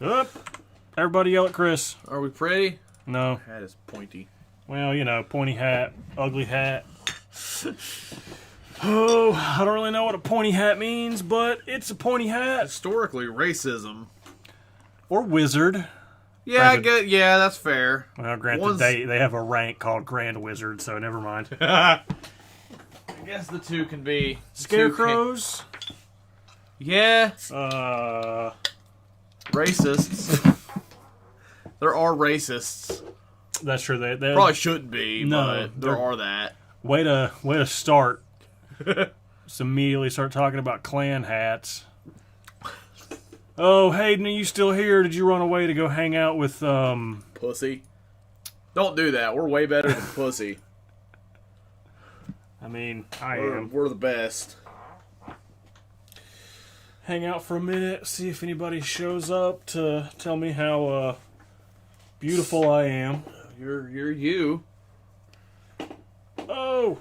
Up. Everybody yell at Chris. Are we pretty? No. Hat is pointy. Well, you know, pointy hat, ugly hat. Oh, I don't really know what a pointy hat means, but it's a pointy hat. Historically, racism. Or wizard. Yeah, I get. Yeah, that's fair. Well, granted, they have a rank called Grand Wizard, so never mind. I guess the two can be Scarecrows. Yeah. Racists. There are racists. That's true. They Probably shouldn't be, No, but there are that. Way to start. Just immediately start talking about clan hats. Oh, Hayden, are you still here? Did you run away to go hang out with Pussy. Don't do that. We're way better than pussy. I mean, I am. We're the best. Hang out for a minute, see if anybody shows up to tell me how beautiful I am. You're you. Oh!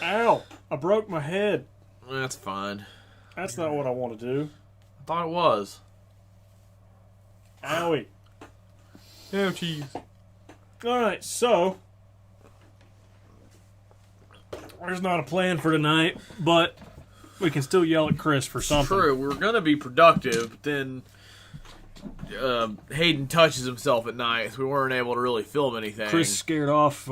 Ow! I broke my head. That's fine. That's not what I want to do. I thought it was. Owie. Oh, jeez. Alright, so there's not a plan for tonight, but we can still yell at Chris for something. True, we were going to be productive, but then Hayden touches himself at night, so we weren't able to really film anything. Chris scared off.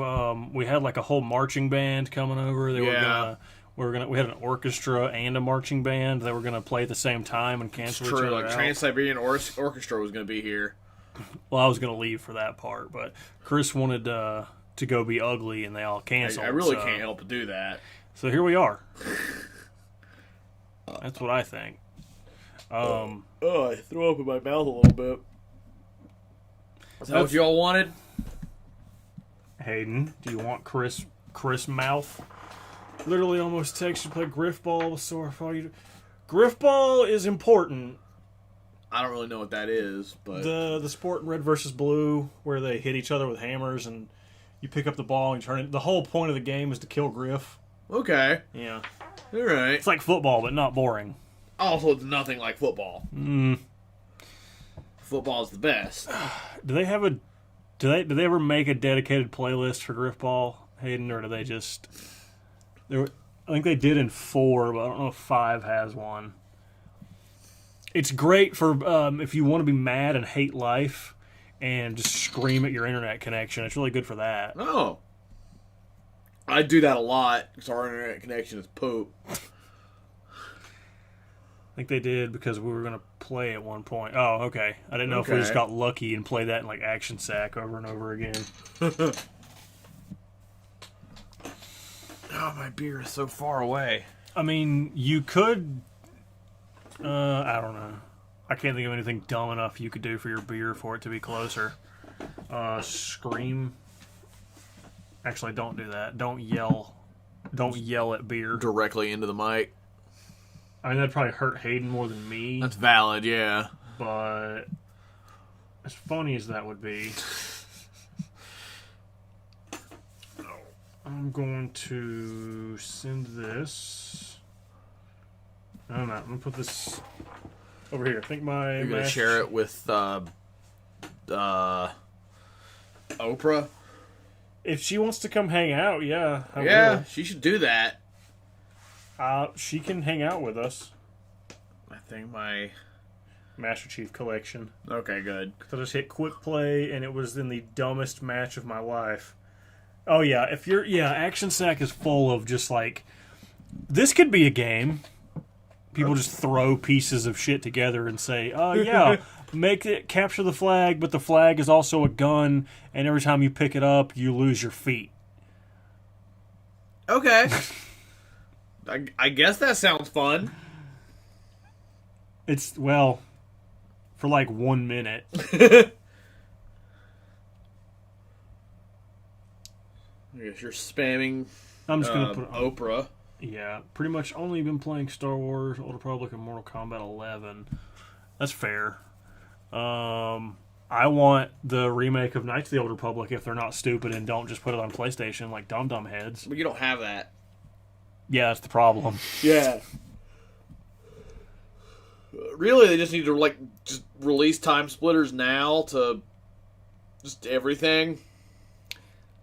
We had like a whole marching band coming over. We had an orchestra and a marching band. They were gonna play at the same time and cancel each other like out. Trans-Siberian Orchestra was going to be here. Well, I was gonna leave for that part, but Chris wanted to go be ugly, and they all canceled. I really can't help but do that. So here we are. That's what I think. I threw up in my mouth a little bit. Is that what y'all wanted? Hayden, do you want Chris mouth? Literally almost texted you to play Griffball, so if all you Griffball is important. I don't really know what that is, but The sport in Red versus Blue where they hit each other with hammers and you pick up the ball and turn it. The whole point of the game is to kill Griff. Okay. Yeah. All right. It's like football, but not boring. Also, it's nothing like football. Football's the best. Do they have do they ever make a dedicated playlist for Griffball, Hayden, or do they just? I think they did in 4, but I don't know if 5 has one. It's great for if you want to be mad and hate life and just scream at your internet connection. It's really good for that. Oh. I do that a lot because our internet connection is poop. I think they did because we were going to play at one point. Oh, okay. I didn't know if we just got lucky and played that in like Action Sack over and over again. Oh, my beer is so far away. I mean, you could... I don't know. I can't think of anything dumb enough you could do for your beer for it to be closer. Scream. Actually, don't do that. Don't yell. Don't yell at beer. Directly into the mic. I mean, that'd probably hurt Hayden more than me. That's valid, yeah. But as funny as that would be... I'm going to send this... I don't know. I'm going to put this over here. I think my... You're going to share it with Oprah? If she wants to come hang out, yeah. I will. She should do that. She can hang out with us. I think my... Master Chief Collection. Okay, good. I just hit quick play, and it was in the dumbest match of my life. Oh, yeah. Action Sack is full of just like... This could be a game. People just throw pieces of shit together and say, oh, yeah, capture the flag, but the flag is also a gun, and every time you pick it up, you lose your feet. Okay. I guess that sounds fun. It's, well, for like 1 minute. I guess you're spamming I'm just going to put Oprah. Yeah, pretty much only been playing Star Wars, Old Republic, and Mortal Kombat 11. That's fair. I want the remake of Knights of the Old Republic if they're not stupid and don't just put it on PlayStation like dum-dum heads. But you don't have that. Yeah, that's the problem. Yeah. Really, they just need to just release time splitters now to just everything.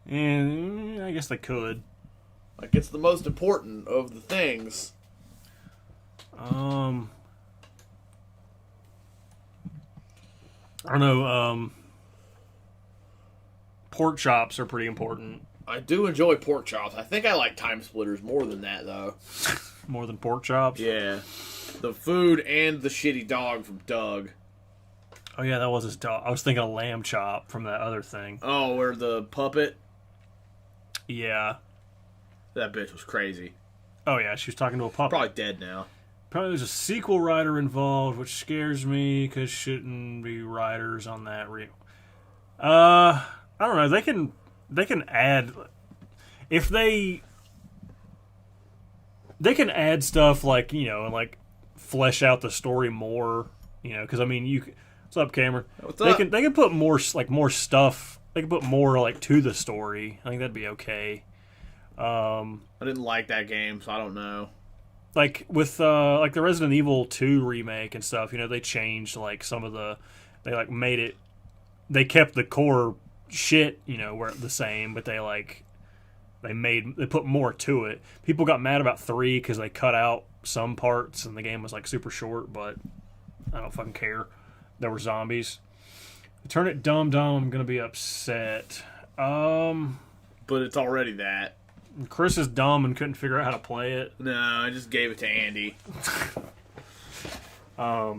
And I guess they could. Like, it's the most important of the things. I don't know. Pork chops are pretty important. I do enjoy pork chops. I think I like time splitters more than that, though. More than pork chops? Yeah. The food and the shitty dog from Doug. Oh, yeah, that was his dog. I was thinking of lamb chop from that other thing. Oh, where the puppet? Yeah. That bitch was crazy. Oh, yeah, she was talking to a puppet. Probably dead now. Probably there's a sequel writer involved, which scares me because shouldn't be writers on that reel. I don't know. They can add if they can add stuff like, you know, and like flesh out the story more, you know, because I mean what's up, Cameron? What's up? They can put more stuff. They can put more like to the story. I think that'd be okay. I didn't like that game, so I don't know. Like with like the Resident Evil 2 remake and stuff, you know, they changed like some of they like made it. They kept the core shit, you know, were the same, but they put more to it. People got mad about 3 because they cut out some parts and the game was like super short, but I don't fucking care. There were zombies. Turn it dumb, I'm gonna be upset. But it's already that. Chris is dumb and couldn't figure out how to play it. No, I just gave it to Andy. But I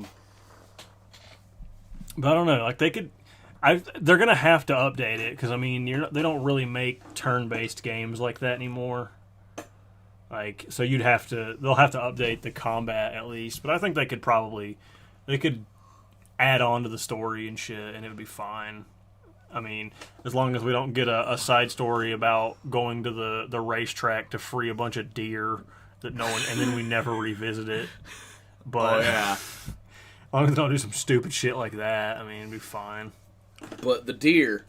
don't know. Like they're gonna have to update it because I mean they don't really make turn-based games like that anymore. Like so they'll have to update the combat at least. But I think they could add on to the story and shit, and it would be fine. I mean, as long as we don't get a side story about going to the racetrack to free a bunch of deer that no one, and then we never revisit it. But yeah, as long as they don't do some stupid shit like that, I mean, it'd be fine. But the deer,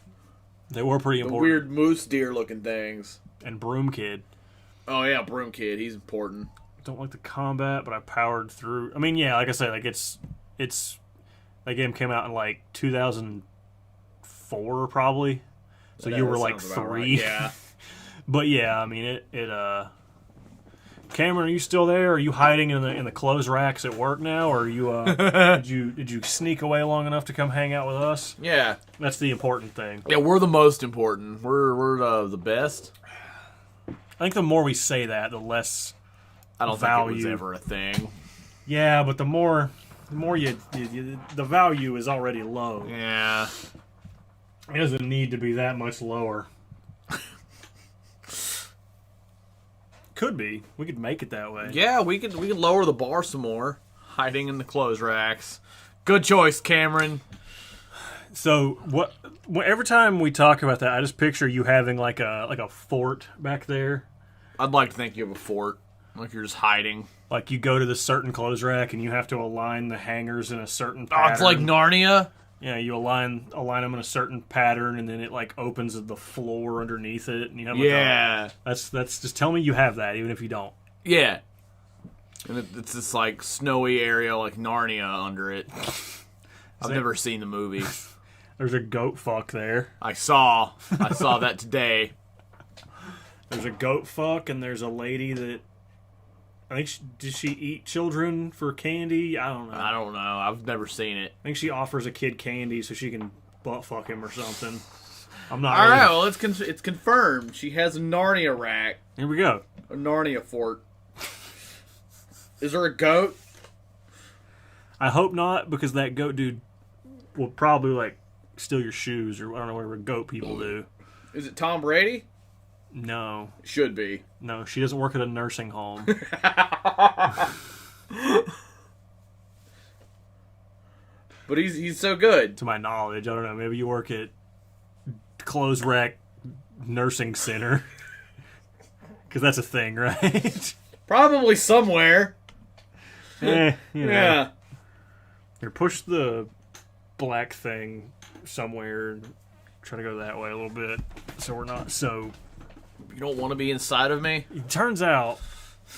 they were pretty important. The weird moose deer looking things. And Broom Kid. Oh yeah, Broom Kid, he's important. Don't like the combat, but I powered through. I mean, yeah, like I said, like it's that game came out in like 2004 probably. So you were like 3. Right. Yeah. But yeah, I mean it Cameron, are you still there? Are you hiding in the clothes racks at work now, or are you did you sneak away long enough to come hang out with us? Yeah. That's the important thing. Yeah, we're the most important. We're the best. I think the more we say that, the less I don't think it was ever a thing. Yeah, but the more you the value is already low. Yeah. It doesn't need to be that much lower. Could be. We could make it that way. Yeah, we could lower the bar some more. Hiding in the clothes racks. Good choice, Cameron. So every time we talk about that, I just picture you having like a fort back there. I'd like to think you have a fort. Like you're just hiding. Like you go to this certain clothes rack and you have to align the hangers in a certain pattern. Oh, it's like Narnia? Yeah, you align them in a certain pattern and then it like opens the floor underneath it. And you have like that's just tell me you have that even if you don't. Yeah. And it's this like snowy area like Narnia under it. I've never seen the movie. There's a goat fuck there. I saw that today. There's a goat fuck and there's a lady that I think did she eat children for candy? I don't know. I've never seen it. I think she offers a kid candy so she can butt fuck him or something. I'm not. All right, well, it's confirmed. She has a Narnia rack. Here we go. A Narnia fort. Is there a goat? I hope not, because that goat dude will probably like steal your shoes or I don't know whatever goat people do. Is it Tom Brady? No. Should be. No, she doesn't work at a nursing home. But he's so good. To my knowledge, I don't know. Maybe you work at Clothes Rack Nursing Center. Because that's a thing, right? Probably somewhere. You know. Yeah. Here, push the black thing somewhere. Try to go that way a little bit so we're not so... You don't want to be inside of me? It turns out,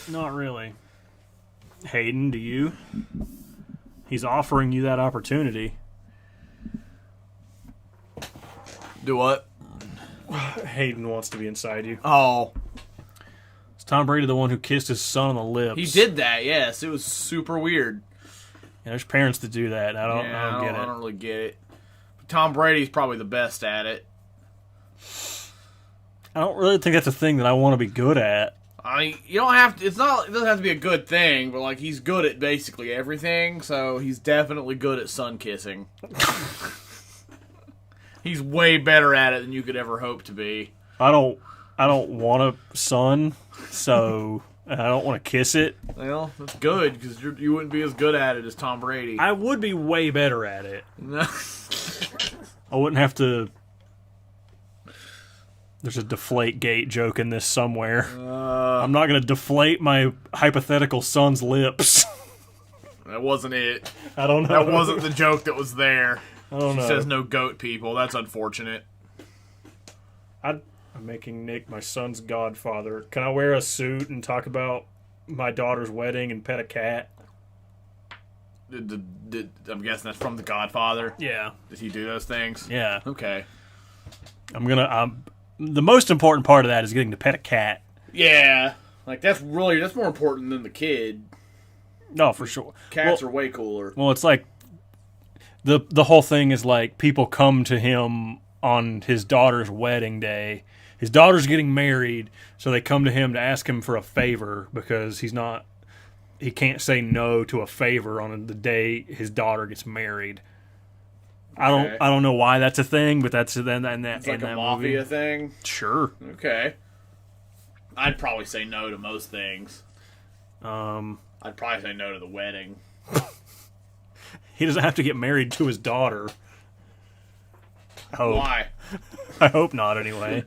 not really. Hayden, do you? He's offering you that opportunity. Do what? Hayden wants to be inside you. Oh. Is Tom Brady the one who kissed his son on the lips? He did that, yes. It was super weird. Yeah, there's parents that do that. I don't get it. I don't really get it. But Tom Brady's probably the best at it. I don't really think that's a thing that I want to be good at. I mean, you don't have to. It doesn't have to be a good thing, but like he's good at basically everything. So he's definitely good at sun kissing. He's way better at it than you could ever hope to be. I don't want a son, so I don't want to kiss it. Well, that's good because you wouldn't be as good at it as Tom Brady. I would be way better at it. I wouldn't have to. There's a deflate gate joke in this somewhere. I'm not going to deflate my hypothetical son's lips. That wasn't it. I don't know. That wasn't the joke that was there. I don't know. She says no goat people. That's unfortunate. I'm making Nick my son's godfather. Can I wear a suit and talk about my daughter's wedding and pet a cat? I'm guessing that's from The Godfather. Yeah. Did he do those things? Yeah. Okay. The most important part of that is getting to pet a cat. Yeah. Like, that's more important than the kid. No, for sure. Cats are way cooler. Well, it's like the whole thing is like people come to him on his daughter's wedding day. His daughter's getting married, so they come to him to ask him for a favor because he can't say no to a favor on the day his daughter gets married. Okay. I don't know why that's a thing, but that's in that It's like in a that mafia movie. thing? Sure. Okay. I'd probably say no to most things. I'd probably say no to the wedding. He doesn't have to get married to his daughter. Why? I hope not, anyway.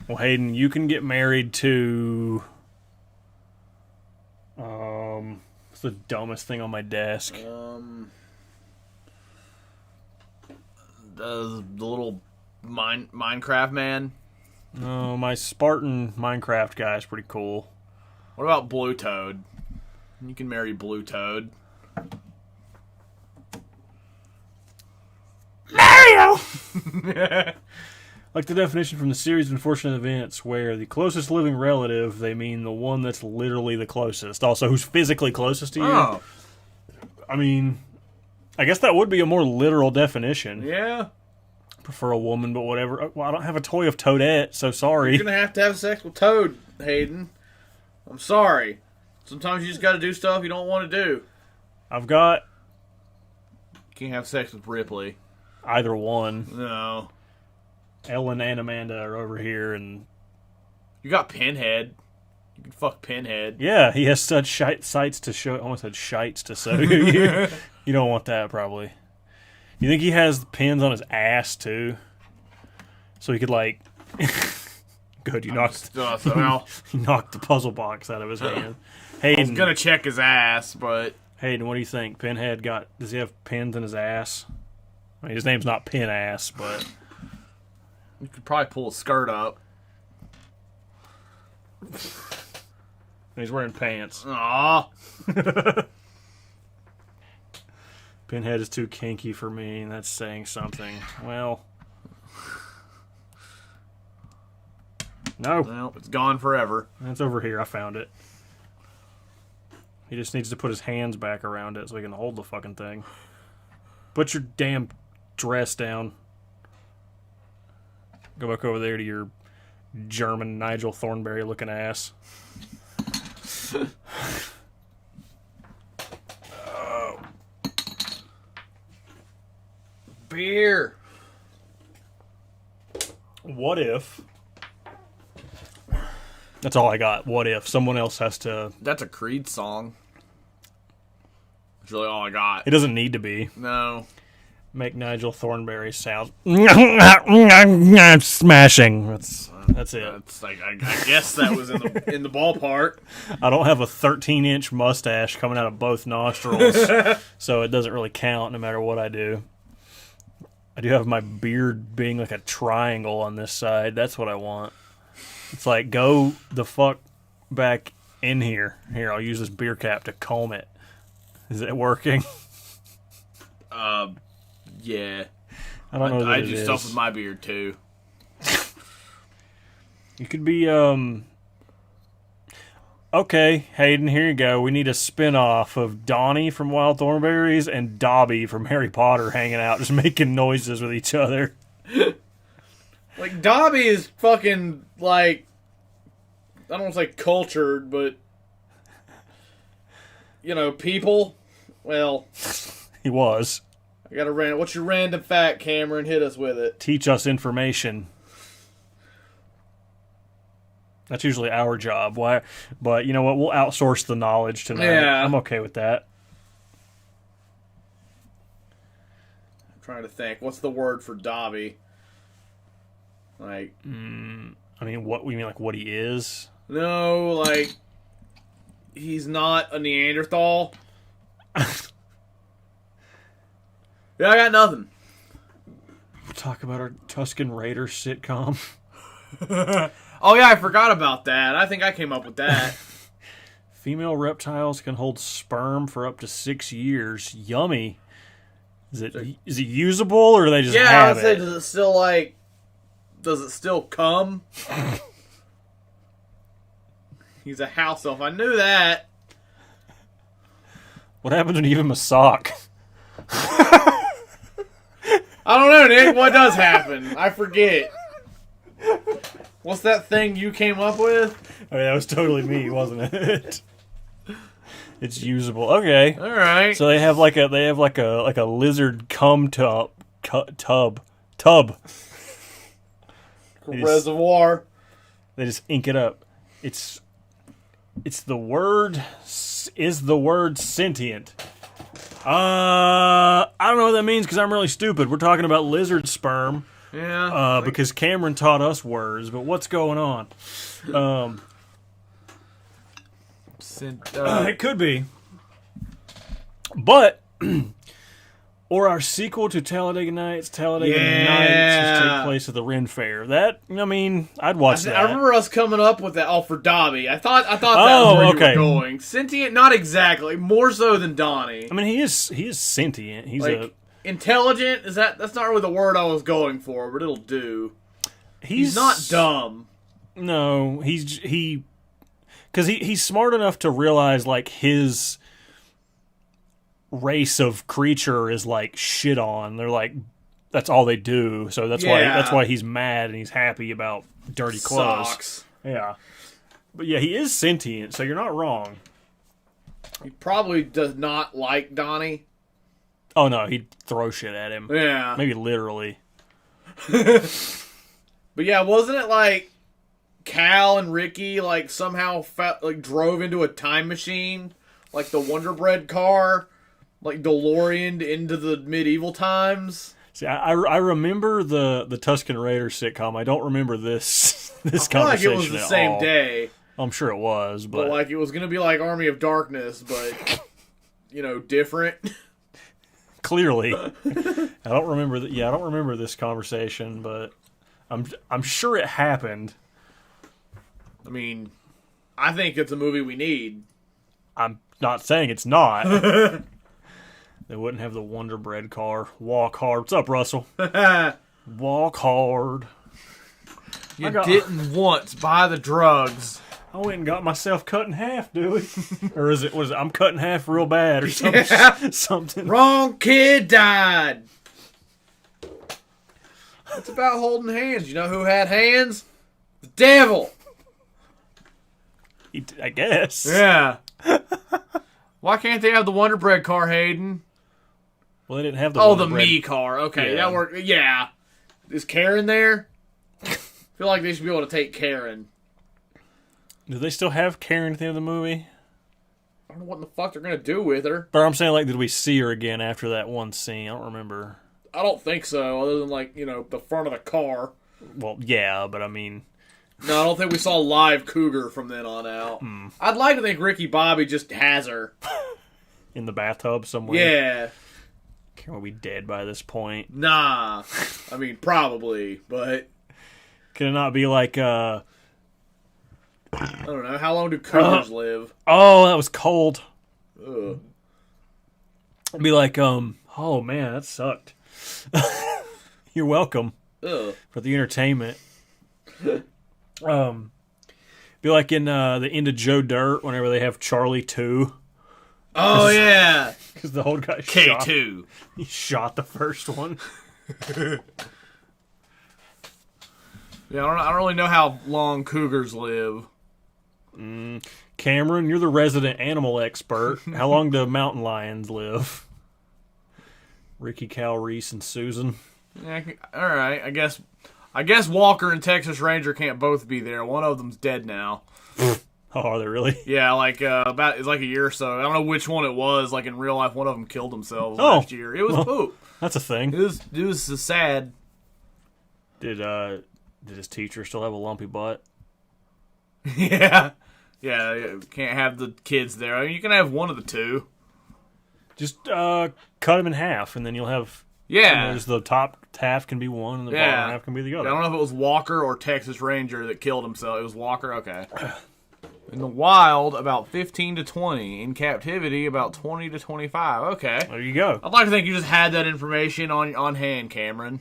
Well, Hayden, you can get married to... what's the dumbest thing on my desk? The little Minecraft man. No, my Spartan Minecraft guy is pretty cool. What about Blue Toad? You can marry Blue Toad. Mario! Like the definition from the series of unfortunate events where the closest living relative, they mean the one that's literally the closest. Also, who's physically closest to you. Oh. I mean, I guess that would be a more literal definition. Yeah. Prefer a woman, but whatever. Well, I don't have a toy of Toadette, so sorry. You're going to have sex with Toad, Hayden. I'm sorry. Sometimes you just got to do stuff you don't want to do. I've got You can't have sex with Ripley. either one. No. Ellen and Amanda are over here, and You got Pinhead. You can fuck Pinhead. yeah, he has such sights to show. I almost said shites to show you. You don't want that, probably. You think he has pins on his ass too, so he could like? Good, you knocked. He knocked the puzzle box out of his hand. I was Hayden, gonna check his ass, but Hayden, what do you think? Pinhead does he have pins in his ass? I mean, his name's not Pin Ass, but you could probably pull a skirt up. he's wearing pants. Aw. Pinhead is too kinky for me, and that's saying something. Well, no. Well, it's gone forever. It's over here. I found it. He just needs to put his hands back around it so he can hold the fucking thing. Put your damn dress down. Go back over there to your German Nigel Thornberry looking ass. Oh. Beer. What if... That's all I got. What if someone else has to... That's a Creed song. That's really all I got. It doesn't need to be. No. Make Nigel Thornberry sound... Smashing. That's it. That's like I guess that was in the ballpark. I don't have a 13-inch mustache coming out of both nostrils, so it doesn't really count no matter what I do. I do have my beard being like a triangle on this side. That's what I want. It's like, go the fuck back in here. Here, I'll use this beer cap to comb it. Is it working? Yeah. I don't know what I it do is. stuff with my beard too. You could be, okay, Hayden, here you go. We need a spin-off of Donnie from Wild Thornberrys and Dobby from Harry Potter hanging out, just making noises with each other. Like, Dobby is fucking, like, I don't want to say cultured, but, you know, people. Well, He was. I got a random. What's your random fact, Cameron? Hit us with it. Teach us information. That's usually our job. Why? But you know what? We'll outsource the knowledge tonight. Yeah. I'm okay with that. I'm trying to think. What's the word for Dobby? Like, I mean, what we mean, like what he is. no, like, he's not a Neanderthal. Yeah, I got nothing. We'll talk about our Tuscan Raiders sitcom. Oh, yeah, I forgot about that. I think I came up with that. Female reptiles can hold sperm for up to 6 years. Yummy. Is it usable or do they just Yeah, I have would say, it? does it still come? He's a house elf. I knew that. What happens when you give him a sock? I don't know, Nick. What does happen? I forget. What's that thing you came up with? I mean, that was totally me, wasn't it? It's usable. Okay. All right. So they have like a lizard cum tub. Reservoir. They just ink it up. It's the word is the word sentient. I don't know what that means because I'm really stupid. We're talking about lizard sperm. Yeah. Because Cameron taught us words, but what's going on? It could be. But, or our sequel to Talladega Nights, Talladega Nights, take place at the Ren Fair. That, I mean, I'd watch that. I remember us coming up with that. Oh, for Dobby. I thought that was where okay. you were going. Sentient, not exactly. More so than Donnie. I mean, he is sentient. He's Like, intelligent. That's not really the word I was going for, but it'll do. He's not dumb. No, because he's smart enough to realize like his race of creature is like shit on. They're like that's all they do. So that's why he's mad and he's happy about dirty clothes. Socks. Yeah. But yeah, he is sentient, so you're not wrong. He probably does not like Donnie. Oh no, he'd throw shit at him. Yeah. Maybe literally. But yeah, wasn't it like Cal and Ricky like somehow drove into a time machine, like the Wonder Bread car, like DeLorean into the medieval times? See, I remember the Tuscan Raiders sitcom. I don't remember this I feel like conversation it was the at same all. day, I'm sure it was, but like it was gonna be like Army of Darkness, but different. Clearly, I don't remember that. Yeah, I don't remember this conversation, but I'm sure it happened. I mean, I think it's a movie we need. I'm not saying it's not. They wouldn't have the Wonder Bread car. Walk hard. What's up, Russell? Walk hard. You didn't once buy the drugs. I went and got myself cut in half, Dewey. Or was it I'm cut in half real bad or something? Yeah. Something. Wrong kid died. It's about holding hands. You know who had hands? The devil. I guess. Yeah. Why can't they have the Wonder Bread car, Hayden? Well, they didn't have the. Oh, Wonder the Bread. me car. Okay, Yeah. that worked. Yeah. Is Karen there? I feel like they should be able to take Karen. Do they still have Karen at the end of the movie? I don't know what in the fuck they're gonna do with her. But I'm saying, like, did we see her again after that one scene? I don't remember. I don't think so, other than like, the front of the car. Well, yeah, but I mean, No, I don't think we saw live Cougar from then on out. I'd like to think Ricky Bobby just has her. in the bathtub somewhere. Yeah. Karen will be dead by this point. Nah. I mean, probably, but... Could it not be like, I don't know. How long do cougars live? Oh, that was cold. Ugh. I'd be like, oh man, that sucked. You're welcome Ugh. for the entertainment. Be like in the end of Joe Dirt whenever they have Charlie 2. Oh yeah. Because the old guy shot. K2. He shot the first one. Yeah, I don't really know how long cougars live. Cameron, you're the resident animal expert. How long do mountain lions live? Ricky, Cal, Reese, and Susan. Yeah, all right. I guess Walker and Texas Ranger can't both be there. One of them's dead now. Oh, are they really? Yeah, like it's like a year or so. I don't know which one it was. Like in real life, one of them killed themselves Oh. last year. It was poop. That's a thing. It was sad. Did his teacher still have a lumpy butt? Yeah. Yeah, you can't have the kids there. I mean, you can have one of the two. Just cut them in half, and then you'll have. Yeah. There's the top half can be one, and the bottom half can be the I other. don't know if it was Walker or Texas Ranger that killed himself. It was Walker. Okay. In the wild, about 15 to 20. In captivity, about 20 to 25. Okay. There you go. I'd like to think you just had that information on hand, Cameron.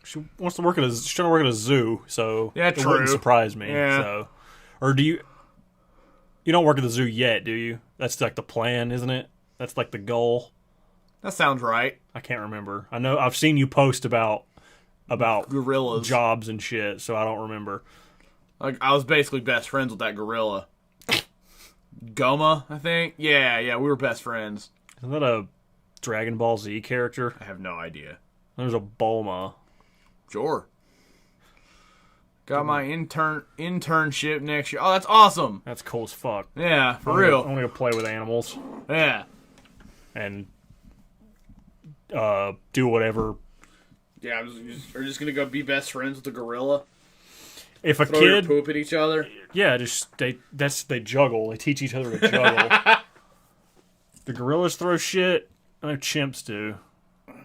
She wants to work at she's trying to work at a zoo, so Yeah, it true. wouldn't surprise me. Yeah. So, or do you? You don't work at the zoo yet, do you? That's like the plan, isn't it? That's like the goal. That sounds right. I can't remember. I know I've seen you post about Gorillas. jobs and shit, so I don't remember. Like I was basically best friends with that gorilla. Goma, I think. Yeah, we were best friends. Isn't that a Dragon Ball Z character? I have no idea. There's a Bulma. Sure. Got my internship next year. Oh, that's awesome. That's cool as fuck. Yeah, for I real. want to go play with animals Yeah. and do whatever. Yeah, we're just gonna go be best friends with the gorilla. If a Throw your kid, poop at each other. yeah, they juggle. They teach each other to juggle. The gorillas throw shit. I know chimps do.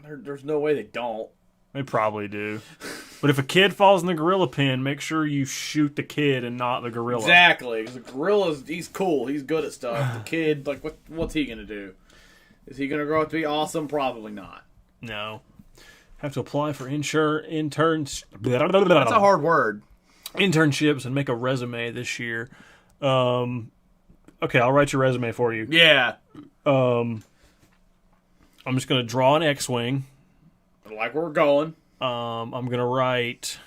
There's no way they don't. They probably do. But if a kid falls in the gorilla pen, make sure you shoot the kid and not the gorilla. Exactly, because the gorilla's he's cool. He's good at stuff. The kid, like, what's he gonna do? Is he gonna grow up to be awesome? Probably not. No. Have to apply for interns. That's a hard word. Internships and make a resume this year. Okay, I'll write your resume for you. Yeah. I'm just gonna draw an X-wing. I like where we're going. I'm gonna write.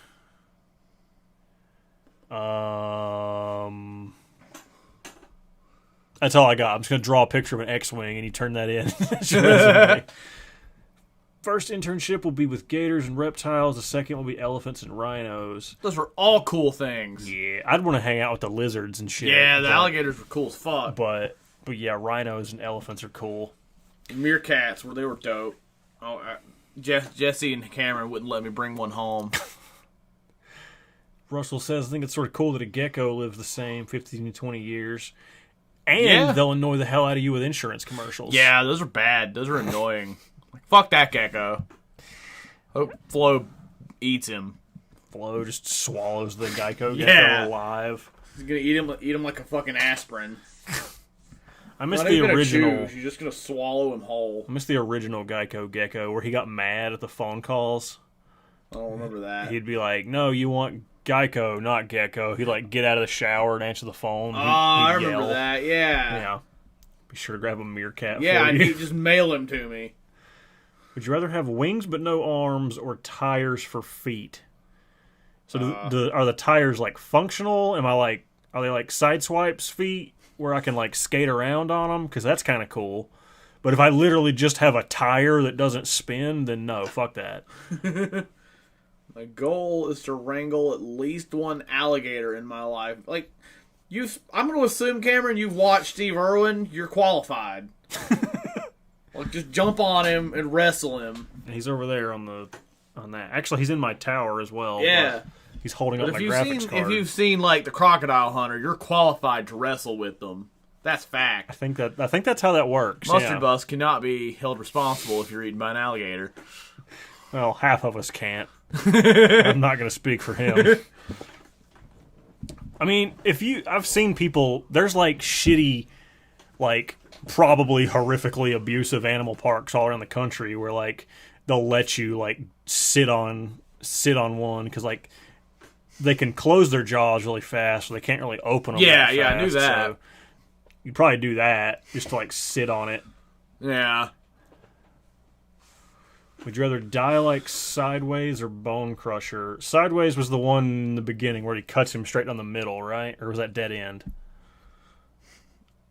That's all I got. I'm just gonna draw a picture of an X-wing, and you turn that in. That's your resume. First internship will be with gators and reptiles. The second will be elephants and rhinos. Those were all cool things. Yeah, I'd want to hang out with the lizards and shit. Yeah, the alligators were cool as fuck. But yeah, rhinos and elephants are cool. Meerkats, they were dope. Oh, Jesse and Cameron wouldn't let me bring one home. Russell says, I think it's sort of cool that a gecko lives the same 15 to 20 years. And Yeah. they'll annoy the hell out of you with insurance commercials. Yeah, those are bad. Those are annoying. Like, fuck that gecko. Hope Flo eats him. Flo just swallows the Geico Yeah. gecko alive. He's gonna eat him like a fucking aspirin. I miss Not the even gonna original. chew. You're just gonna swallow him whole. I miss the original Geico gecko where he got mad at the phone calls. I don't remember that. He'd be like, "No, you want Geico, not Gecko." He'd like get out of the shower and answer the phone. Oh, He'd I remember yell. that. Yeah. Yeah. Be sure to grab a meerkat. Yeah, for and you. he'd just mail him to me. Would you rather have wings but no arms or tires for feet? So are the tires like functional? Are they like side swipes feet where I can like skate around on them? Because that's kind of cool. But if I literally just have a tire that doesn't spin, then no, fuck that. My goal is to wrangle at least one alligator in my life. Like, I'm going to assume, Cameron, you've watched Steve Irwin. You're qualified. Like, just jump on him and wrestle him. He's over there on that. Actually, he's in my tower as well. Yeah. but He's holding But up if my you've graphics seen card. if you've seen like the Crocodile Hunter, you're qualified to wrestle with them. That's fact. I think that's how that works. MustardBus cannot be held responsible if you're eaten by an alligator. Well, half of us can't. I'm not going to speak for him. I mean, I've seen people. There's like shitty, like probably horrifically abusive animal parks all around the country where like they'll let you like sit on one because like they can close their jaws really fast, or they can't really open them. Yeah, that yeah, fast, I knew that. So you'd probably do that just to like sit on it. Yeah. Would you rather die like Sideways or Bone Crusher? Sideways was the one in the beginning where he cuts him straight down the middle, right? Or was that Dead End?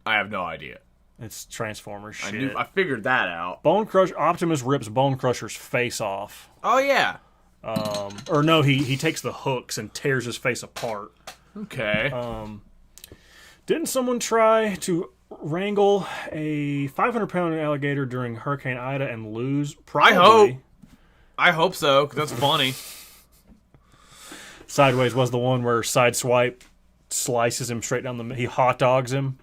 I have no idea. It's Transformers shit. I figured that out. Bone Crusher. Optimus rips Bone Crusher's face off. Oh, yeah. Or no, he takes the hooks and tears his face apart. Okay. Didn't someone try to wrangle a 500-pound alligator during Hurricane Ida and lose? Probably. I hope so, because that's funny. Sideways was the one where Sideswipe slices him straight down he hot dogs him.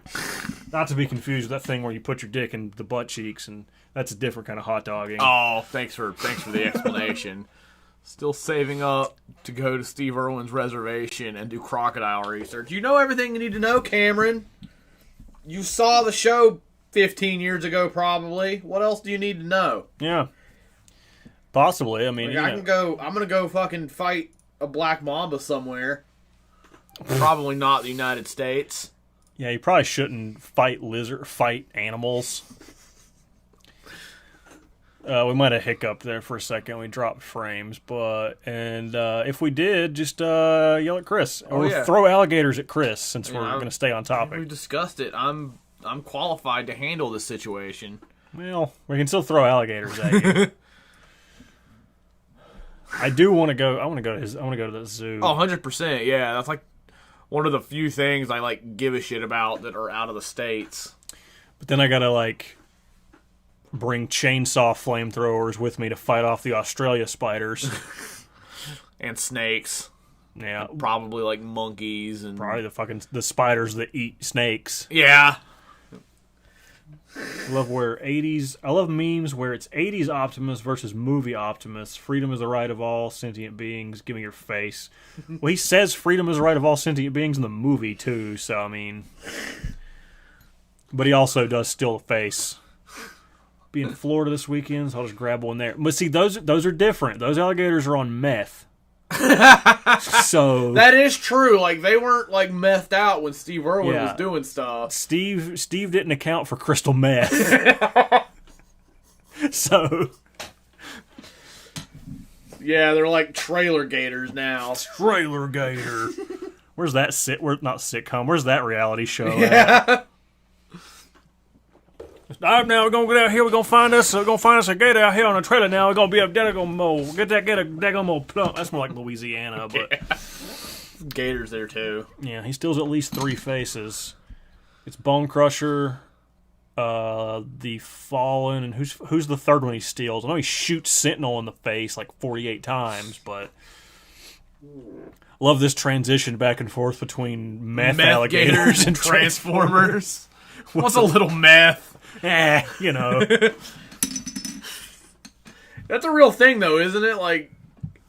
Not to be confused with that thing where you put your dick in the butt cheeks, and that's a different kind of hot dogging. Oh, thanks for the explanation. Still saving up to go to Steve Irwin's reservation and do crocodile research. You know everything you need to know, Cameron. You saw the show 15 years ago, probably. What else do you need to know? Yeah. Possibly. I mean, I'm gonna go fucking fight a black mamba somewhere. Probably not the United States. Yeah, you probably shouldn't fight animals. We might have hiccuped there for a second. We dropped frames, and if we did, just yell at Chris or throw alligators at Chris since we're going to stay on topic. We discussed it. I'm qualified to handle this situation. Well, we can still throw alligators at you. I do want to go. I want to go to the zoo. Oh, 100%. Yeah, that's like one of the few things I like give a shit about that are out of the States. But then I gotta like bring chainsaw flamethrowers with me to fight off the Australia spiders and snakes. Yeah, probably like monkeys and probably the spiders that eat snakes. Yeah. I love memes where it's 80s Optimus versus movie Optimus. Freedom is the right of all sentient beings. Give me your face. Well, he says freedom is the right of all sentient beings in the movie, too. So, I mean... But he also does steal the face. Be in Florida this weekend, so I'll just grab one there. But see, those are different. Those alligators are on meth. So that is true. Like they weren't like methed out when Steve Irwin was doing stuff. Steve didn't account for crystal meth. So yeah, they're like trailer gators now. Trailer gator. Where's that not sitcom? Where's that reality show? Yeah. All right, now we're gonna get out here. We're gonna find us a gator out here on a trailer. Now we're gonna be a daggone mole. Get that gator daggone mole plump. That's more like Louisiana, but gators there too. Yeah, he steals at least 3 faces. It's Bone Crusher, the Fallen, and who's the third one he steals? I know he shoots Sentinel in the face like 48 times, but love this transition back and forth between meth alligators and Transformers. What's a little meth? You know. That's a real thing, though, isn't it? Like,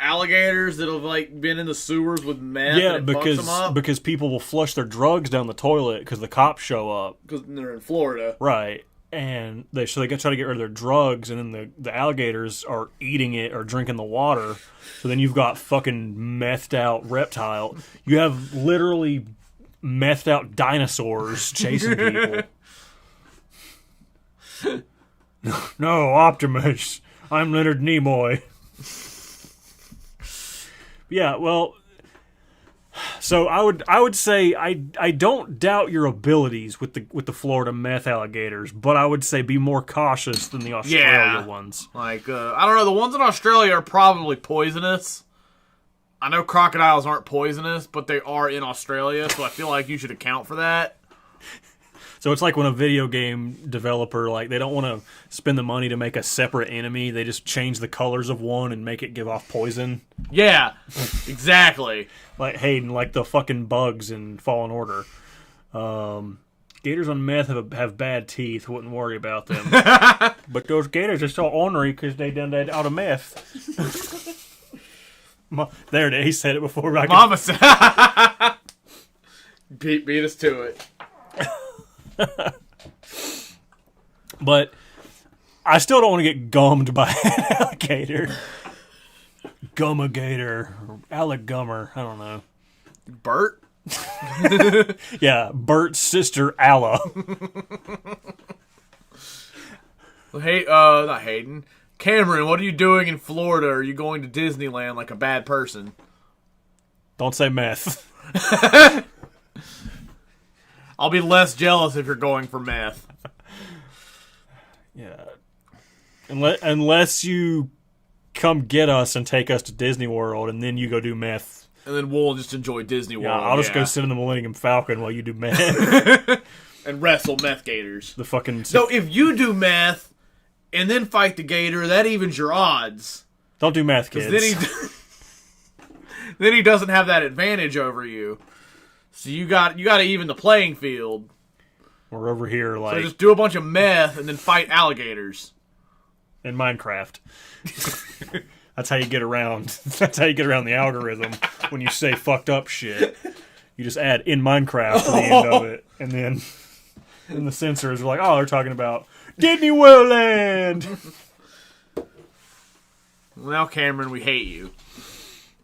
alligators that have, like, been in the sewers with meth and it fucks them up? Because people will flush their drugs down the toilet because the cops show up. Because they're in Florida. Right. And they try to get rid of their drugs, and then the alligators are eating it or drinking the water. So then you've got fucking methed out reptile. You have literally methed out dinosaurs chasing people. No, Optimus. I'm Leonard Nimoy. Yeah, well, so I would say I don't doubt your abilities with the Florida meth alligators, but I would say be more cautious than the Australia ones. Like I don't know, the ones in Australia are probably poisonous. I know crocodiles aren't poisonous, but they are in Australia, so I feel like you should account for that. So it's like when a video game developer, like, they don't want to spend the money to make a separate enemy. They just change the colors of one and make it give off poison. Yeah, exactly. Like Hayden, like the fucking bugs in Fallen Order. Gators on meth have bad teeth. Wouldn't worry about them. But those gators are so ornery because they done that out of meth. There it is. He said it before. Mama said. Beat us to it. But I still don't want to get gummed by an alligator. Gummigator. Or alligummer. I don't know. Bert? Yeah, Bert's sister, Alla. Hey, not Hayden. Cameron, what are you doing in Florida? Are you going to Disneyland like a bad person? Don't say meth. I'll be less jealous if you're going for meth. Yeah. Unless you come get us and take us to Disney World, and then you go do meth. And then we'll just enjoy Disney World. Yeah, I'll just go sit in the Millennium Falcon while you do meth. And wrestle meth gators. The fucking... So if you do meth and then fight the gator, that evens your odds. Don't do meth, kids. Then he doesn't have that advantage over you. So you got to even the playing field. We're over here like... So just do a bunch of meth and then fight alligators. In Minecraft. That's how you get around. That's how you get around the algorithm when you say fucked up shit. You just add in Minecraft to the end of it, and then the censors are like, "Oh, they're talking about Disney World Land." Well, now, Cameron, we hate you.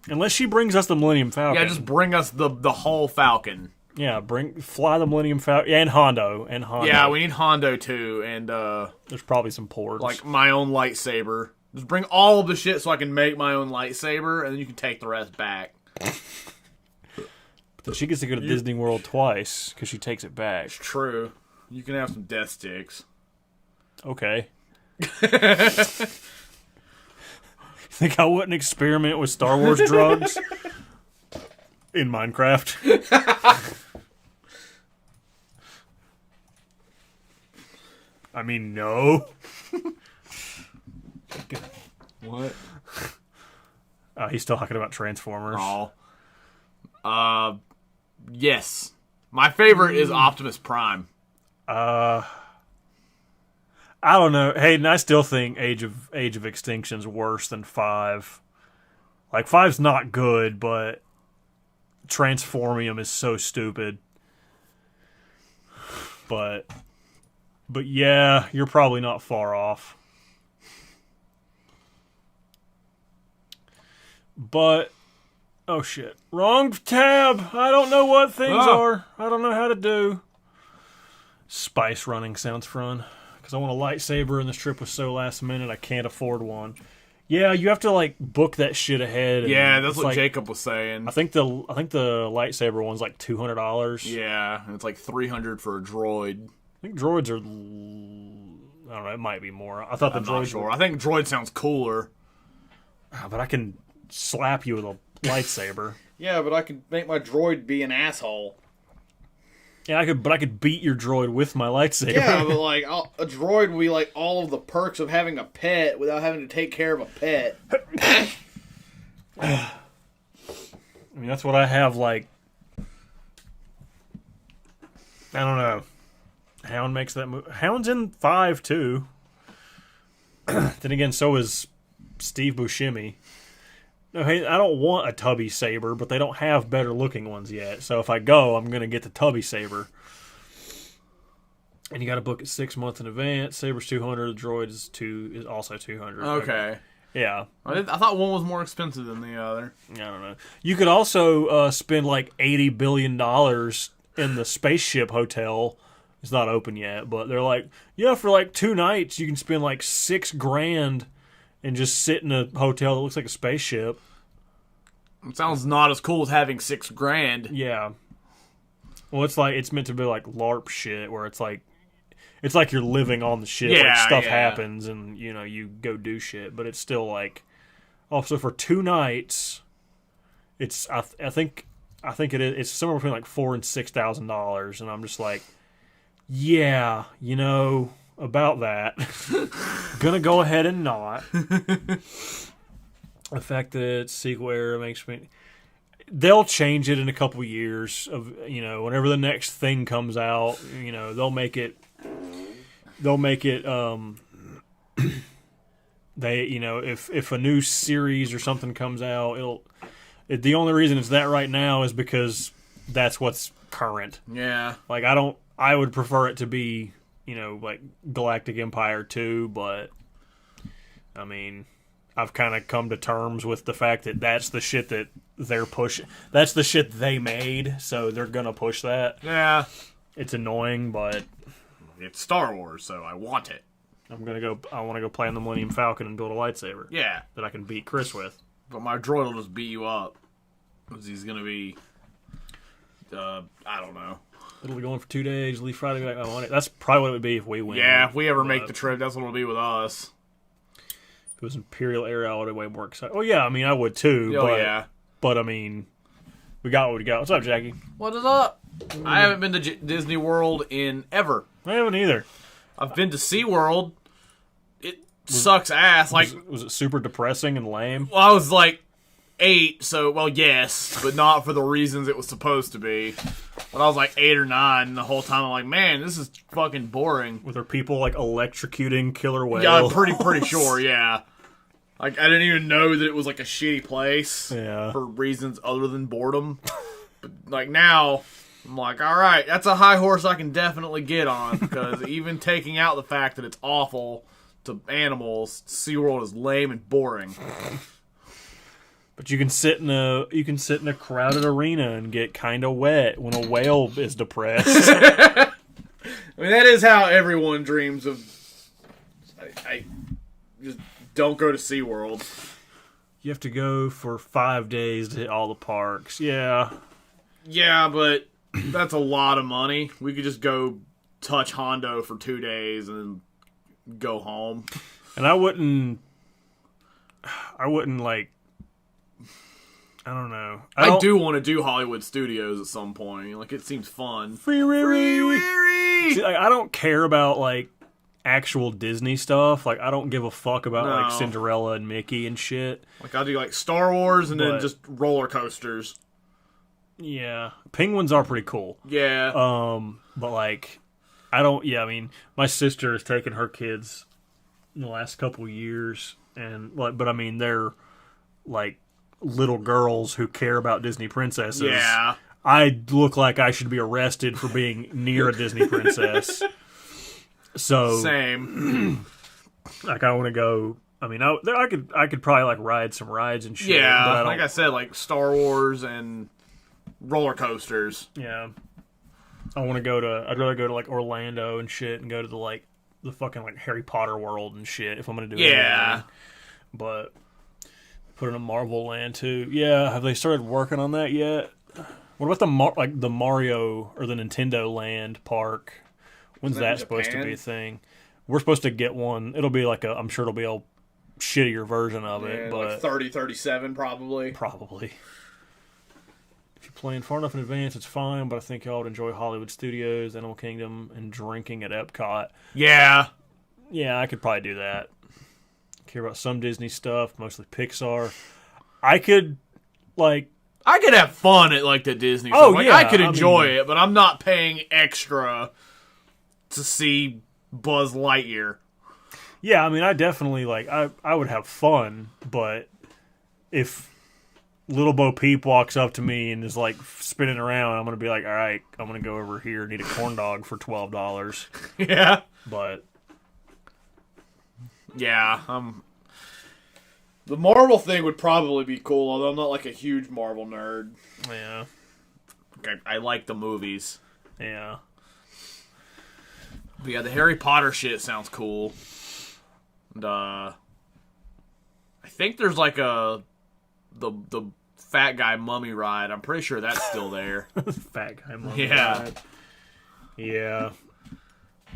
Unless she brings us the Millennium Falcon. Yeah, just bring us the whole Falcon. Yeah, fly the Millennium Falcon and Hondo. Yeah, we need Hondo too, and there's probably some ports. like my own lightsaber. Just bring all of the shit so I can make my own lightsaber, and then you can take the rest back. But she gets to go to Disney World twice because she takes it back. It's true. You can have some death sticks. Okay. Think I wouldn't experiment with Star Wars drugs in Minecraft? I mean, no. What? He's still talking about Transformers. Oh. Yes. My favorite is Optimus Prime. I don't know. Hayden, I still think Age of Extinction's worse than 5. Like, 5's not good, but Transformium is so stupid. But yeah, you're probably not far off. But, oh shit. Wrong tab! I don't know what things are. I don't know how to do. Spice running sounds fun. Because I want a lightsaber and this trip was so last minute I can't afford one. Yeah, you have to like book that shit ahead. Yeah, that's what like, Jacob was saying. I think the lightsaber one's like $200. Yeah, and it's like $300 for a droid. I think droids are... I don't know, it might be more. I thought I'm the not droids sure. were... I think droid sounds cooler. But I can slap you with a lightsaber. Yeah, but I could make my droid be an asshole. Yeah, I could beat your droid with my lightsaber. Yeah, but like a droid would be like all of the perks of having a pet without having to take care of a pet. I mean, that's what I have, like... I don't know. Hound makes that move. Hound's in 5, too. Then again, so is Steve Buscemi. No, hey, I don't want a Tubby Saber, but they don't have better looking ones yet. So if I go, I'm going to get the Tubby Saber. And you got to book it 6 months in advance. Saber's $200. The droid is also $200. Okay. Yeah. I thought one was more expensive than the other. I don't know. You could also spend like $80 billion in the spaceship hotel. It's not open yet, but they're like, yeah, for like 2 nights, you can spend like $6,000 and just sit in a hotel that looks like a spaceship. It sounds not as cool as having $6,000. Yeah. Well, it's meant to be like LARP shit, where it's like you're living on the ship. Yeah, like stuff yeah. happens, and you go do shit. But it's still like, also for 2 nights, it's I think it's somewhere between like $4,000 and $6,000, and I'm just like, yeah, about that. Gonna go ahead and not. The fact that it's sequel era makes me... They'll change it in a couple years of, whenever the next thing comes out, they'll make it if a new series or something comes out, the only reason it's that right now is because that's what's current. Yeah. Like, I would prefer it to be, you know, like Galactic Empire 2, but I mean, I've kind of come to terms with the fact that that's the shit that they're pushing. That's the shit they made, so they're gonna push that. Yeah. It's annoying, but It's Star Wars, so I want it. I want to go play on the Millennium Falcon and build a lightsaber. Yeah. That I can beat Chris with. But my droid will just beat you up. Because he's going to be... I don't know. It'll be going for 2 days. Leave Friday night. I want it. That's probably what it would be if we win. Yeah, if we ever make the trip, that's what it'll be with us. If it was Imperial era, I would have way more excited. Oh, yeah, I mean, I would too. Oh, but, yeah. But, I mean, we got what we got. What's up, Jackie? What is up? I haven't been to Disney World in ever. I haven't either. I've been to SeaWorld. It sucks ass. Like, Was it super depressing and lame? well, I was like 8, so, well, yes, but not for the reasons it was supposed to be. When I was like 8 or 9, and the whole time I'm like, man, this is fucking boring. Were there people, like, electrocuting killer whales? Yeah, I'm pretty sure, yeah. Like, I didn't even know that it was like a shitty place for reasons other than boredom. But, like, now... I'm like, all right, that's a high horse I can definitely get on, because even taking out the fact that it's awful to animals, SeaWorld is lame and boring. But you can sit in a crowded arena and get kind of wet when a whale is depressed. I mean, that is how everyone dreams of. I just don't go to SeaWorld. You have to go for 5 days to hit all the parks. Yeah. Yeah, but that's a lot of money. We could just go touch Hondo for 2 days and go home. And I wouldn't like, I don't know. I do want to do Hollywood Studios at some point. Like, it seems fun. See, like, I don't care about, like, actual Disney stuff. Like, I don't give a fuck about, like, Cinderella and Mickey and shit. Like, I'll do, like, Star Wars and then just roller coasters. Yeah. Penguins are pretty cool. Yeah. But, like, I mean, my sister has taken her kids in the last couple years, and, like, but, I mean, they're, like, little girls who care about Disney princesses. Yeah. I look like I should be arrested for being near a Disney princess. So Same. like, I want to go. I mean, I could probably like ride some rides and shit. Yeah, but like I said, like Star Wars and roller coasters. Yeah, I'd rather go to like Orlando and shit, and go to the fucking like Harry Potter world and shit if I'm gonna do anything. But put in a Marvel Land too. Yeah, have they started working on that yet? What about the Mario or the Nintendo Land park? When's that supposed to be a thing? We're supposed to get one. It'll be like I'm sure it'll be a shittier version of it, but like 3037 probably. Probably. If you're playing far enough in advance, it's fine, but I think y'all would enjoy Hollywood Studios, Animal Kingdom, and drinking at Epcot. Yeah. Yeah, I could probably do that. Care about some Disney stuff, mostly Pixar. I could have fun at like the Disney. Oh, like, yeah, I could enjoy it, but I'm not paying extra to see Buzz Lightyear. Yeah, I mean, I definitely I would have fun, but if Little Bo Peep walks up to me and is like spinning around, I'm gonna be like, all right, I'm gonna go over here and eat a corn dog for $12. Yeah, but yeah, the Marvel thing would probably be cool, although I'm not like a huge Marvel nerd. yeah, I like the movies. yeah. But yeah, the Harry Potter shit sounds cool. And I think there's like the fat guy mummy ride. I'm pretty sure that's still there. Fat guy mummy Yeah. ride. Yeah.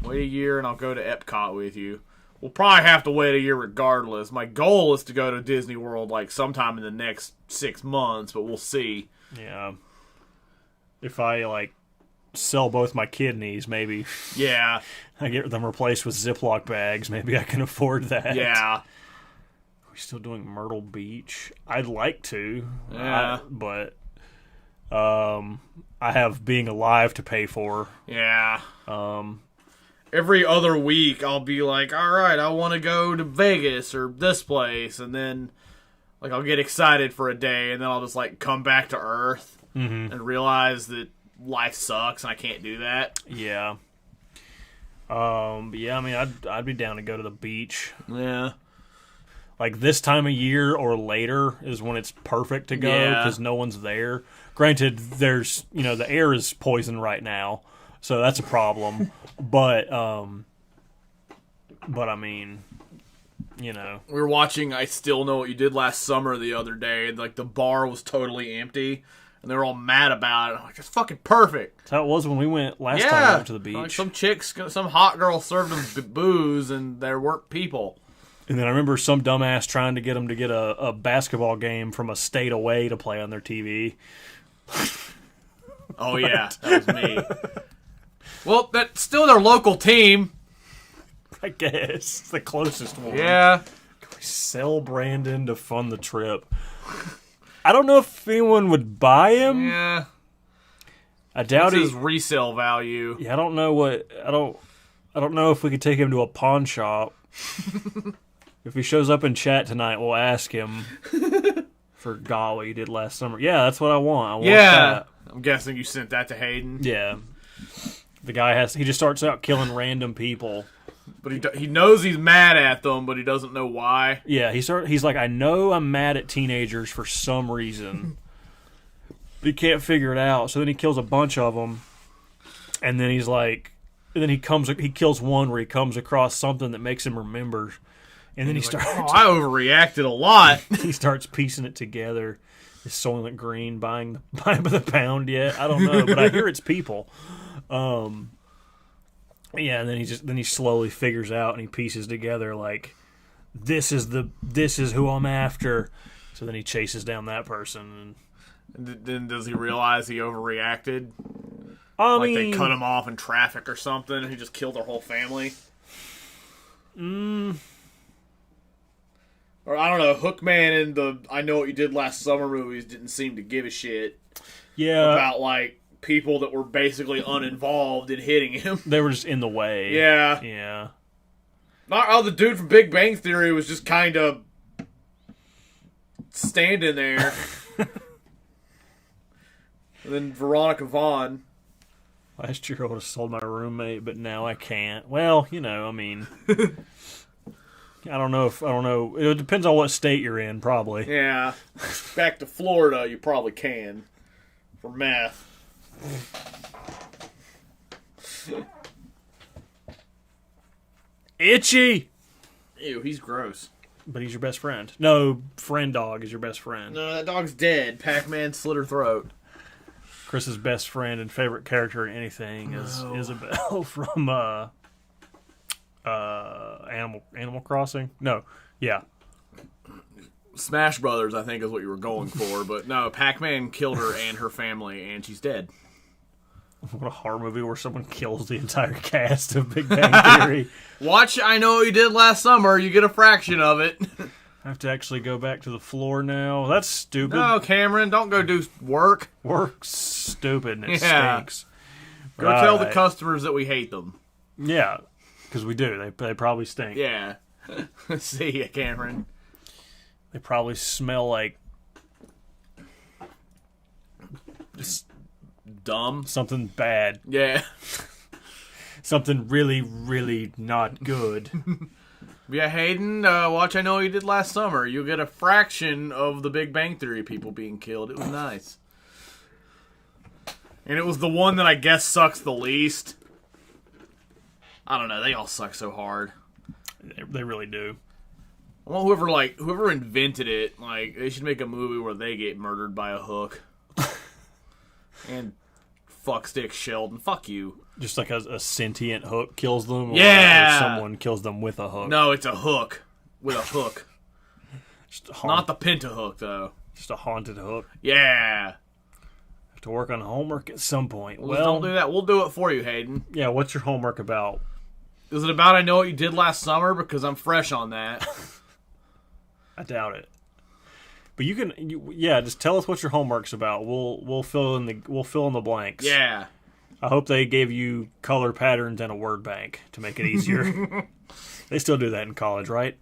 Wait a year and I'll go to Epcot with you. We'll probably have to wait a year regardless. My goal is to go to Disney World like sometime in the next 6 months, but we'll see. Yeah. If I sell both my kidneys, maybe Yeah. I get them replaced with Ziploc bags. Maybe I can afford that. Yeah. Are we still doing Myrtle Beach? I'd like to. Yeah. But I have being alive to pay for. Yeah. Every other week, I'll be like, all right, I want to go to Vegas or this place. And then like I'll get excited for a day, and then I'll just like come back to Earth and realize that life sucks and I can't do that. Yeah. But yeah, I mean, I'd be down to go to the beach. Yeah. Like this time of year or later is when it's perfect to go because no one's there. Granted, there's the air is poison right now, so that's a problem. but I mean, we were watching I Still Know What You Did Last Summer the other day, and like the bar was totally empty. And they were all mad about it. I'm like, that's fucking perfect. That's how it was when we went last time we went to the beach. Like some hot girl served them booze, and there weren't people. And then I remember some dumbass trying to get them to get a basketball game from a state away to play on their TV. Oh, yeah. That was me. Well, that's still their local team. I guess. It's the closest one. Yeah. Sell Brandon to fund the trip. I don't know if anyone would buy him. Yeah. I doubt his resale value. Yeah, I don't know if we could take him to a pawn shop. If he shows up in chat tonight, we'll ask him for what you did last summer. Yeah, that's what I want. I want that. I'm guessing you sent that to Hayden. Yeah. The guy he just starts out killing random people. But he knows he's mad at them, but he doesn't know why. Yeah, he's like, I know I'm mad at teenagers for some reason. But he can't figure it out. So then he kills a bunch of them. And then he's like, he kills one where he comes across something that makes him remember. And then he starts. Like, I overreacted a lot. He starts piecing it together. Is Soylent Green buying by the pound yet? I don't know, but I hear it's people. Yeah, and then he slowly figures out and he pieces together like this is who I'm after. So then he chases down that person. And then does he realize he overreacted? I mean, they cut him off in traffic or something, and he just killed their whole family. Or I don't know, Hookman in the I Know What You Did Last Summer movies didn't seem to give a shit. Yeah, about like people that were basically uninvolved in hitting him. They were just in the way. Yeah. The dude from Big Bang Theory was just kind of standing there. And then Veronica Vaughn. Last year I would have sold my roommate, but now I can't. Well, I mean, I don't know. It depends on what state you're in, probably. Yeah. Back to Florida, you probably can. For meth. Itchy! Ew, he's gross. But he's your best friend. No, friend dog is your best friend. No, that dog's dead. Pac-Man slit her throat. Chris's best friend and favorite character in anything is Isabelle from Animal Crossing. No, yeah. Smash Brothers, I think, is what you were going for. But no, Pac-Man killed her and her family, and she's dead. What a horror movie where someone kills the entire cast of Big Bang Theory. Watch I Know What You Did Last Summer. You get a fraction of it. I have to actually go back to the floor now. That's stupid. No, Cameron, don't go do work. Work's stupid and it stinks. Go tell the customers that we hate them. Yeah, because we do. They probably stink. Yeah. See ya, Cameron. They probably smell like just dumb. Something bad. Yeah. Something really, really not good. Yeah, Hayden, watch I Know What You Did Last Summer. You'll get a fraction of the Big Bang Theory people being killed. It was nice. And it was the one that I guess sucks the least. I don't know. They all suck so hard. They really do. I want whoever invented it, like, they should make a movie where they get murdered by a hook. And fuckstick Sheldon. Fuck you. Just like a sentient hook kills them? Yeah! Or someone kills them with a hook? No, it's a hook. With a hook. Not the pentahook, though. Just a haunted hook? Yeah. Have to work on homework at some point. Well, don't do that. We'll do it for you, Hayden. Yeah, what's your homework about? Is it about I Know What You Did Last Summer? Because I'm fresh on that. I doubt it. But you can, just tell us what your homework's about. We'll fill in the blanks. Yeah. I hope they gave you color patterns and a word bank to make it easier. They still do that in college, right?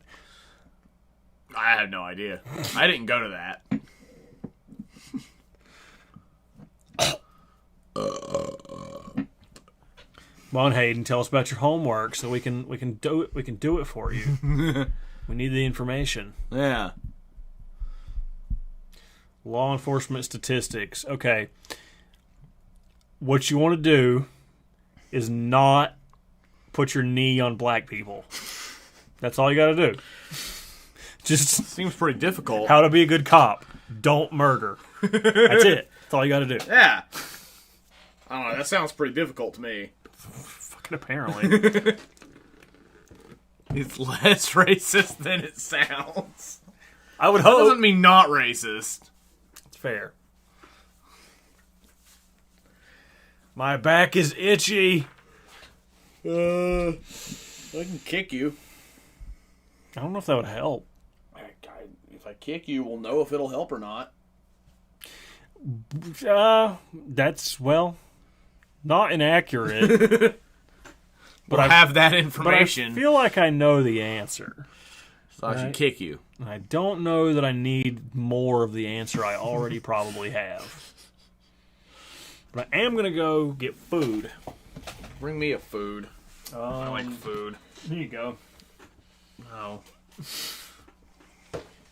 I have no idea. I didn't go to that. Come on, Hayden, tell us about your homework so we can do it for you. We need the information. Yeah. Law enforcement statistics. Okay. What you want to do is not put your knee on black people. That's all you got to do. Just seems pretty difficult. How to be a good cop. Don't murder. That's it. That's all you got to do. Yeah. I don't know. That sounds pretty difficult to me. Fucking apparently. It's less racist than it sounds. I would That hope. doesn't mean not racist. It's fair. My back is itchy. I can kick you. I don't know if that would help. If I kick you, we'll know if it'll help or not. That's, well, not inaccurate. But I have that But I information. feel like I know the answer. So I should kick you. And I don't know that I need more of the answer I already probably have. But I am going to go get food. Bring me a food. I like food. Here you go. No.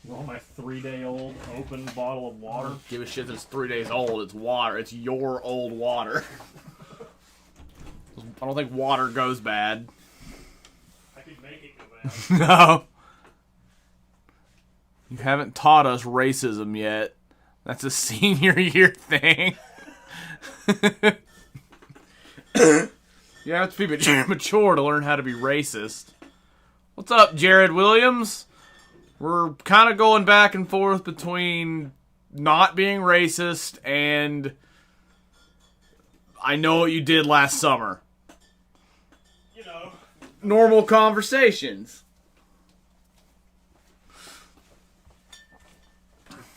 You want my 3-day-old open bottle of water? Give a shit that's 3 days old. It's water. It's your old water. I don't think water goes bad. I could make it go bad. No. You haven't taught us racism yet. That's a senior year thing. You have to be mature to learn how to be racist. What's up, Jared Williams? We're kind of going back and forth between not being racist and I know what you did last summer. You know. Normal conversations.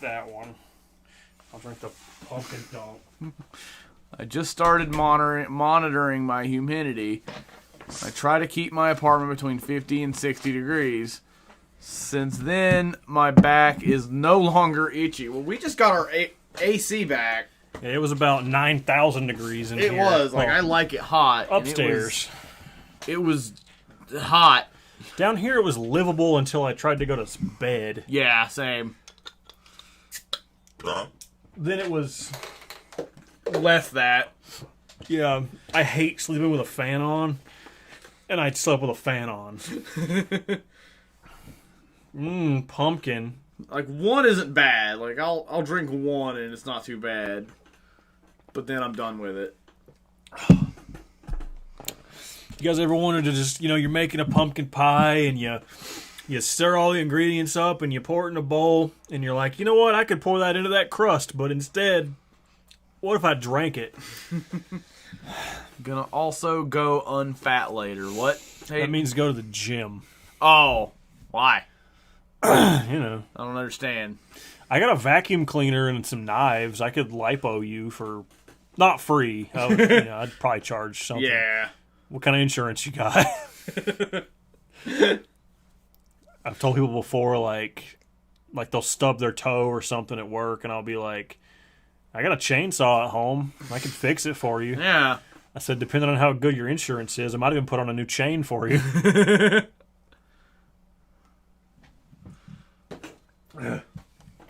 That one. I'll drink the pumpkin dump. I just started monitoring my humidity. I try to keep my apartment between 50 and 60 degrees. Since then, my back is no longer itchy. Well, we just got our AC back. Yeah, it was about 9,000 degrees in It here. was. Like, I like it hot. and Upstairs. It was hot. Down here it was livable until I tried to go to bed. Yeah, same. Then it was... Less that. Yeah, I hate sleeping with a fan on. And I slept with a fan on. Pumpkin. Like, one isn't bad. Like, I'll drink one and it's not too bad. But then I'm done with it. You guys ever wanted to just, you're making a pumpkin pie and you stir all the ingredients up and you pour it in a bowl and you're like, you know what, I could pour that into that crust, but instead, what if I drank it? Gonna also go unfat later. What? Hey, That means go to the gym. oh, why? I don't understand. got a vacuum cleaner and some knives. I could lipo you for not free. I'd probably charge something. Yeah. What kind of insurance you got? I've told people before, like they'll stub their toe or something at work, and I'll be like, I got a chainsaw at home. I can fix it for you. Yeah. I said, depending on how good your insurance is, I might even put on a new chain for you.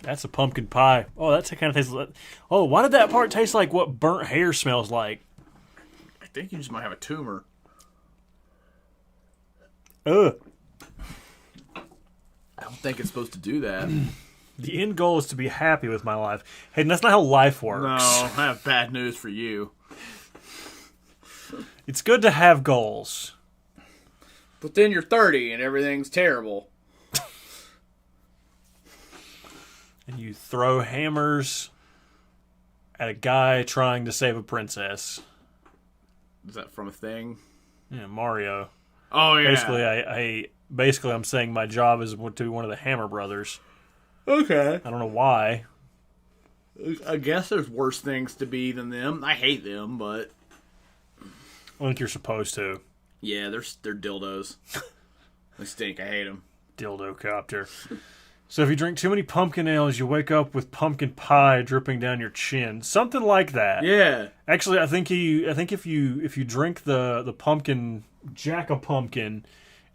That's a pumpkin pie. Oh, that kind of tastes like... Oh, why did that part taste like what burnt hair smells like? I think you just might have a tumor. Ugh. I don't think it's supposed to do that. The end goal is to be happy with my life. Hey, that's not how life works. No, I have bad news for you. It's good to have goals. But then you're 30 and everything's terrible. And you throw hammers at a guy trying to save a princess. Is that from a thing? Yeah, Mario. Oh, yeah. Basically, I'm saying my job is to be one of the Hammer brothers. Okay. I don't know why. I guess there's worse things to be than them. I hate them, but... I think you're supposed to. Yeah, they're dildos. They stink. I hate them. Dildo copter. So if you drink too many pumpkin ales, you wake up with pumpkin pie dripping down your chin. Something like that. Yeah. Actually, I think if you drink the pumpkin Jack-o'-Pumpkin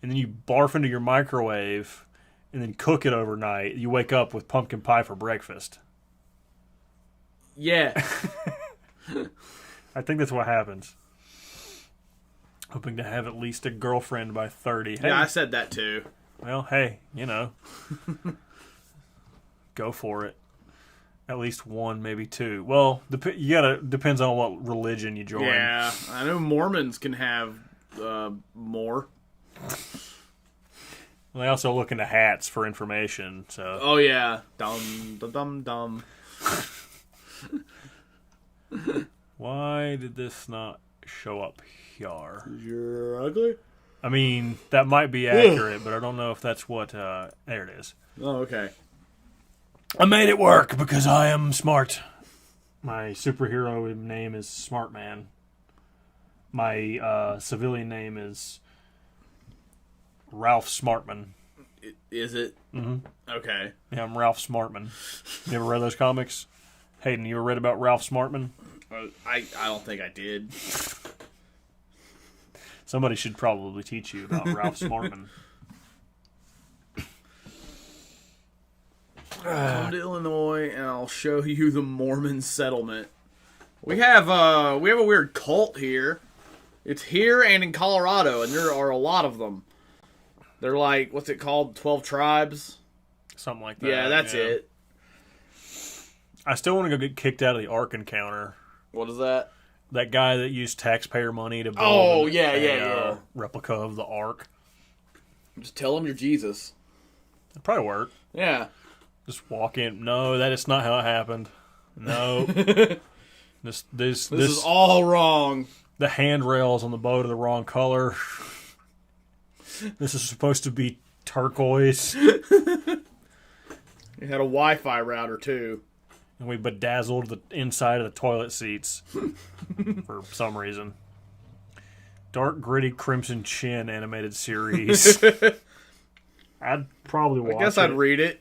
and then you barf into your microwave and then cook it overnight, you wake up with pumpkin pie for breakfast. Yeah. I think that's what happens. Hoping to have at least a girlfriend by 30. Hey, Yeah, I said that too. well, hey, go for it. At least one, maybe two. Well, depends on what religion you join. Yeah, I know Mormons can have more. They also look into hats for information. So. Oh yeah, dumb. Why did this not show up here? You're ugly. I mean, that might be accurate, but I don't know if that's what. There it is. Oh, okay. I made it work because I am smart. My superhero name is Smart Man. My civilian name is Ralph Smartman. Is it? Mm-hmm. Okay. Yeah, I'm Ralph Smartman. You ever read those comics? Hayden, you ever read about Ralph Smartman? I don't think I did. Somebody should probably teach you about Ralph Smartman. Come to Illinois, and I'll show you the Mormon settlement. We have a weird cult here. It's here and in Colorado, and there are a lot of them. They're like, what's it called? 12 tribes? Something like that. Yeah, that's it. I still want to go get kicked out of the Ark Encounter. What is that? That guy that used taxpayer money to build yeah. replica of the Ark. Just tell them you're Jesus. It'd probably work. Yeah. Just walk in. No, that is not how it happened. No. This is all wrong. The handrails on the boat are the wrong color. This is supposed to be turquoise. It had a Wi-Fi router too. And we bedazzled the inside of the toilet seats for some reason. Dark, gritty, Crimson Chin animated series. I'd probably watch it. I guess I'd read it.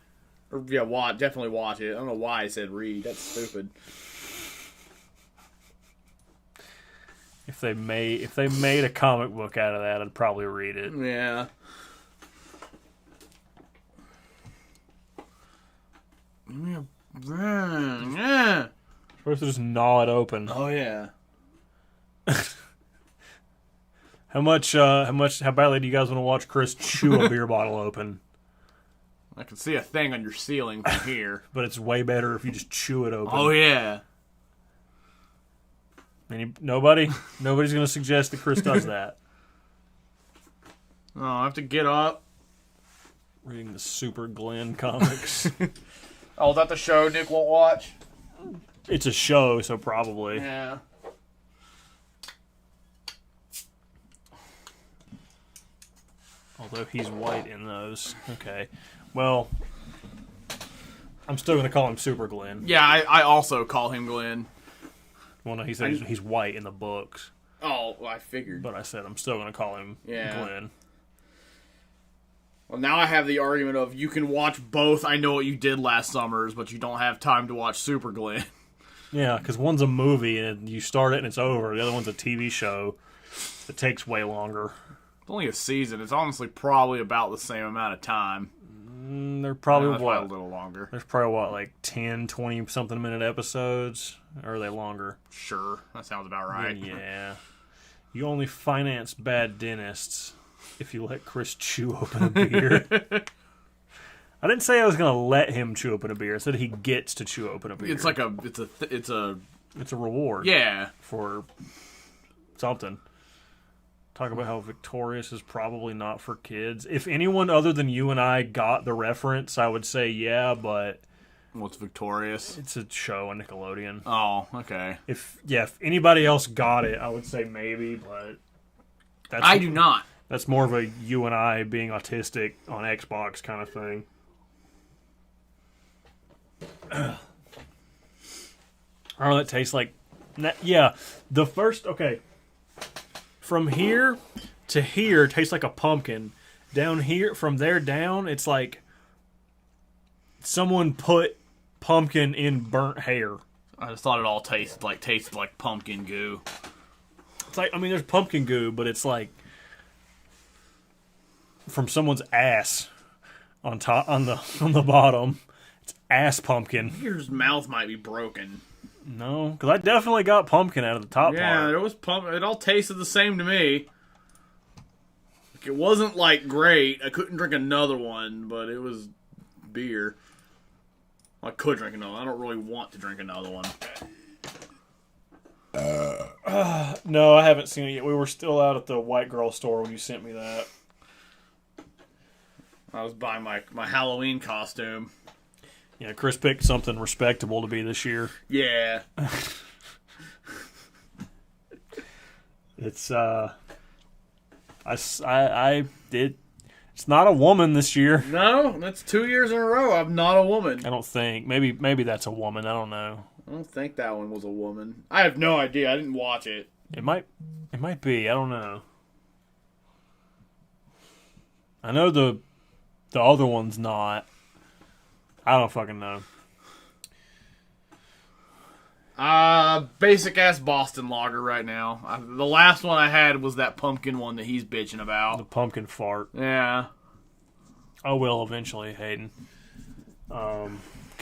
Or, yeah, definitely watch it. I don't know why I said read. That's stupid. If they made a comic book out of that, I'd probably read it. Yeah. Yeah. Supposed to just gnaw it open. Oh yeah. How badly do you guys want to watch Chris chew a beer bottle open? I can see a thing on your ceiling from here. But it's way better if you just chew it open. Oh yeah. Nobody's going to suggest that Chris does that. Oh, I have to get up. Reading the Super Glenn comics. Oh, is that the show Nick won't watch? It's a show, so probably. Yeah. Although he's white in those. Okay. Well, I'm still going to call him Super Glenn. Yeah, I also call him Glenn. Well, no, he said he's white in the books. Oh, well, I figured. But I said I'm still going to call him Glenn. Well, now I have the argument of you can watch both I Know What You Did Last Summers, but you don't have time to watch Super Glenn. Yeah, because one's a movie and you start it and it's over. The other one's a TV show that takes way longer. It's only a season. It's honestly probably about the same amount of time. They're probably, a little longer. There's probably, like 10, 20-something minute episodes? Or are they longer? Sure. That sounds about right. Yeah. You only finance bad dentists if you let Chris chew open a beer. I didn't say I was going to let him chew open a beer. I said he gets to chew open a beer. It's like it's a reward. Yeah. For something. Talk about how Victorious is probably not for kids. If anyone other than you and I got the reference, I would say yeah, but... What's Victorious? It's a show on Nickelodeon. Oh, okay. If anybody else got it, I would say maybe, but... I do not. That's more of a you and I being autistic on Xbox kind of thing. Oh, that tastes like... Yeah, the first... Okay. From here to here tastes like a pumpkin. Down here, from there down, it's like someone put pumpkin in burnt hair. I just thought it all tasted like pumpkin goo. It's like, I mean, there's pumpkin goo, but it's like from someone's ass on the bottom. It's ass pumpkin. Your mouth might be broken. No, because I definitely got pumpkin out of the top part. Yeah, it was it all tasted the same to me. Like, it wasn't like great. I couldn't drink another one, but it was beer. I could drink another one. I don't really want to drink another one. No, I haven't seen it yet. We were still out at the white girl store when you sent me that. I was buying my Halloween costume. Yeah, Chris picked something respectable to be this year. Yeah. It's it's not a woman this year. No, that's 2 years in a row. I'm not a woman. I don't think. Maybe that's a woman. I don't know. I don't think that one was a woman. I have no idea. I didn't watch it. It might be. I don't know. I know the other one's not. I don't fucking know. Basic ass Boston lager right now. The last one I had was that pumpkin one that he's bitching about. The pumpkin fart. Yeah. I will eventually, Hayden. Because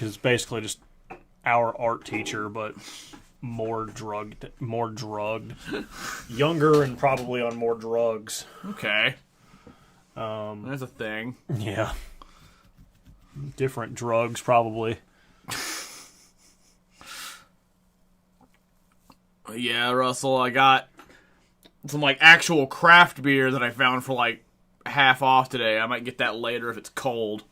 it's basically just our art teacher, but more drugged. Younger and probably on more drugs. Okay. That's a thing. Yeah. Different drugs, probably. Yeah, Russell, I got some like actual craft beer that I found for like half off today. I might get that later if it's cold.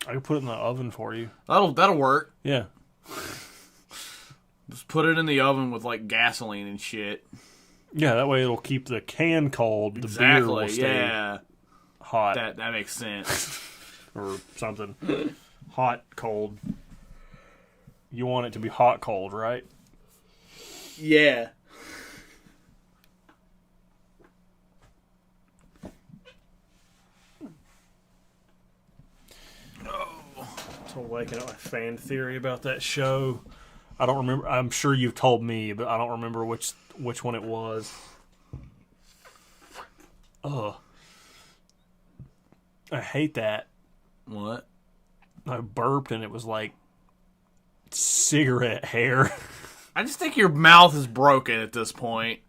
I can put it in the oven for you. That'll work. Yeah. Just put it in the oven with like gasoline and shit. Yeah, that way it'll keep the can cold. The beer will stay hot. That makes sense. Or something. Hot, cold. You want it to be hot, cold, right? Yeah. Still waking up my fan theory about that show. I don't remember. I'm sure you've told me, but I don't remember which one it was. Ugh. I hate that. What? I burped and it was like cigarette hair. I just think your mouth is broken at this point.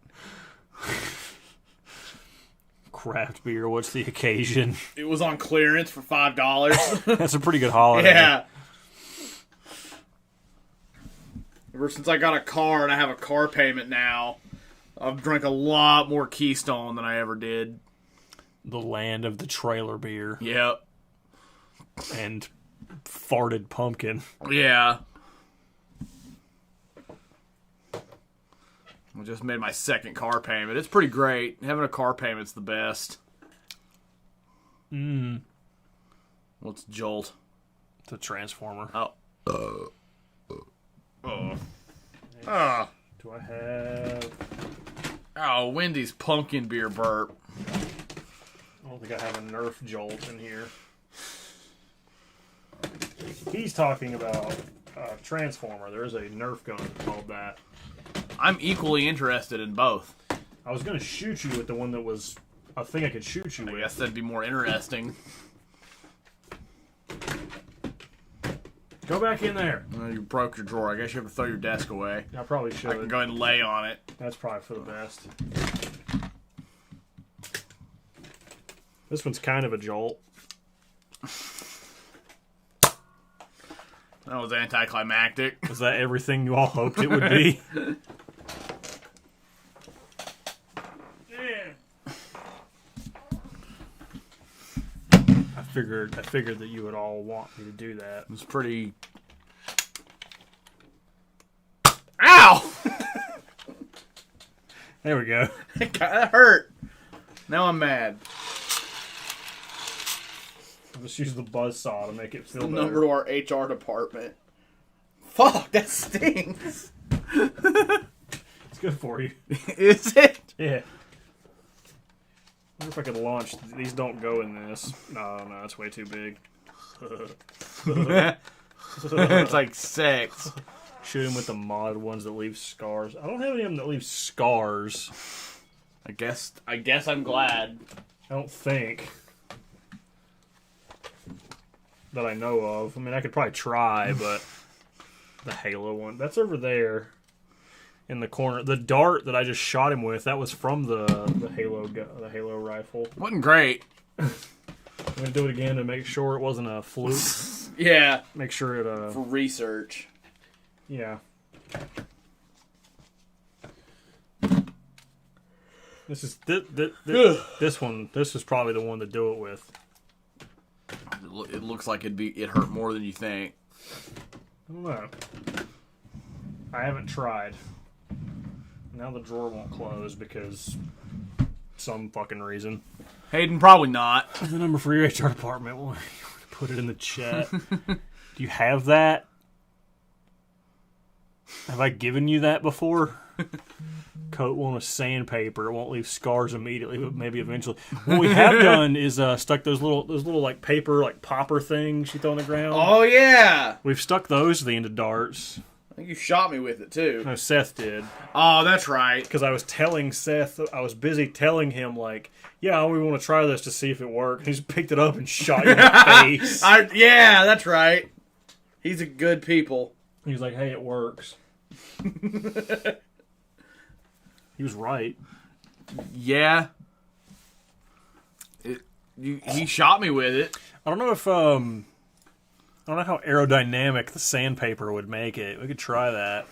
Craft beer, what's the occasion? It was on clearance for $5. That's a pretty good holiday. Yeah. Ever since I got a car and I have a car payment now, I've drank a lot more Keystone than I ever did. The land of the trailer beer. Yep. And farted pumpkin. Yeah. I just made my second car payment. It's pretty great. Having a car payment's the best. What's Jolt? It's a transformer. Oh. Do I have... Oh, Wendy's pumpkin beer burp. I don't think I have a Nerf Jolt in here. He's talking about Transformer. There is a Nerf gun called that. I'm equally interested in both. I was going to shoot you with the one that was a thing I could shoot you I with. guess that'd be more interesting. Go back in there. Well, you broke your drawer. I guess you have to throw your desk away. I probably should. I can go ahead and lay on it. That's probably for the best. This one's kind of a jolt. That was anticlimactic. Was that everything you all hoped it would be? I figured that you would all want me to do that. It was pretty... Ow! There we go. That hurt. Now I'm mad. I'll just use the buzzsaw to make it feel better. Number to our HR department. Fuck, that stings. It's good for you. Is it? Yeah. I wonder if I could launch. These don't go in this. No, it's way too big. It's like sex. Shoot him with the mod ones that leave scars. I don't have any of them that leave scars. I guess I'm glad. I don't think. That I know of. I mean, I could probably try, but the Halo one. That's over there. In the corner. The dart that I just shot him with, that was from the Halo rifle. Wasn't great. I'm going to do it again to make sure it wasn't a fluke. Yeah. Make sure it... For research. Yeah. This is this one. This is probably the one to do it with. It looks like it hurt more than you think. I don't know. I haven't tried. Now the drawer won't close because some fucking reason. Hayden, probably not. The number for your HR department. We'll put it in the chat. Do you have that? Have I given you that before? Coat one with sandpaper. It won't leave scars immediately, but maybe eventually. What we have done is stuck those little like paper like popper things you throw on the ground. Oh, yeah. We've stuck those to the end of darts. I think you shot me with it, too. No, Seth did. Oh, that's right. Because I was telling Seth, I was busy telling him, like, yeah, we want to try this to see if it works. He just picked it up and shot you in the face. Yeah, that's right. He's a good people. He was like, hey, it works. He was right. Yeah. He shot me with it. I don't know if, I don't know how aerodynamic the sandpaper would make it. We could try that.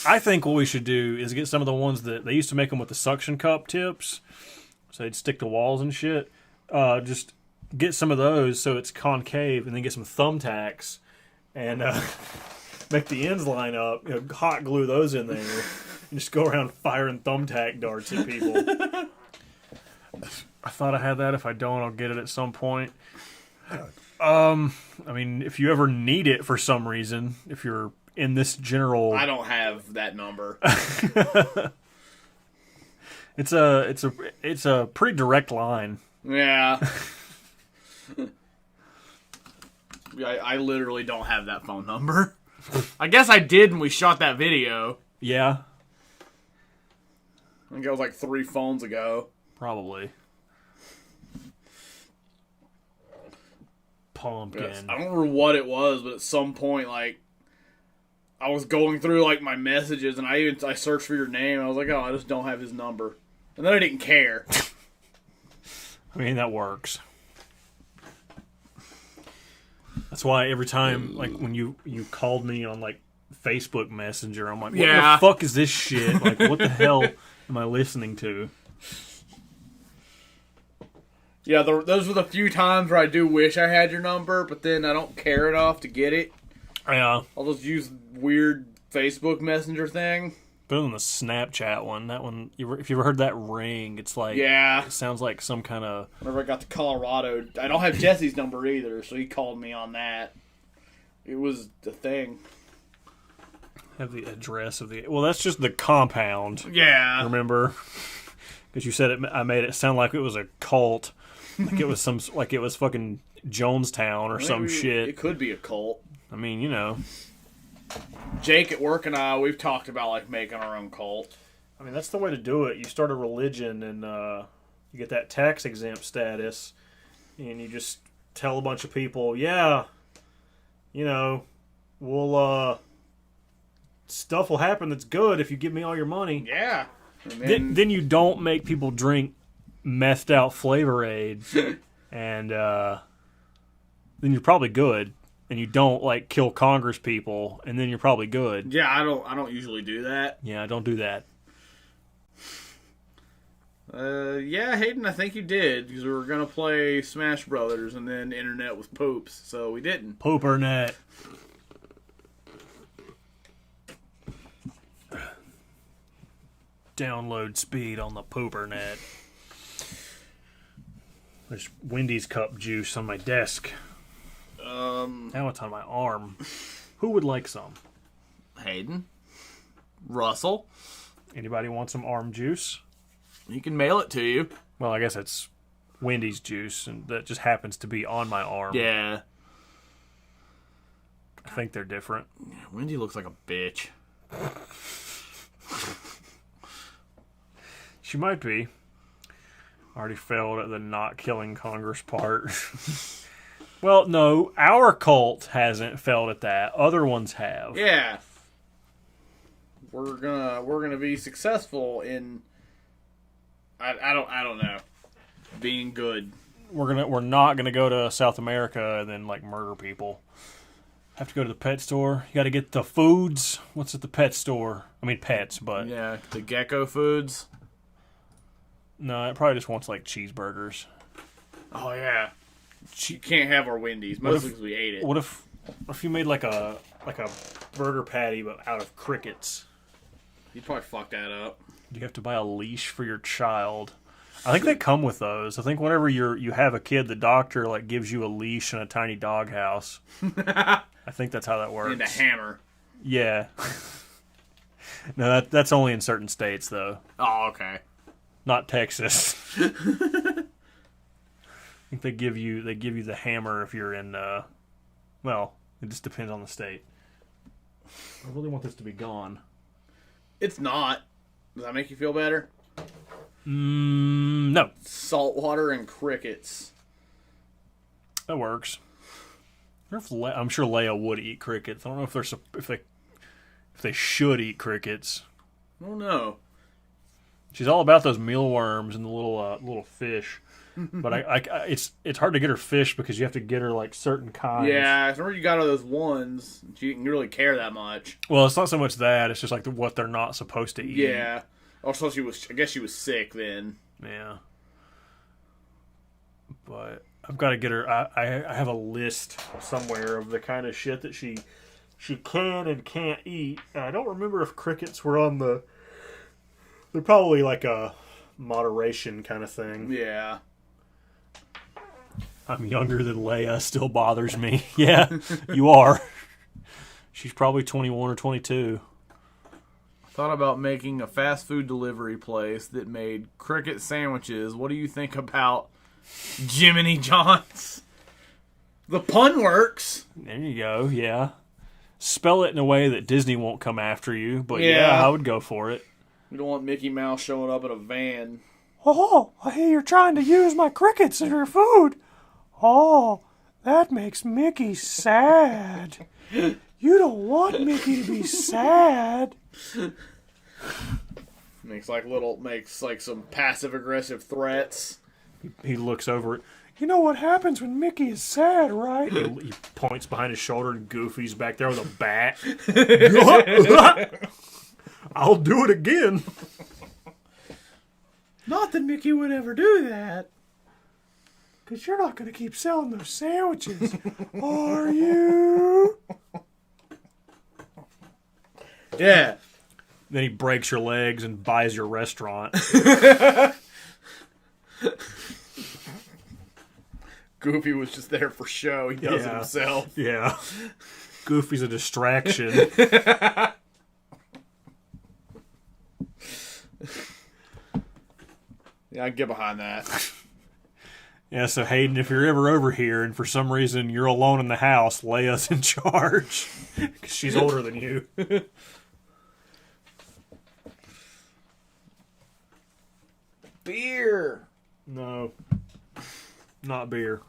I think what we should do is get some of the ones that they used to make them with the suction cup tips. So they'd stick to walls and shit. Just get some of those so it's concave and then get some thumbtacks and make the ends line up. You know, hot glue those in there and just go around firing thumbtack darts at people. I thought I had that. If I don't, I'll get it at some point. I mean, if you ever need it for some reason, if you're in this general... I don't have that number. It's a pretty direct line. Yeah. I literally don't have that phone number. I guess I did when we shot that video. Yeah. I think it was like 3 phones ago. Probably. Pumpkin. Yes, I don't remember what it was, but at some point, like, I was going through, like, my messages, and I searched for your name, and I was like, oh, I just don't have his number. And then I didn't care. I mean, that works. That's why every time, like, when you called me on, like, Facebook Messenger, I'm like, what the fuck is this shit? Like, what the hell am I listening to? Yeah, those were the few times where I do wish I had your number, but then I don't care enough to get it. Yeah. I'll just use weird Facebook Messenger thing. Better than the Snapchat one. That one, if you ever heard that ring, it's like... Yeah. It sounds like some kind of... Whenever I got to Colorado, I don't have Jesse's number either, so he called me on that. It was the thing. Have the address of the... Well, that's just the compound. Yeah. Remember? Because you said I made it sound like it was a cult. Like it was like it was fucking Jonestown or some shit. It could be a cult. I mean, you know. Jake at work and I, we've talked about like making our own cult. I mean, that's the way to do it. You start a religion and you get that tax exempt status, and you just tell a bunch of people, yeah, you know, we'll stuff will happen that's good if you give me all your money. Yeah. Then you don't make people drink methed out Flavor Aid, and then you're probably good. And you don't like kill Congress people, and then you're probably good. Yeah, I don't usually do that. Yeah, don't do that. Yeah, Hayden, I think you did, because we were gonna play Smash Brothers, and then the internet was poops, so we didn't. Poopernet. Download speed on the Poopernet. There's Wendy's cup juice on my desk. Now it's on my arm. Who would like some? Hayden. Russell. Anybody want some arm juice? He can mail it to you. Well, I guess it's Wendy's juice, and that just happens to be on my arm. Yeah. I think they're different. Yeah, Wendy looks like a bitch. She might be. Already failed at the not killing Congress part. Well, no, our cult hasn't failed at that. Other ones have. Yeah. We're gonna be successful in I don't know. Being good. We're not gonna go to South America and then like murder people. Have to go to the pet store. You got to get the foods. What's at the pet store? I mean pets, but Yeah, the gecko foods. no, it probably just wants like cheeseburgers. Oh yeah. You can't have our Wendy's, mostly because we ate it. What if you made like a burger patty but out of crickets? You'd probably fuck that up. You have to buy a leash for your child. I think they come with those. I think whenever you have a kid, the doctor like gives you a leash and a tiny doghouse. I think that's how that works. And a hammer. Yeah. No, that's only in certain states though. Oh, okay. Not Texas. I think they give you the hammer if you're in. Well, it just depends on the state. I really want this to be gone. It's not. Does that make you feel better? No, Salt water and crickets. that works. I'm sure Leia would eat crickets. I don't know if they should eat crickets. I don't know. She's all about those mealworms and the little fish. But it's hard to get her fish because you have to get her like certain kinds. Yeah, I remember you got all those ones. She didn't really care that much. Well, it's not so much that; it's just like what they're not supposed to eat. Yeah. Also, I guess she was sick then. Yeah. But I've got to get her. I have a list somewhere of the kind of shit that she can and can't eat. And I don't remember if crickets were on the. They're probably like a moderation kind of thing. Yeah. I'm younger than Leia. Still bothers me. Yeah, you are. She's probably 21 or 22. Thought about making a fast food delivery place that made cricket sandwiches. What do you think about Jiminy John's? The pun works. There you go. Yeah. Spell it in a way that Disney won't come after you. But Yeah. I would go for it. We don't want Mickey Mouse showing up in a van. Oh, I hear you're trying to use my crickets in your food. Oh, that makes Mickey sad. You don't want Mickey to be sad. Makes like some passive aggressive threats. He looks over it. You know what happens when Mickey is sad, right? He points behind his shoulder and Goofy's back there with a bat. I'll do it again. Not that Mickey would ever do that. Because you're not going to keep selling those sandwiches, are you? Yeah. Then he breaks your legs and buys your restaurant. Goofy was just there for show. He does it himself. Yeah. Goofy's a distraction. Yeah, I can get behind that. Yeah, so Hayden, if you're ever over here and for some reason you're alone in the house, Leia's in charge. Because she's older than you. Beer. No. Not beer.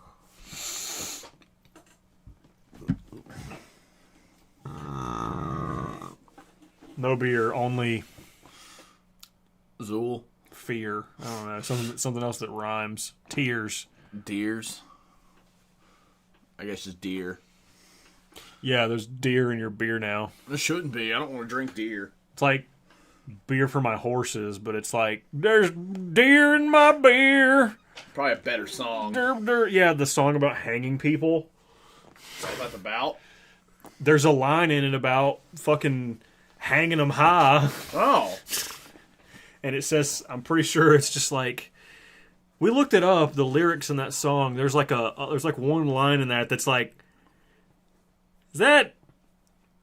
No beer, only Zool. fear. I don't know. Something else that rhymes. Tears. Deers. I guess just deer. Yeah, there's deer in your beer now. It shouldn't be. I don't want to drink deer. It's like beer for my horses, but it's like, there's deer in my beer. Probably a better song. Yeah, the song about hanging people. That's all that's about. There's a line in it about fucking hanging them high. Oh. And it says, I'm pretty sure it's just like, we looked it up, the lyrics in that song. There's like there's like one line in that that's like, did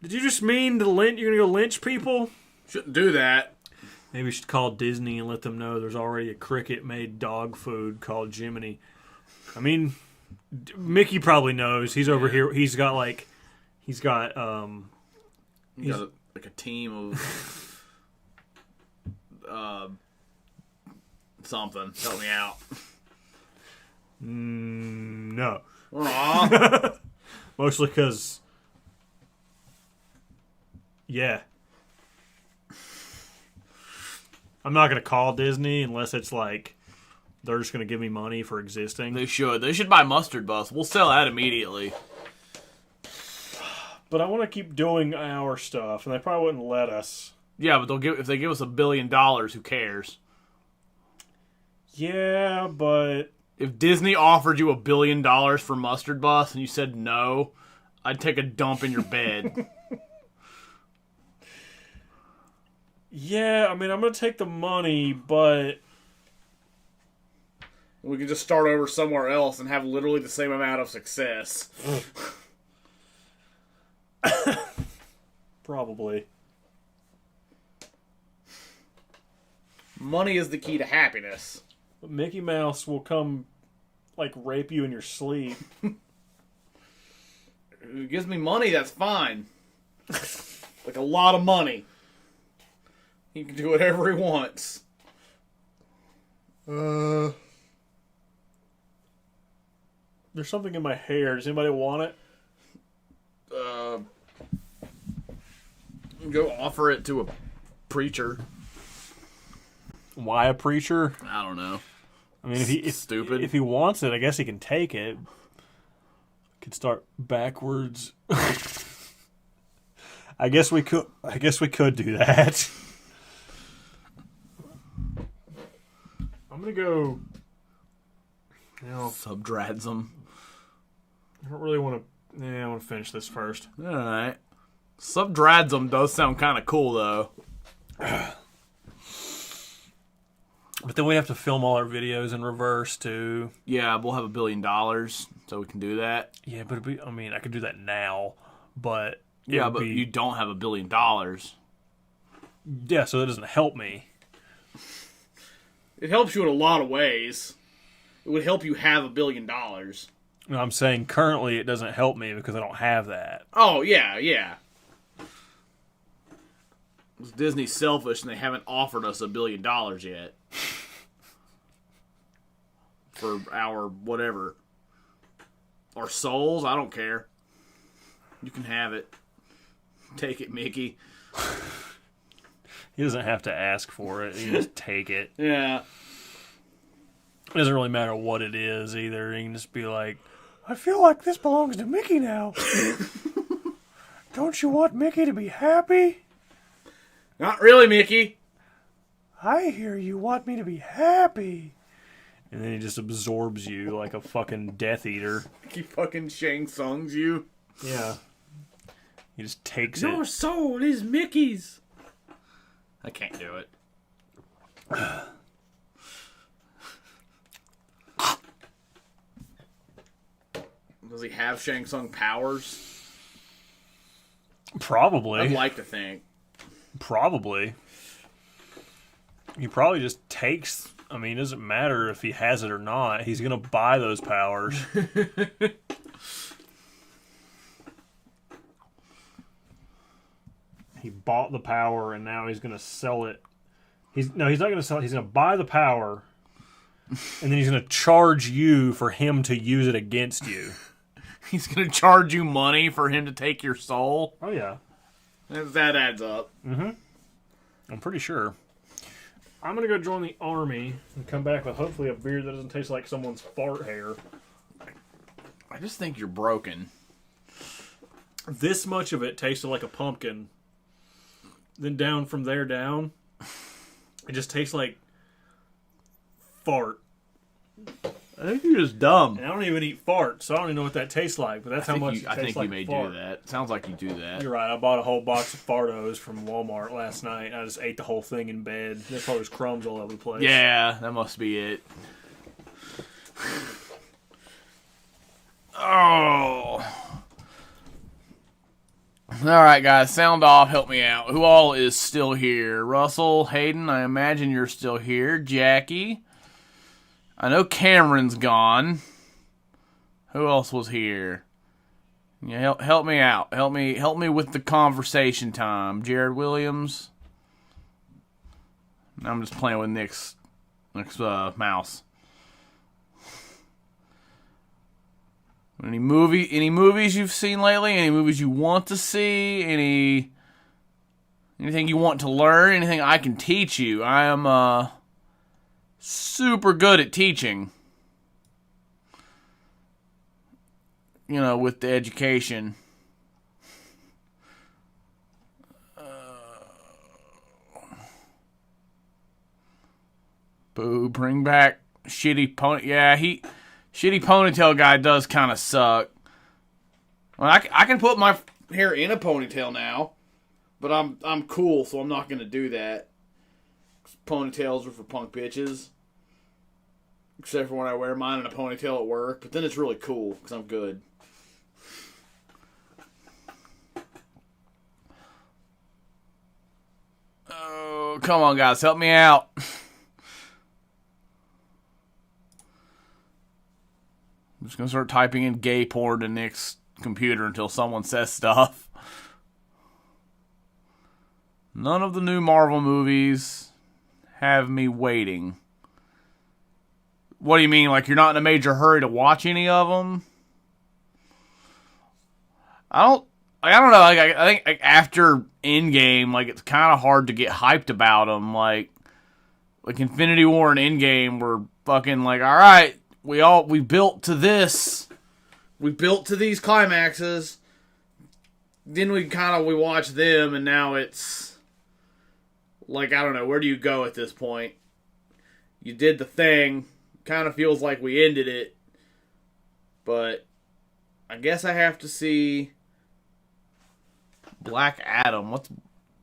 you just mean you're going to go lynch people? Shouldn't do that. Maybe we should call Disney and let them know there's already a cricket-made dog food called Jiminy. I mean, Mickey probably knows. He's over here. He's He's got You got like a team of something. Help me out. no. Aw. Mostly because, yeah. I'm not going to call Disney unless it's like they're just going to give me money for existing. They should. They should buy MustardBus. We'll sell that immediately. But I want to keep doing our stuff, and they probably wouldn't let us. Yeah, but if they give us $1 billion, who cares? Yeah, but If Disney offered you $1 billion for MustardBus and you said no, I'd take a dump in your bed. yeah, I mean, I'm going to take the money, but We could just start over somewhere else and have literally the same amount of success. probably. Money is the key to happiness. But Mickey Mouse will come, like, rape you in your sleep. If it gives me money, that's fine. Like a lot of money. He can do whatever he wants. There's something in my hair. Does anybody want it? Go offer it to a preacher. Why a preacher? I don't know. I mean, Stupid. If he wants it, I guess he can take it. Could start backwards. I guess we could do that. I'm gonna go. Subdradsum. I don't really want to. Yeah, I want to finish this first. Alright. Subdradsum does sound kind of cool, though. But then we have to film all our videos in reverse too. Yeah, we'll have $1 billion, so we can do that. Yeah, but I could do that now, but Yeah, but you don't have $1 billion. Yeah, so that doesn't help me. It helps you in a lot of ways. It would help you have $1 billion. No, I'm saying currently it doesn't help me because I don't have that. Oh, yeah. Disney's selfish and they haven't offered us $1 billion yet. For our whatever. Our souls, I don't care. You can have it. Take it, Mickey. He doesn't have to ask for it. He just take it. Yeah. It doesn't really matter what it is either. He can just be like, I feel like this belongs to Mickey now. Don't you want Mickey to be happy? Not really, Mickey. I hear you want me to be happy. And then he just absorbs you like a fucking Death Eater. He fucking Shang Tsung's you. Yeah. He just takes Your it. soul is Mickey's. I can't do it. Does he have Shang Tsung powers? Probably. I'd like to think. Probably. He probably just takes. I mean, it doesn't matter if he has it or not. He's going to buy those powers. He bought the power and now he's going to sell it. He's not going to sell it. He's going to buy the power and then he's going to charge you for him to use it against you. He's going to charge you money for him to take your soul? Oh, yeah. That adds up. Mm-hmm. I'm pretty sure. I'm going to go join the army and come back with hopefully a beer that doesn't taste like someone's fart hair. I just think you're broken. This much of it tasted like a pumpkin. Then down from there down, it just tastes like fart. I think you're just dumb. And I don't even eat farts, so I don't even know what that tastes like, but that's how much it tastes like I think you may fart. do that. Sounds like you do that. You're right. I bought a whole box of Fartos from Walmart last night. I just ate the whole thing in bed. That's why there's crumbs all over the place. Yeah, that must be it. Oh. Alright, guys. Sound off. Help me out. Who all is still here? Russell, Hayden, I imagine you're still here. Jackie. I know Cameron's gone. Who else was here? Yeah, help me out. Help me with the conversation time. Jared Williams. I'm just playing with Nick's mouse. Any movies you've seen lately? Any movies you want to see? Anything you want to learn? Anything I can teach you? I am super good at teaching. With the education. Boo, bring back shitty pony. Yeah, shitty ponytail guy does kind of suck. Well, I can put my hair in a ponytail now, but I'm cool, so I'm not gonna do that. Ponytails are for punk bitches. Except for when I wear mine in a ponytail at work, but then it's really cool because I'm good. Oh, come on, guys, help me out. I'm just going to start typing in gay porn to Nick's computer until someone says stuff. None of the new Marvel movies have me waiting. What do you mean? Like, you're not in a major hurry to watch any of them? I don't know. Like, I think after Endgame, like, it's kind of hard to get hyped about them. Like Infinity War and Endgame were fucking like, all right, we built to this. We built to these climaxes. Then we watched them, and now it's like, I don't know, where do you go at this point? You did the thing. Kind of feels like we ended it. But I guess I have to see Black Adam.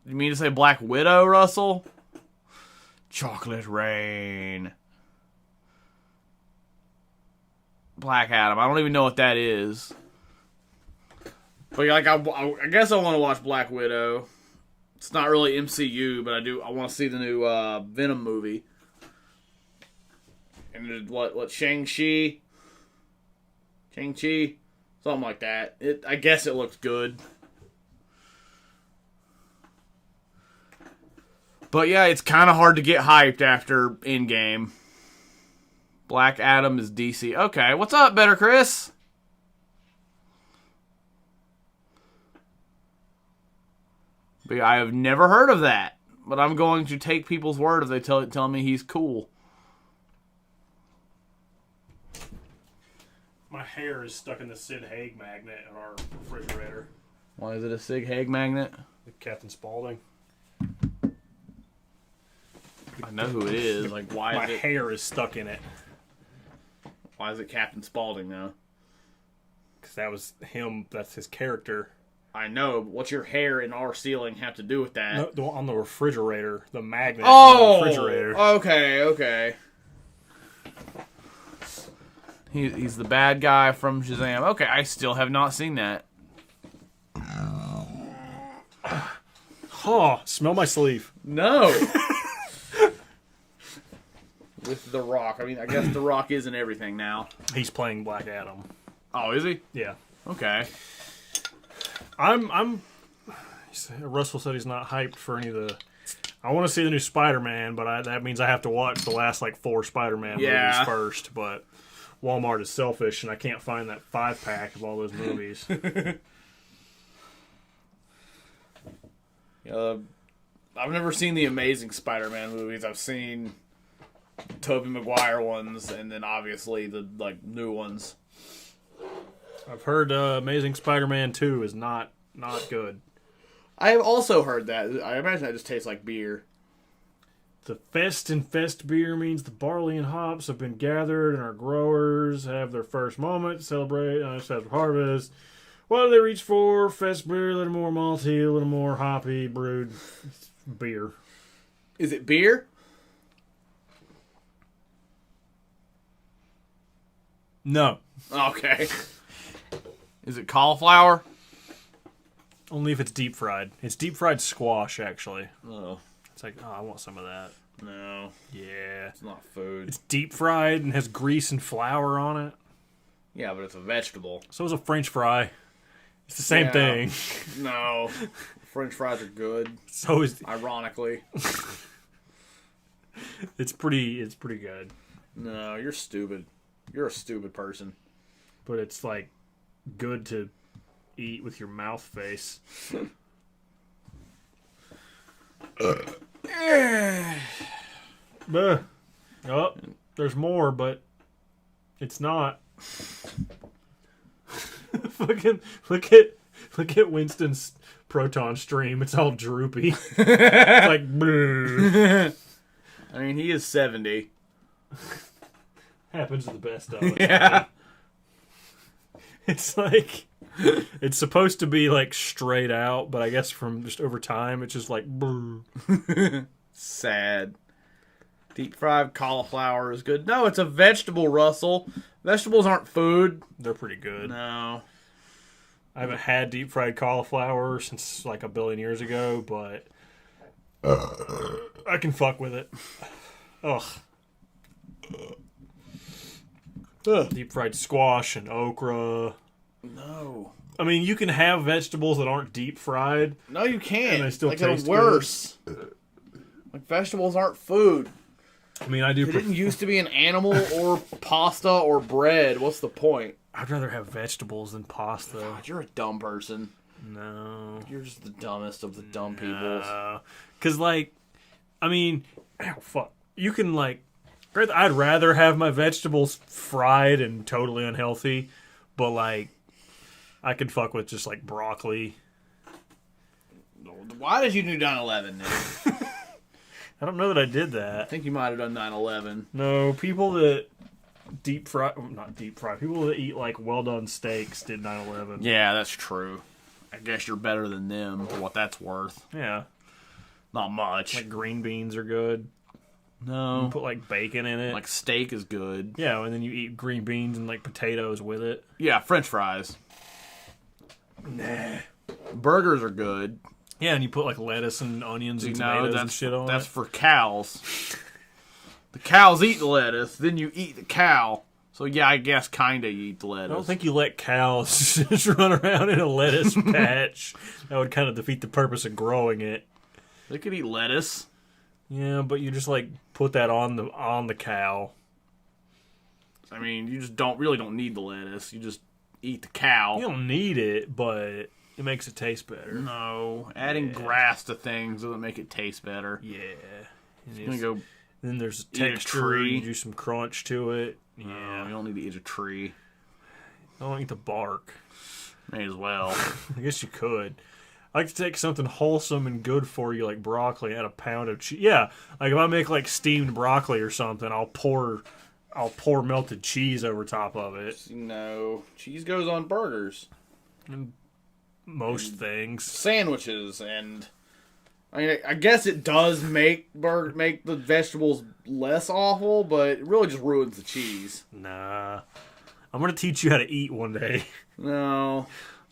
You mean to say Black Widow, Russell? Chocolate Rain. Black Adam. I don't even know what that is. But like, I guess I want to watch Black Widow. It's not really MCU, but I want to see the new Venom movie. And what Shang-Chi, something like that. I guess it looks good. But yeah, it's kind of hard to get hyped after Endgame. Black Adam is DC. Okay, what's up, Better Chris? But yeah, I have never heard of that. But I'm going to take people's word if they tell me he's cool. My hair is stuck in the Sid Haig magnet in our refrigerator. Why is it a Sig Haig magnet? Captain Spaulding. I know who it is. Like, why My is it? hair is stuck in it. Why is it Captain Spaulding though? Because that was him. That's his character. I know. But what's your hair in our ceiling have to do with that? No, on the refrigerator, the magnet. Oh, on the refrigerator. Okay. He's the bad guy from Shazam. Okay, I still have not seen that. Oh, smell my sleeve. No. With The Rock. I mean, I guess The Rock isn't everything now. He's playing Black Adam. Oh, is he? Yeah. Okay. Russell said he's not hyped for any of the... I want to see the new Spider-Man, but that means I have to watch the last 4 Spider-Man movies first, but Walmart is selfish, and I can't find that 5-pack of all those movies. I've never seen the Amazing Spider-Man movies. I've seen Tobey Maguire ones, and then obviously the new ones. I've heard Amazing Spider-Man 2 is not good. I have also heard that. I imagine that just tastes like beer. The Fest and Fest beer means the barley and hops have been gathered, and our growers have their first moment to celebrate on this harvest. What do they reach for? Fest beer, a little more malty, a little more hoppy, brewed beer. Is it beer? No. Okay. Is it cauliflower? Only if it's deep fried. It's deep fried squash, actually. Oh. It's like, I want some of that. No. Yeah. It's not food. It's deep fried and has grease and flour on it. Yeah, but it's a vegetable. So is a French fry. It's the same thing. No. French fries are good. So is ironically. It's pretty good. No, you're stupid. You're a stupid person. But it's like good to eat with your mouth face. Oh, there's more, but it's not. Fucking look at Winston's proton stream. It's all droopy. It's like I mean, he is 70. Happens to the best of us. Yeah. It's like it's supposed to be like straight out, but I guess from just over time, it's just like sad. Deep fried cauliflower is good. No, it's a vegetable, Russell. Vegetables aren't food. They're pretty good. No. I haven't had deep fried cauliflower since like a billion years ago, but I can fuck with it. Ugh. Deep fried squash and okra. No. I mean, you can have vegetables that aren't deep fried. No, you can't. And they still like, taste it's worse. Like, vegetables aren't food. I mean, I do. It didn't used to be an animal or pasta or bread. What's the point? I'd rather have vegetables than pasta. God, you're a dumb person. No. You're just the dumbest of the dumb people. Because, like, I mean, fuck. You can, like, I'd rather have my vegetables fried and totally unhealthy, but, like, I could fuck with just, like, broccoli. Why did you do 9/11, Nick? I don't know that I did that. I think you might have done 9/11. No, people that not deep fry, people that eat, like, well-done steaks did 9/11. Yeah, that's true. I guess you're better than them for what that's worth. Yeah. Not much. Like, green beans are good. No. You put, like, bacon in it. Like, steak is good. Yeah, and then you eat green beans and, like, potatoes with it. Yeah, French fries. Nah. Burgers are good. Yeah, and you put, like, lettuce and onions and tomatoes and shit on That's it. for cows. The cows eat the lettuce, then you eat the cow. So, yeah, I guess kinda you eat the lettuce. I don't think you let cows just run around in a lettuce patch. That would kind of defeat the purpose of growing it. They could eat lettuce. Yeah, but you just, like, put that on the cow. I mean, you just really don't need the lettuce. You just eat the cow. You don't need it, but it makes it taste better. No, adding grass to things doesn't make it taste better. Yeah. You're gonna go. Then there's eat a texture. tree. You do some crunch to it. No, Yeah. you don't need to eat a tree. Don't eat the bark. May as well. I guess you could. I like to take something wholesome and good for you, like broccoli, add a pound of cheese. Yeah, like if I make like steamed broccoli or something, I'll pour melted cheese over top of it. No, cheese goes on burgers, And most things. sandwiches, and I mean, I guess it does make the vegetables less awful, but it really just ruins the cheese. Nah, I'm gonna teach you how to eat one day. No,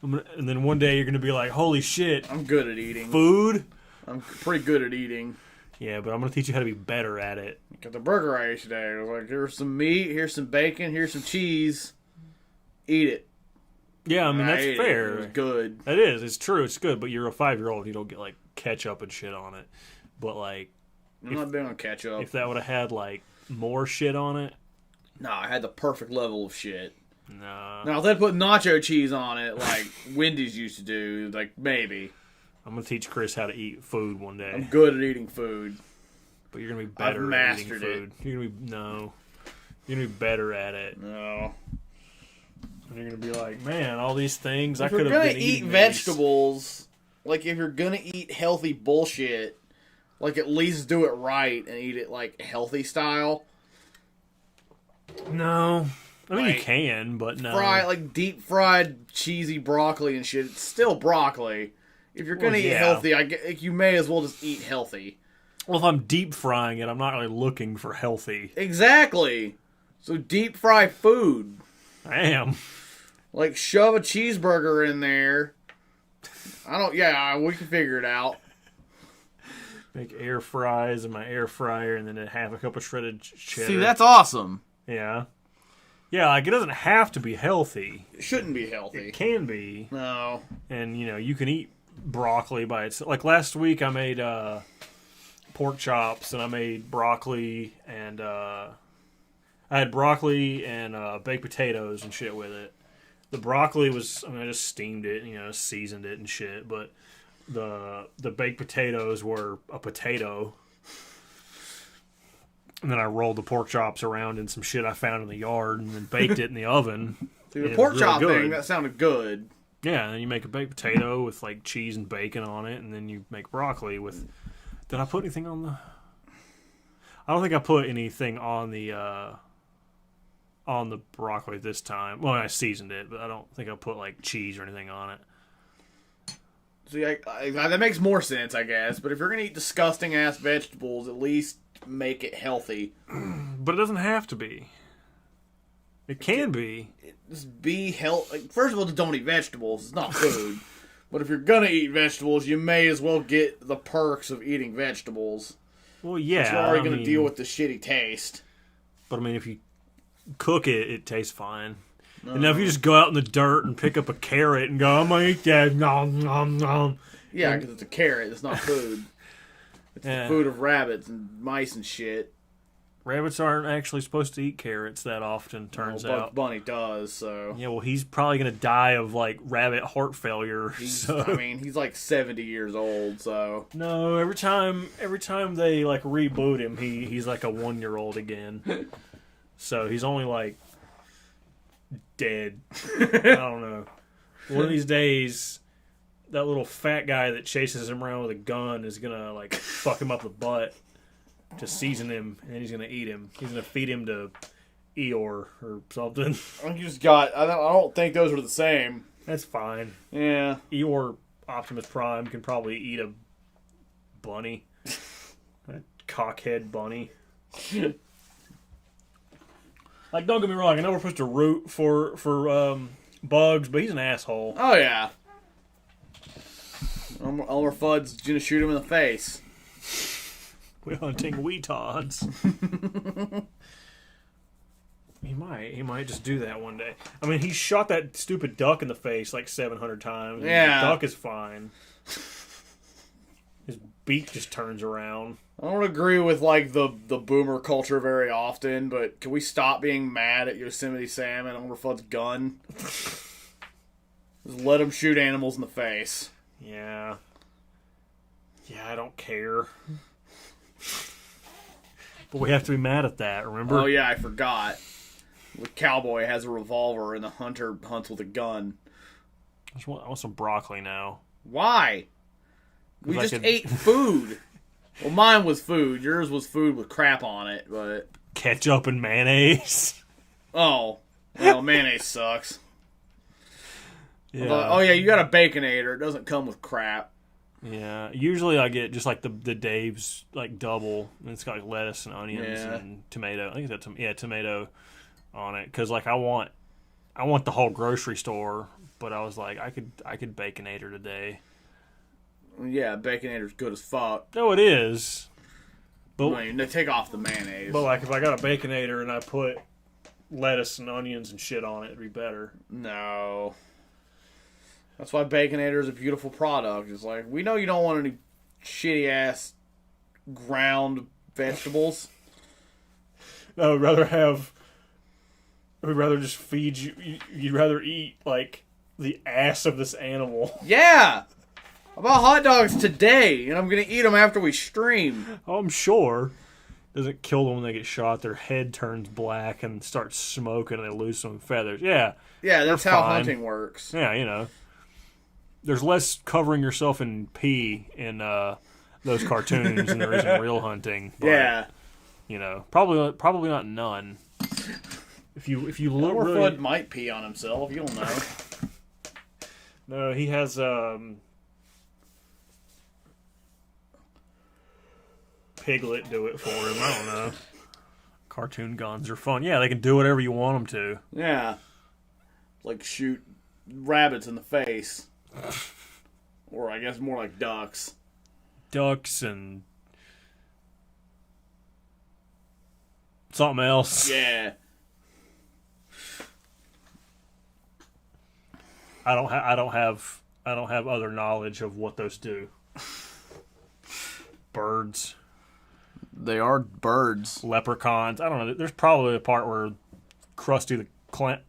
And then one day you're gonna be like, "Holy shit, I'm good at eating. food!" I'm pretty good at eating. Yeah, but I'm gonna teach you how to be better at it. Got the burger I ate today. It was like, here's some meat, here's some bacon, here's some cheese. Eat it. Yeah, I mean that's ate fair. It was good. It is. It's true. It's good. But you're a 5-year-old. You don't get like ketchup and shit on it. But like, I'm not big on ketchup. if that would have had like more shit on it, No, I had the perfect level of shit. nah. Now, if they put nacho cheese on it, like Wendy's used to do, like, maybe. I'm gonna teach Chris how to eat food one day. I'm good at eating food. But you're gonna be better I've at eating mastered food. You're gonna be You're gonna be better at it. No. And you're gonna be like, man, all these things I If could you're have gonna been eat eating vegetables, like, if you're gonna eat healthy bullshit, like, at least do it right and eat it, like, healthy style. these. No, I mean you Like, can, but no. Like, deep fried cheesy broccoli and shit. It's still broccoli. If you're gonna Well, eat yeah. healthy, you may as well just eat healthy. Well, if I'm deep frying it, I'm not really looking for healthy. Exactly. So deep fry food. I am. Like, shove a cheeseburger in there. Yeah, we can figure it out. Make air fries in my air fryer, and then half a cup of shredded cheddar. See, that's awesome. Yeah, Yeah, like it doesn't have to be healthy. It shouldn't be healthy. It can be. No. And, you can eat broccoli by itself. Like last week I made pork chops and I made broccoli and I had broccoli and baked potatoes and shit with it. The broccoli was, I just steamed it, seasoned it and shit, but the baked potatoes were a potato. And then I rolled the pork chops around in some shit I found in the yard and then baked it in the oven. The pork chop thing, that sounded good. Yeah, and then you make a baked potato with like cheese and bacon on it, and then you make broccoli with... Did I put anything on the... I don't think I put anything on the broccoli this time. Well, I seasoned it, but I don't think I put like cheese or anything on it. See, that makes more sense, I guess. But if you're going to eat disgusting-ass vegetables, at least make it healthy. But it doesn't have to be. It can be. Just be healthy. First of all, just don't eat vegetables. It's not food. But if you're going to eat vegetables, you may as well get the perks of eating vegetables. Well, yeah. You're already going to deal with the shitty taste. But, if you cook it, it tastes fine. And now if you just go out in the dirt and pick up a carrot and go, I'm going to eat that, nom, nom, nom. Yeah, because it's a carrot. It's not food. It's the food of rabbits and mice and shit. Rabbits aren't actually supposed to eat carrots that often, turns out. Bugs Bunny does, so... Yeah, well, he's probably going to die of, rabbit heart failure. He's like 70 years old, so... No, every time they, reboot him, he's like a 1-year-old again. So he's only, dead. I don't know. One of these days, that little fat guy that chases him around with a gun is going to, fuck him up the butt to season him, and then he's going to eat him. He's going to feed him to Eeyore or something. I think you just got... I don't think those are the same. That's fine. Yeah. Eeyore Optimus Prime can probably eat a bunny. A cockhead bunny. Don't get me wrong, I know we're supposed to root for Bugs, but he's an asshole. Oh, yeah. Elmer Fudd's going to shoot him in the face. We're hunting weetods. He might just do that one day. He shot that stupid duck in the face 700 times. Yeah. The duck is fine. His beak just turns around. I don't agree with the boomer culture very often, but can we stop being mad at Yosemite Sam and Elmer Fudd's gun? Just let him shoot animals in the face. Yeah. Yeah, I don't care. But we have to be mad at that, remember? Oh yeah, I forgot. The cowboy has a revolver and the hunter hunts with a gun. I want some broccoli now. Why? We just ate food. Well, mine was food. Yours was food with crap on it, but... Ketchup and mayonnaise. Oh. Well, mayonnaise sucks. Yeah. Oh, yeah, you got a Baconator. It doesn't come with crap. Yeah. Usually I get just the Dave's, double. And it's got lettuce and onions and tomato. I think it's got tomato on it. Because, I want the whole grocery store. But I was like, I could Baconator today. Yeah, Baconator's good as fuck. No, it is. But they take off the mayonnaise. But if I got a Baconator and I put lettuce and onions and shit on it, it'd be better. No. That's why Baconator is a beautiful product. It's we know you don't want any shitty ass ground vegetables. No, we'd rather just feed you. You'd rather eat the ass of this animal. Yeah. I bought hot dogs today, and I'm going to eat them after we stream. Oh, I'm sure. Doesn't kill them when they get shot. Their head turns black and starts smoking, and they lose some feathers. Yeah. Yeah, that's how hunting works. Yeah, There's less covering yourself in pee in those cartoons than there is in real hunting. But, yeah. Probably not none. If you look Elmer really... Fudd might pee on himself. You don't know. No, he has Piglet do it for him. I don't know. Cartoon guns are fun. Yeah, they can do whatever you want them to. Yeah. Shoot rabbits in the face. Or I guess more like ducks. Ducks and something else. Yeah. I don't have other knowledge of what those do. Birds. They are birds. Leprechauns. I don't know. There's probably a part where Krusty the Clown.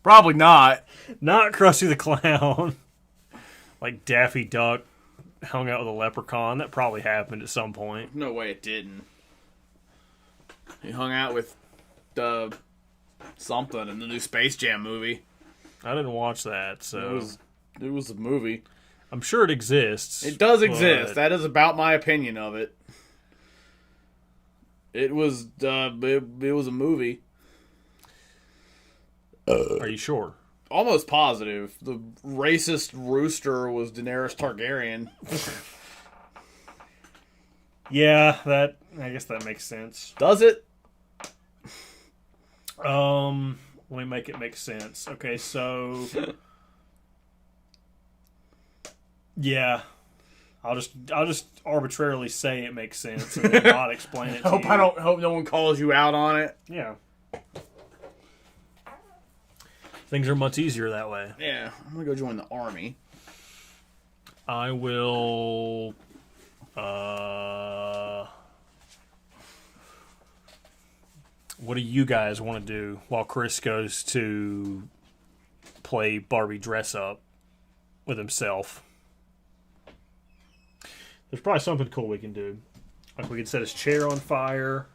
Probably not. Not Krusty the Clown. Like Daffy Duck hung out with a leprechaun. That probably happened at some point. No way it didn't. He hung out with something in the new Space Jam movie. I didn't watch that, so It was a movie. I'm sure it exists. It does exist. That is about my opinion of it. It was it was a movie. Are you sure? Almost positive. The racist rooster was Daenerys Targaryen. Yeah, I guess that makes sense. Does it? Let me make it make sense. Okay, so yeah, I'll just arbitrarily say it makes sense and then not explain it. Hope no one calls you out on it. Yeah, things are much easier that way. Yeah, I'm gonna go join the army. I will. What do you guys want to do while Chris goes to play Barbie dress up with himself? There's probably something cool we can do. Like we could set his chair on fire.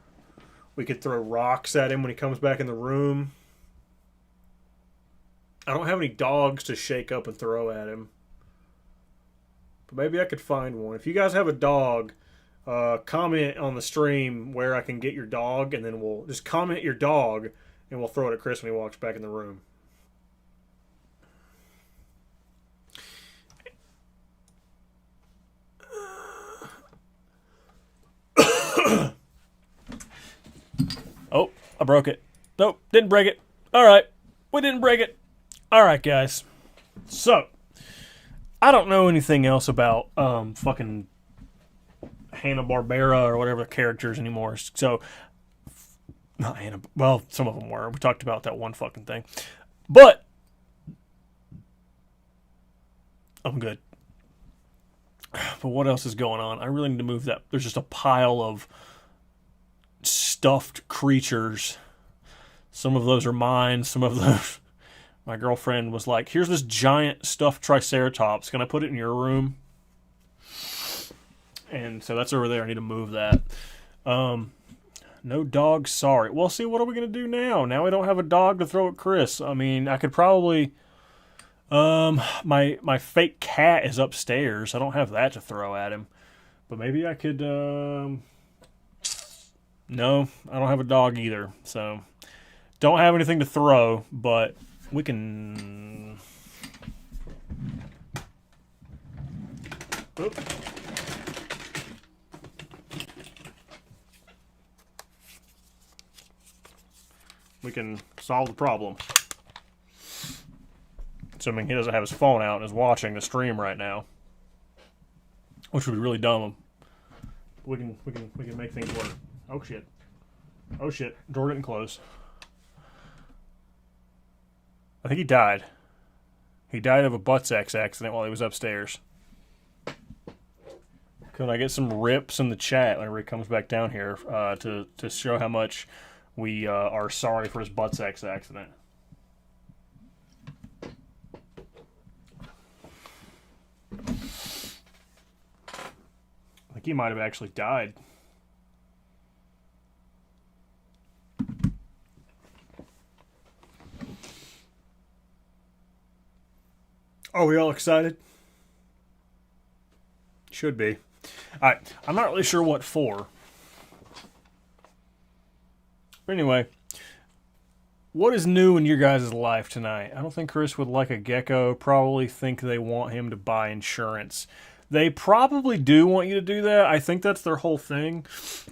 We could throw rocks at him when he comes back in the room. I don't have any dogs to shake up and throw at him. But maybe I could find one. If you guys have a dog, comment on the stream where I can get your dog, and then we'll just comment your dog, and we'll throw it at Chris when he walks back in the room. Oh, I broke it. Nope, didn't break it. All right, we didn't break it. All right, guys. So, I don't know anything else about fucking Hanna-Barbera or whatever the characters anymore. So, not Hanna. Well, some of them were. We talked about that one fucking thing. But, I'm good. But what else is going on? I really need to move that. There's just a pile of stuffed creatures. Some of those are mine. Some of those... My girlfriend was like, here's this giant stuffed Triceratops. Can I put it in your room? And so that's over there. I need to move that. No dog, sorry. Well, see, what are we going to do now? Now we don't have a dog to throw at Chris. I mean, I could probably... my fake cat is upstairs. I don't have that to throw at him. But maybe I could... No, I don't have a dog either. So, don't have anything to throw, but... We can... Oop. We can solve the problem. Assuming he doesn't have his phone out and is watching the stream right now. Which would be really dumb. We can make things work. Oh shit. Oh shit. Door didn't close. I think he died. He died of a butt sex accident while he was upstairs. Could I get some rips in the chat whenever he comes back down here to show how much we are sorry for his butt sex accident? I think he might have actually died. Are we all excited? Should be. Alright, I'm not really sure what for. But anyway, what is new in your guys' life tonight? I don't think Chris would like a gecko. Probably think they want him to buy insurance. They probably do want you to do that. I think that's their whole thing.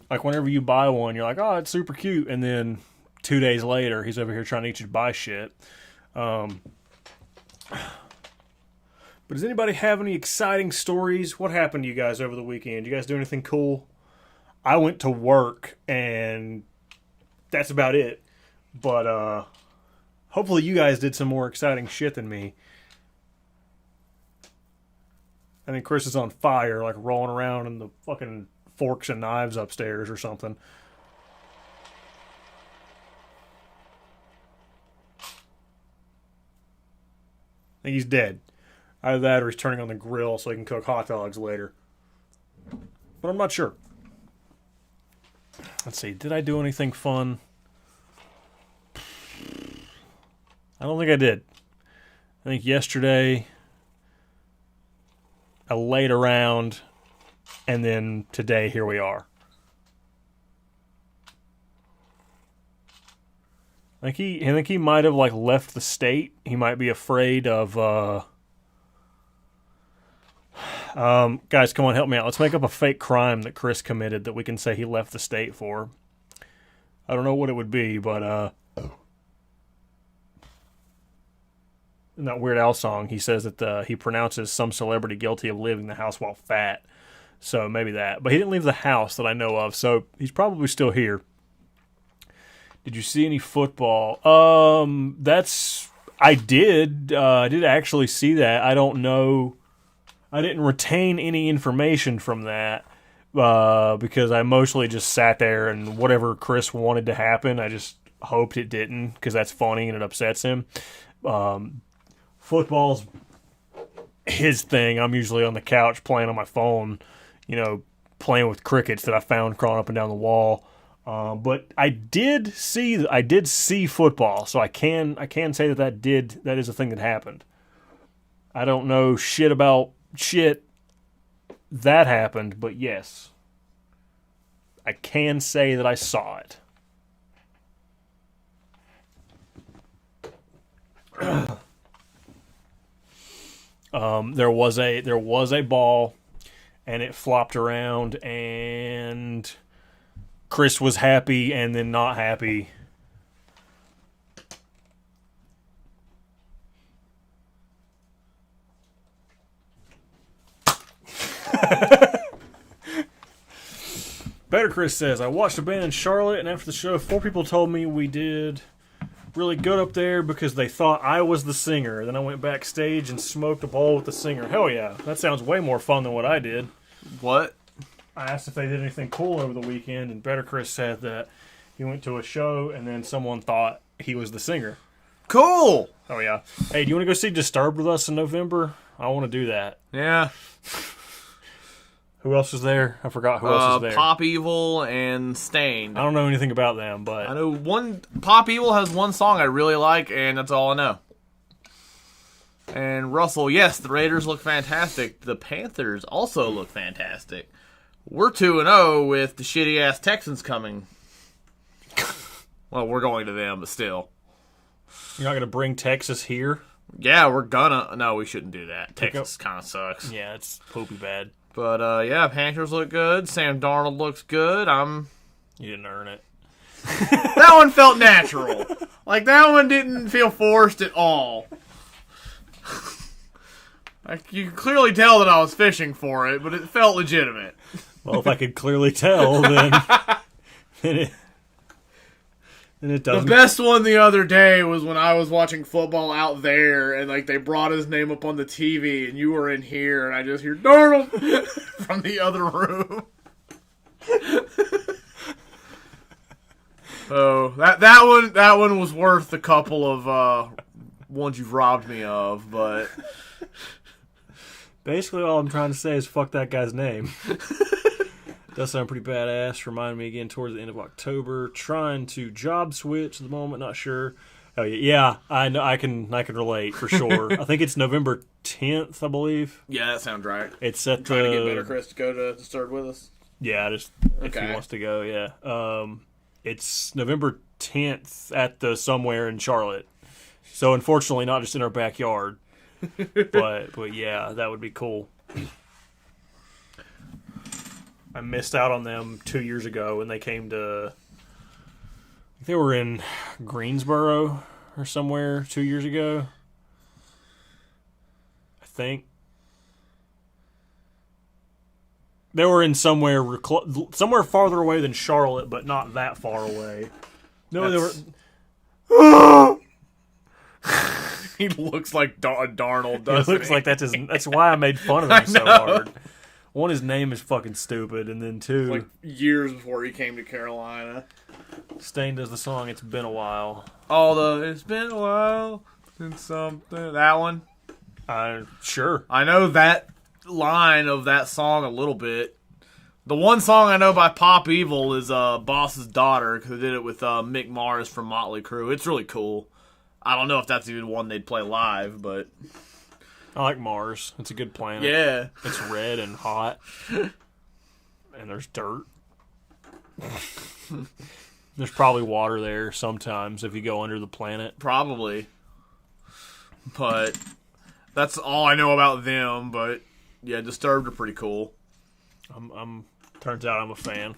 Like, whenever you buy one, you're like, oh, it's super cute. And then 2 days later, he's over here trying to get you to buy shit. But does anybody have any exciting stories? What happened to you guys over the weekend? You guys do anything cool? I went to work, and that's about it. But Hopefully you guys did some more exciting shit than me. I think Chris is on fire, like rolling around in the fucking forks and knives upstairs or something. I think he's dead. Either that or he's turning on the grill so he can cook hot dogs later. But I'm not sure. Let's see. Did I do anything fun? I don't think I did. I think yesterday I laid around, and then today here we are. I think he might have like left the state. He might be afraid of. Guys, come on, help me out. Let's make up a fake crime that Chris committed that we can say he left the state for. I don't know what it would be, but in that Weird Al song, he says that he pronounces some celebrity guilty of leaving the house while fat. So maybe that. But he didn't leave the house that I know of, so he's probably still here. Did you see any football? I did. I did actually see that. I don't know. I didn't retain any information from that because I mostly just sat there and whatever Chris wanted to happen, I just hoped it didn't because that's funny and it upsets him. Football's his thing. I'm usually on the couch playing on my phone, playing with crickets that I found crawling up and down the wall. But I did see football, so I can say that is a thing that happened. I don't know shit about shit that happened, but yes, I can say that I saw it. There was a ball, and it flopped around, and Chris was happy and then not happy. Better Chris says, I watched a band in Charlotte, and after the show, 4 people told me we did really good up there because they thought I was the singer. Then I went backstage and smoked a bowl with the singer. Hell yeah, that sounds way more fun than what I did. What? I asked if they did anything cool over the weekend, and Better Chris said that he went to a show, and then someone thought he was the singer. Cool! Oh yeah. Hey, do you want to go see Disturbed with us in November? I want to do that. Yeah. Who else was there? I forgot who else was there. Pop Evil and Stained. I don't know anything about them, but I know Pop Evil has one song I really like, and that's all I know. And Russell, yes, the Raiders look fantastic. The Panthers also look fantastic. We're 2-0 with the shitty-ass Texans coming. Well, we're going to them, but still. You're not going to bring Texas here? Yeah, we're gonna. No, we shouldn't do that. Texas kind of sucks. Yeah, it's poopy bad. But, yeah, Panthers look good. Sam Darnold looks good. You didn't earn it. That one felt natural. Like, that one didn't feel forced at all. Like, you can clearly tell that I was fishing for it, but it felt legitimate. Well, if I could clearly tell, then it doesn't. The best one the other day was when I was watching football out there, and like they brought his name up on the TV, and you were in here, and I just hear Darnold from the other room. So that one was worth a couple of ones you've robbed me of, but basically all I'm trying to say is fuck that guy's name. Does sound pretty badass. Remind me again towards the end of October. Trying to job switch at the moment. Not sure. Oh yeah, I know. I can relate for sure. I think it's November 10th, I believe. Yeah, that sounds right. It's at trying to get Better Chris to go to Start with us. Yeah, just if he wants to go. Yeah. It's November 10th at the somewhere in Charlotte. So unfortunately, not just in our backyard. but yeah, that would be cool. I missed out on them 2 years ago when they came to. I think they were in Greensboro or somewhere 2 years ago. I think they were in somewhere farther away than Charlotte, but not that far away. No, they were. He looks like Darnold, It doesn't looks he? like that's why I made fun of him so hard. One, his name is fucking stupid, and then two, Like years before he came to Carolina. Stain does the song "It's Been a While." Although it's been a while since something. That one. Sure. I know that line of that song a little bit. The one song I know by Pop Evil is Boss's Daughter, who did it with Mick Mars from Motley Crue. It's really cool. I don't know if that's even one they'd play live, but... I like Mars. It's a good planet. Yeah. It's red and hot. And there's dirt. There's probably water there sometimes if you go under the planet. Probably. But that's all I know about them, but yeah, Disturbed are pretty cool. Turns out I'm a fan.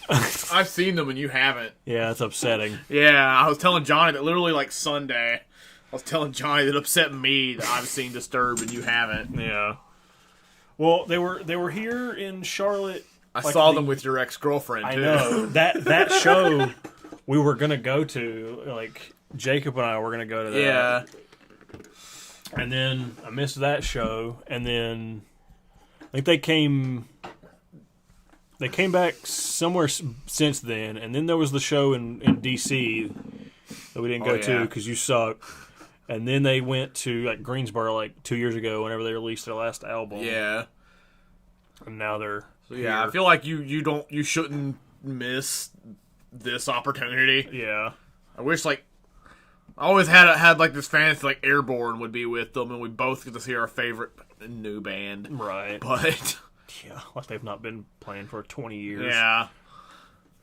I've seen them and you haven't. Yeah, it's upsetting. Yeah, I was telling Johnny that literally like Sunday, I was telling Johnny that it upset me that I've seen Disturbed and you haven't. Yeah. Well, they were here in Charlotte. I saw them with your ex-girlfriend too. I know. That show we were gonna go to, like Jacob and I were gonna go to that. Yeah. And then I missed that show, and then I think they came back somewhere since then, and then there was the show in DC that we didn't go to because you suck. And then they went to like Greensboro like 2 years ago whenever they released their last album. Yeah. And now they're here. I feel like you shouldn't miss this opportunity. Yeah. I wish I always had like this fantasy like Airborne would be with them and we both get to see our favorite new band. Right. But yeah, like they've not been playing for 20 years. yeah.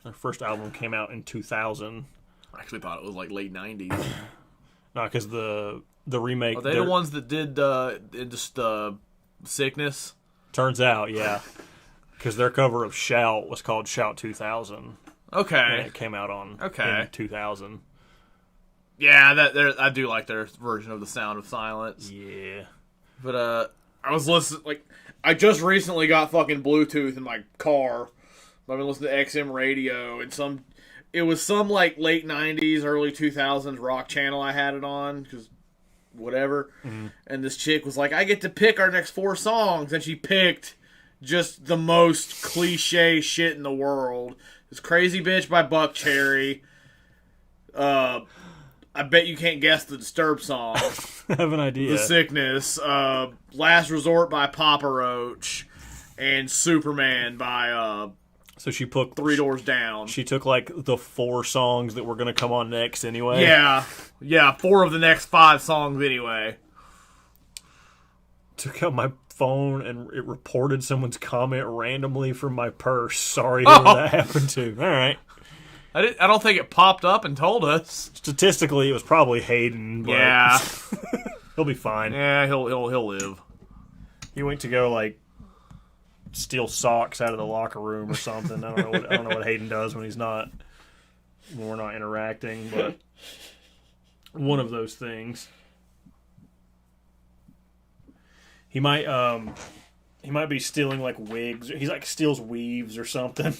Their first album came out in 2000. I actually thought it was like late 90s. No, because the remake... Are they the ones that did Sickness? Turns out, yeah. Because their cover of Shout was called Shout 2000. Okay. And it came out in 2000. Yeah, I do like their version of The Sound of Silence. Yeah. But I was listening, I just recently got fucking Bluetooth in my car. I've been listening to XM radio and it was some like late 90s, early 2000s rock channel I had it on, because whatever. Mm-hmm. And this chick was like, I get to pick our next 4 songs. And she picked just the most cliche shit in the world. This Crazy Bitch by Buckcherry. I bet you can't guess the Disturbed song. I have an idea. The Sickness. Last Resort by Papa Roach. And Superman by... So she put 3 Doors Down. She took like the 4 songs that were going to come on next anyway. Yeah, 4 of the next 5 songs anyway. Took out my phone and it reported someone's comment randomly from my purse. Sorry whoever that happened to. All right. I don't think it popped up and told us. Statistically, it was probably Hayden. But yeah, he'll be fine. Yeah, he'll live. He went to go like steal socks out of the locker room or something. I don't know what Hayden does when we're not interacting, but one of those things. He might be stealing like wigs. He's like steals weaves or something.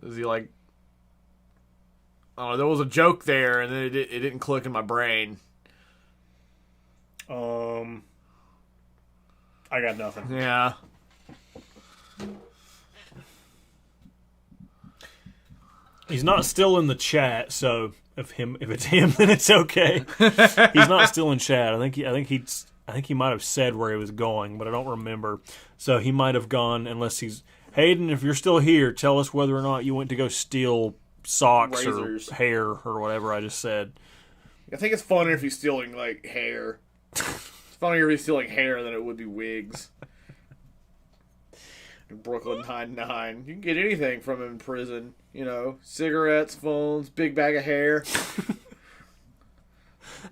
Is he like? Oh, there was a joke there, and then it didn't click in my brain. I got nothing. Yeah. He's not still in the chat, so if it's him, then it's okay. He's not still in chat. I think he might have said where he was going, but I don't remember. So he might have gone, unless he's Hayden. If you're still here, tell us whether or not you went to go steal socks Razors. or hair or whatever I just said. I think it's funnier if he's stealing like hair. It's funnier if he's stealing hair than it would be wigs. Brooklyn Nine-Nine. You can get anything from him in prison. You know, cigarettes, phones, big bag of hair.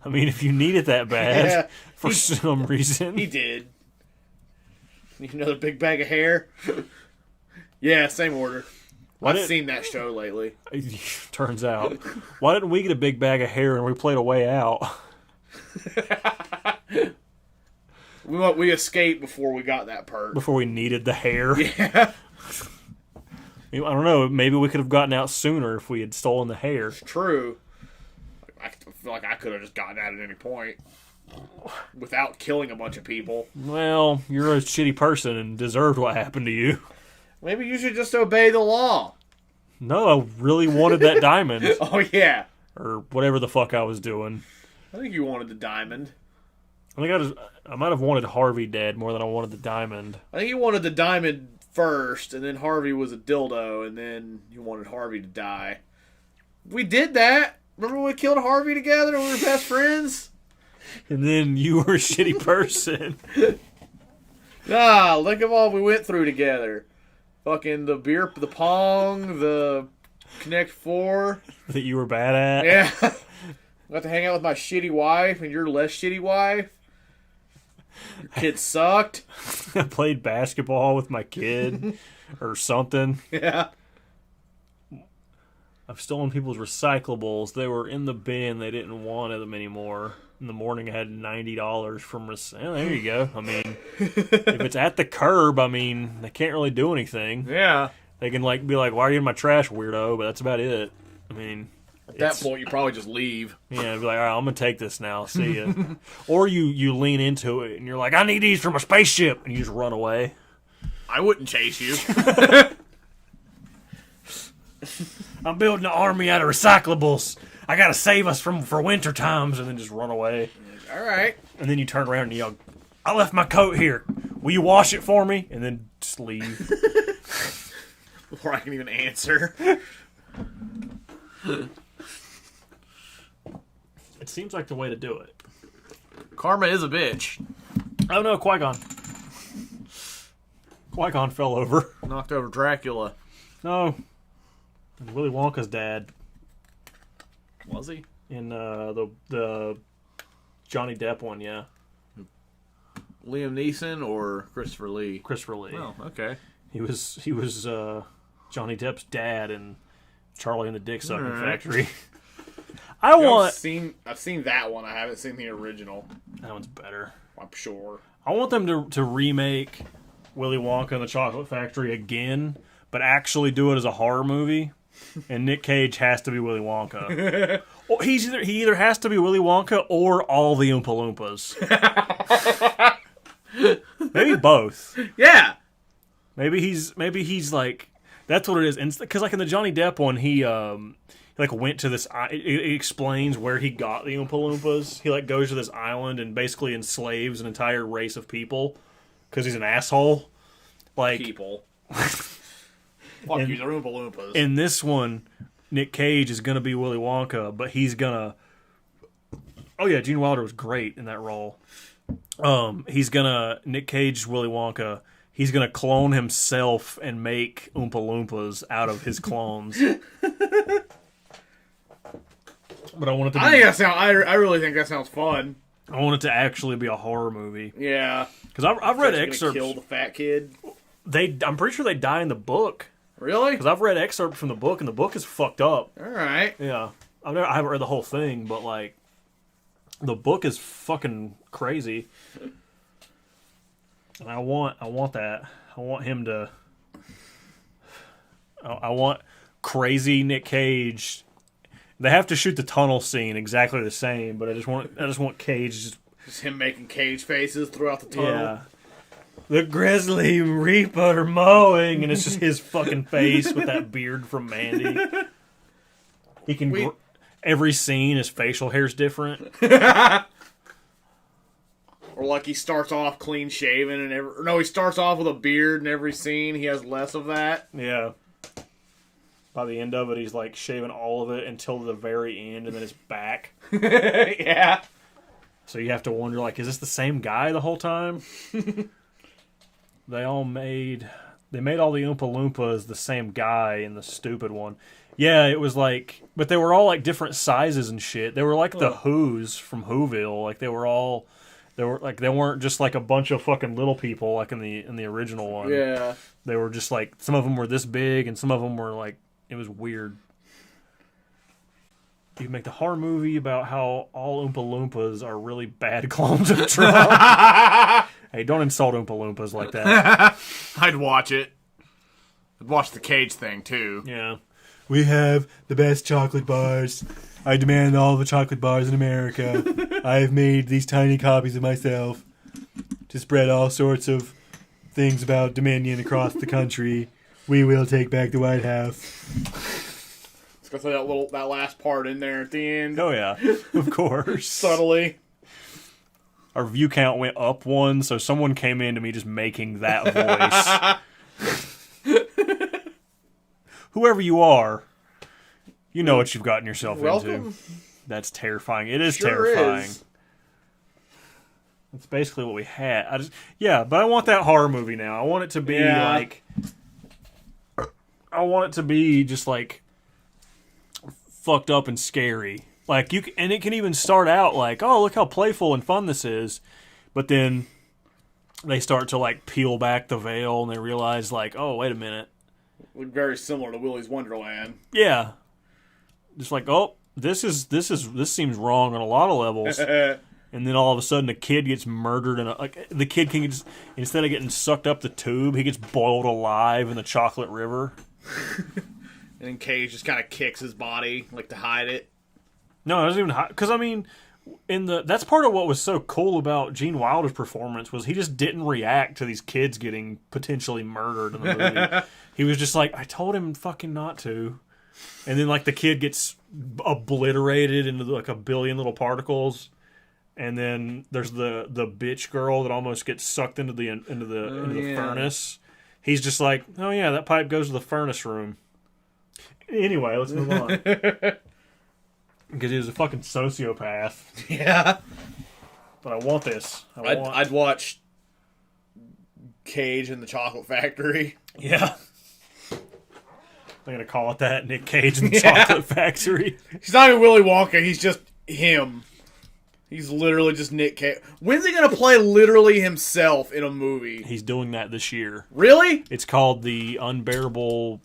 I mean, if you need it that bad Yeah. for some reason. He did. Need another big bag of hair? Yeah, same order. I've seen that show lately. Turns out. Why didn't we get a big bag of hair and we played a way out? We escaped before we got that perk. Before we needed the hair. Yeah. I don't know. Maybe we could have gotten out sooner if we had stolen the hair. True. I feel like I could have just gotten at any point without killing a bunch of people. Well, you're a shitty person and deserved what happened to you. Maybe you should just obey the law. No, I really wanted that diamond. Oh, yeah. Or whatever the fuck I was doing. I think you wanted the diamond. I think I might have wanted Harvey dead more than I wanted the diamond. I think you wanted the diamond first, and then Harvey was a dildo, and then you wanted Harvey to die. We did that. Remember when we killed Harvey together and we were best friends? And then you were a shitty person. Nah, look at all we went through together. Fucking the pong, the Connect 4. That you were bad at. Yeah. Got to hang out with my shitty wife and your less shitty wife. Your kid sucked. I played basketball with my kid or something. Yeah. I've stolen people's recyclables. They were in the bin. They didn't want them anymore. In the morning, I had $90 from there you go. I mean, if it's at the curb, I mean, they can't really do anything. Yeah. They can be like, why are you in my trash, weirdo? But that's about it. I mean, at that point, you probably just leave. Yeah, be like, all right, I'm gonna take this now. See ya. Or you lean into it and you're like, I need these for my spaceship, and you just run away. I wouldn't chase you. I'm building an army out of recyclables. I gotta save us for winter times, and then just run away. All right. And then you turn around and yell, I left my coat here. Will you wash it for me? And then just leave. Before I can even answer. It seems like the way to do it. Karma is a bitch. Oh no, Qui-Gon. Qui-Gon fell over. Knocked over Dracula. No. Willy Wonka's dad. Was he? In the Johnny Depp one, yeah. Liam Neeson or Christopher Lee? Christopher Lee. Oh, okay. He was Johnny Depp's dad in Charlie and the Dick Sucking Factory. I've seen that one. I haven't seen the original. That one's better. I'm sure. I want them to remake Willy Wonka and the Chocolate Factory again, but actually do it as a horror movie. And Nick Cage has to be Willy Wonka. Or he either has to be Willy Wonka or all the Oompa Loompas. Maybe both. Yeah. Maybe he's like, that's what it is. Because like in the Johnny Depp one, he like went to this. It explains where he got the Oompa Loompas. He like goes to this island and basically enslaves an entire race of people because he's an asshole. Like people. Fuck you, they're Oompa Loompas. In this one, Nick Cage is gonna be Willy Wonka, but he's gonna. Oh yeah, Gene Wilder was great in that role. Nick Cage, Willy Wonka. He's gonna clone himself and make Oompa Loompas out of his clones. But I want it to. I really think that sounds fun. I want it to actually be a horror movie. Yeah, because I've read excerpts. Kill the fat kid. I'm pretty sure they die in the book. Really? Because I've read excerpts from the book, and the book is fucked up. All right. Yeah, I haven't read the whole thing, but like, the book is fucking crazy. And I want that. I want him to. I want crazy Nick Cage. They have to shoot the tunnel scene exactly the same, but I just want Cage just him making Cage faces throughout the tunnel. Yeah. The Grizzly Reaper mowing, and it's just his fucking face with that beard from Mandy. He can. Every scene, his facial hair's different. Or like he starts off clean shaven and he starts off with a beard and every scene he has less of that. Yeah. By the end of it, he's like shaving all of it until the very end, and then it's back. Yeah. So you have to wonder, like, is this the same guy the whole time? They made all the Oompa Loompas the same guy in the stupid one. Yeah, it was like, but they were all like different sizes and shit. They were like the Who's from Whoville. Like they weren't just like a bunch of fucking little people like in the original one. Yeah. They were just like, some of them were this big and some of them were like, it was weird. You make the horror movie about how all Oompa Loompas are really bad clones of Trump. Hey, don't insult Oompa Loompas like that. I'd watch it. I'd watch the Cage thing, too. Yeah. We have the best chocolate bars I demand all the chocolate bars in America. I have made these tiny copies of myself to spread all sorts of things about Dominion across the country. We will take back the White House. It's got that last part in there at the end. Oh yeah, of course. Subtly. Our view count went up one, so someone came into me just making that voice. Whoever you are, you know what you've gotten yourself into. That's terrifying. It is terrifying. That's basically what we had. But I want that horror movie now. I want it to be like... I want it to be just like fucked up and scary. Like and it can even start out like, oh, look how playful and fun this is. But then they start to like peel back the veil and they realize like, oh, wait a minute. Very similar to Willy's Wonderland. Yeah. Just like, oh, this seems wrong on a lot of levels. And then all of a sudden, a kid gets murdered, and the kid can just, instead of getting sucked up the tube, he gets boiled alive in the chocolate river. And then Cage just kind of kicks his body, like to hide it. No, it doesn't even hide. Because I mean, that's part of what was so cool about Gene Wilder's performance was he just didn't react to these kids getting potentially murdered in the movie. He was just like, I told him fucking not to. And then like the kid gets obliterated into like a billion little particles. And then there's the bitch girl that almost gets sucked into the furnace. He's just like, oh yeah, that pipe goes to the furnace room. Anyway, let's move on. Because he was a fucking sociopath. Yeah. But I want this. I'd watch Cage in the Chocolate Factory. Yeah. They're going to call it that, Nick Cage in the Chocolate Factory. He's not even Willy Wonka, he's just him. He's literally just Nick Cage. When's he going to play literally himself in a movie? He's doing that this year. Really? It's called The Unbearable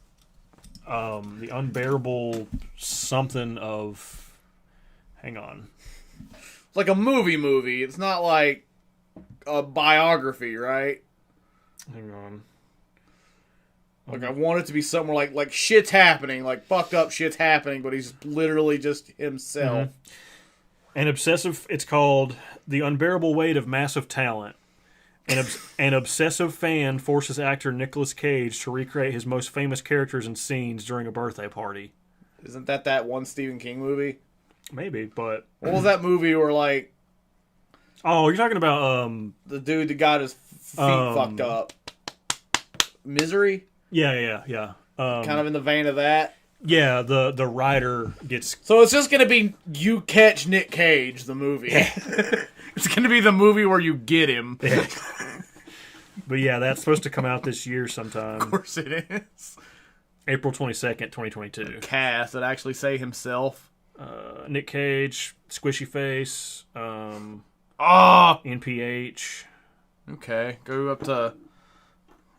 something of... Hang on. It's like a movie. It's not like a biography, right? Hang on. Like, I want it to be somewhere like shit's happening, like fucked up shit's happening, but he's literally just himself. Mm-hmm. It's called The Unbearable Weight of Massive Talent. An obsessive fan forces actor Nicolas Cage to recreate his most famous characters and scenes during a birthday party. Isn't that one Stephen King movie? Maybe, but... What was that movie where, like... Oh, you're talking about, the dude that got his feet fucked up. Misery? Yeah. Kind of in the vein of that. Yeah, the writer gets... So it's just going to be You Catch Nick Cage, the movie. It's going to be the movie where you get him. Yeah. But yeah, that's supposed to come out this year sometime. Of course it is. April 22nd, 2022. Cast that actually say himself. Nick Cage, Squishy Face, NPH. Okay, go up to...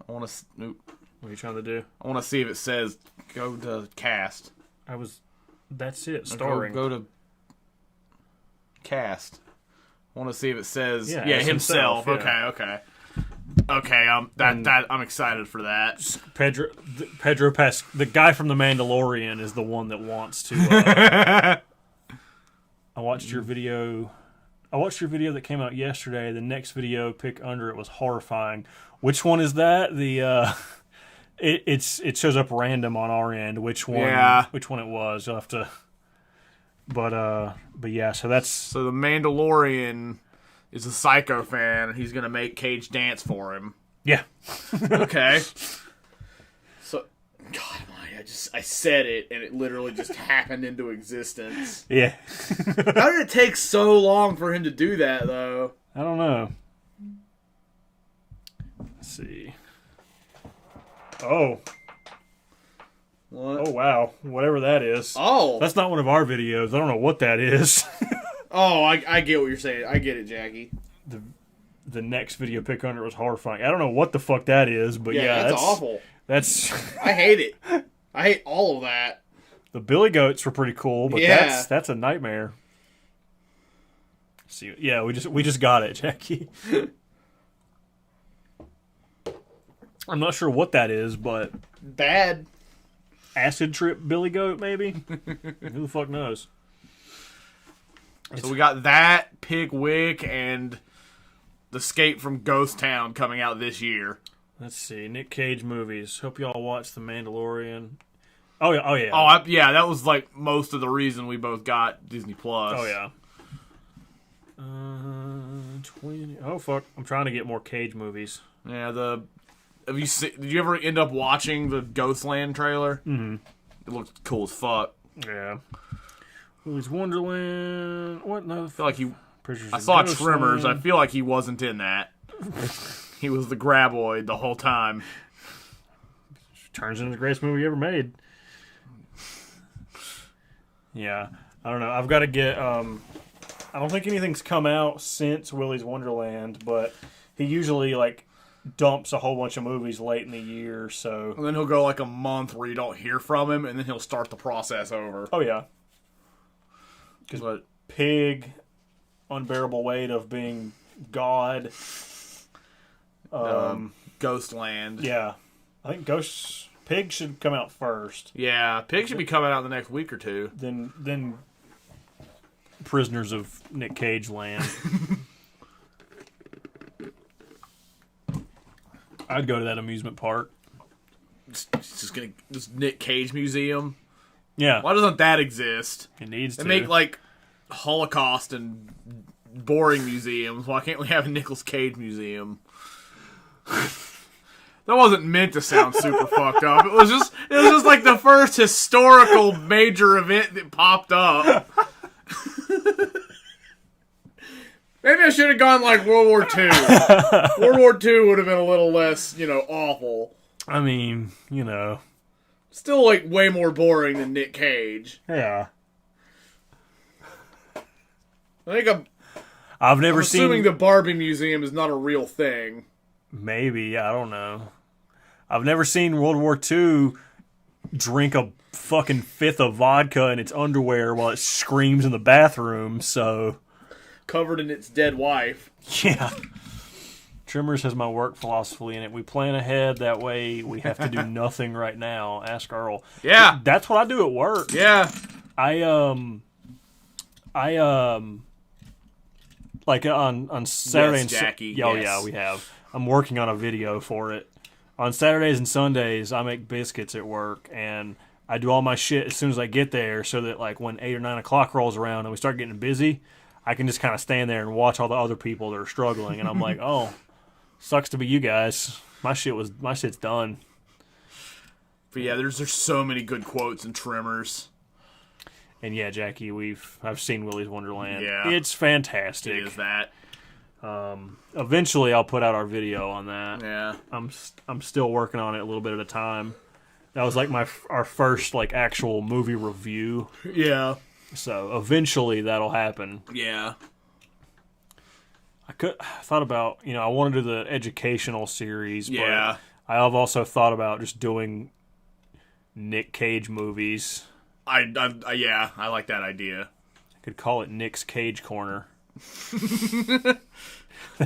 I want to... Nope. What are you trying to do? I want to see if it says go to cast. That's it. Starring. Go to cast. I want to see if it says himself. Yeah. Okay. I'm excited for that. Pedro the guy from The Mandalorian is the one that wants to. I watched your video that came out yesterday. The next video pick under it was horrifying. Which one is that? It shows up random on our end. Which one it was? You'll have to. But yeah. So the Mandalorian is a Psycho fan, and he's gonna make Cage dance for him. Yeah. Okay. So, God, I said it, and it literally just happened into existence. Yeah. How did it take so long for him to do that, though? I don't know. Let's see. Oh. What? Oh, wow. Whatever that is. Oh. That's not one of our videos. I don't know what that is. Oh, I get what you're saying. I get it, Jackie. The next video pick under was horrifying. I don't know what the fuck that is, but yeah, that's awful. I hate it. I hate all of that. The Billy Goats were pretty cool, but that's a nightmare. See, yeah, we just got it, Jackie. I'm not sure what that is, but bad. Acid trip Billy Goat, maybe? Who the fuck knows? So we got that, Pigwick, and The Escape from Ghost Town coming out this year. Let's see. Nick Cage movies. Hope y'all watch The Mandalorian. Oh, yeah. Oh, yeah. Yeah, that was like most of the reason we both got Disney Plus. Oh, yeah. 20. Oh, fuck. I'm trying to get more Cage movies. Yeah, did you ever end up watching the Ghostland trailer? Mm-hmm. It looked cool as fuck. Yeah. Willy's Wonderland. What? No. I feel like I saw Tremors. I feel like he wasn't in that. He was the graboid the whole time. Turns into the greatest movie ever made. Yeah. I don't know. I've got to get... I don't think anything's come out since Willy's Wonderland, but he usually, like, dumps a whole bunch of movies late in the year, so... And then he'll go, like, a month where you don't hear from him, and then he'll start the process over. Oh, yeah. Because Pig, Unbearable Weight of Being God... Ghostland. Yeah. I think Pig should come out first. Yeah, Pig should be coming out in the next week or two. Then Prisoners of Nick Cage Land. I'd go to that amusement park. This Nick Cage museum. Yeah. Why doesn't that exist? It needs to. They make like Holocaust and boring museums. Why can't we have a Nicolas Cage museum? That wasn't meant to sound super fucked up. It was just like the first historical major event that popped up. Maybe I should have gone like World War II. World War II would have been a little less, awful. I mean, Still like way more boring than Nick Cage. Yeah. I think I've never seen. Assuming the Barbie Museum is not a real thing. Maybe, I don't know. I've never seen World War II drink a fucking fifth of vodka in its underwear while it screams in the bathroom, so... Covered in its dead wife. Yeah. Tremors has my work philosophy in it. We plan ahead, that way we have to do nothing right now. Ask Earl. Yeah. That's what I do at work. Yeah. Like on Saturday yes, and Jackie. Oh yes. yeah, we have. I'm working on a video for it. On Saturdays and Sundays, I make biscuits at work, and I do all my shit as soon as I get there, so that like when 8 or 9 o'clock rolls around and we start getting busy, I can just kind of stand there and watch all the other people that are struggling, and I'm like, oh, sucks to be you guys. My shit's done. But yeah, there's so many good quotes in Tremors. And yeah, Jackie, I've seen Willy's Wonderland. Yeah. It's fantastic. It is that. Eventually, I'll put out our video on that. Yeah. I'm still working on it a little bit at a time. That was like our first like actual movie review. Yeah. So eventually that'll happen. Yeah. I thought about, I want to do the educational series. Yeah. But I have also thought about just doing Nick Cage movies. I like that idea. I could call it Nick's Cage Corner.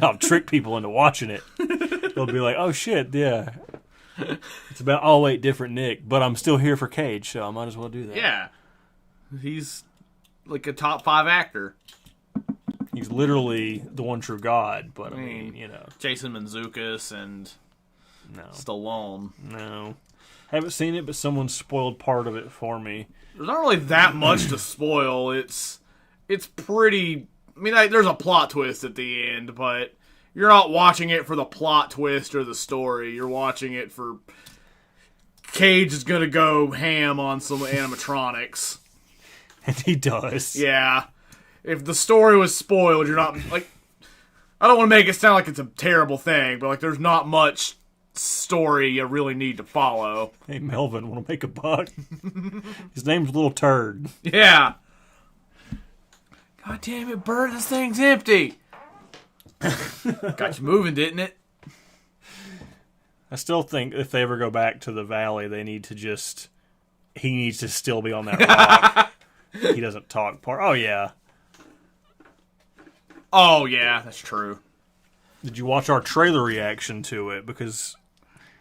I'll trick people into watching it. They'll be like, oh shit, yeah. It's about all 8 different Nick, but I'm still here for Cage, so I might as well do that. Yeah. He's like a top 5 actor. He's literally the one true God, but I mean, Jason Mantzoukas and Stallone. No. Haven't seen it, but someone spoiled part of it for me. There's not really that much to spoil. It's pretty... I mean, there's a plot twist at the end, but you're not watching it for the plot twist or the story. You're watching it for... Cage is going to go ham on some animatronics. And he does. Yeah. If the story was spoiled, you're not... like. I don't want to make it sound like it's a terrible thing, but like there's not much story you really need to follow. Hey, Melvin, want to make a buck? His name's Little Turd. Yeah. God damn it, Bert, this thing's empty. Got you moving, didn't it? I still think if they ever go back to the valley, they need to just... He needs to still be on that rock. He doesn't talk part. Oh, yeah. Oh, yeah, that's true. Did you watch our trailer reaction to it? Because...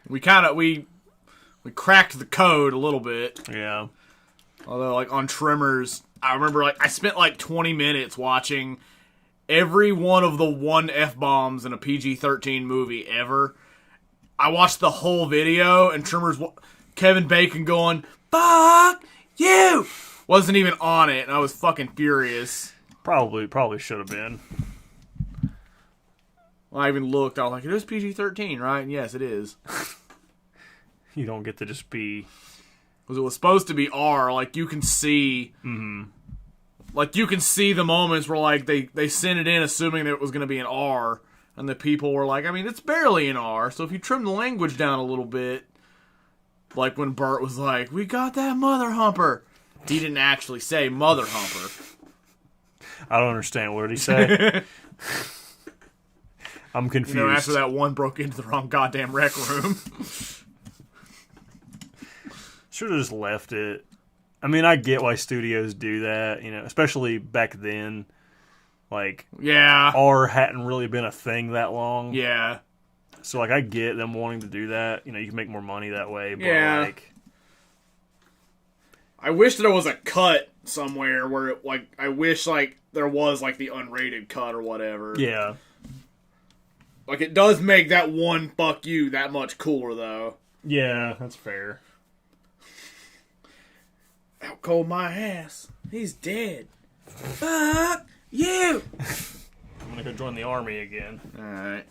We cracked the code a little bit. Yeah. Although, like, on Tremors, I remember, like, I spent like 20 minutes watching every one of the 1 F-bombs in a PG-13 movie ever. I watched the whole video, and Kevin Bacon going, "Fuck you!" wasn't even on it, and I was fucking furious. Probably should have been. I even looked. I was like, "It is PG-13, right?" And yes, it is. You don't get to just be... Because it was supposed to be R. Like, you can see... Mm-hmm. Like, you can see the moments where, like, they sent it in assuming that it was going to be an R. And the people were like, I mean, it's barely an R. So if you trim the language down a little bit... Like, when Bert was like, "We got that mother humper." He didn't actually say mother humper. I don't understand. What did he say? I'm confused. You know, after that one broke into the wrong goddamn rec room. Should have just left it. I mean, I get why studios do that, you know, especially back then. Like, yeah, R hadn't really been a thing that long. Yeah. So, like, I get them wanting to do that. You know, you can make more money that way. But, yeah. like... I wish there was a cut somewhere where, it, like, I wish, like, there was, like, the unrated cut or whatever. Yeah. Like, it does make that one fuck you that much cooler, though. Yeah, that's fair. Out cold my ass. He's dead. Fuck you! I'm gonna go join the army again. Alright.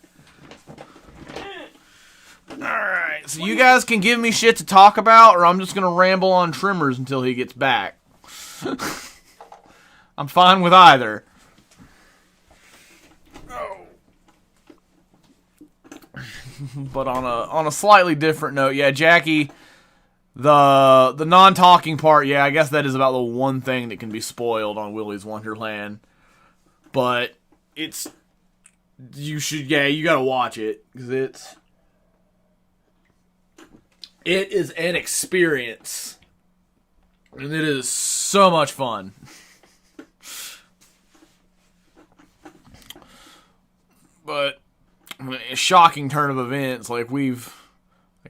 Alright, so you guys can give me shit to talk about, or I'm just gonna ramble on Tremors until he gets back. I'm fine with either. Oh. But on a slightly different note, yeah, Jackie, the non-talking part, yeah, I guess that is about the one thing that can be spoiled on Willy's Wonderland. But you gotta watch it, because it is an experience. And it is so much fun. But a shocking turn of events. Like, I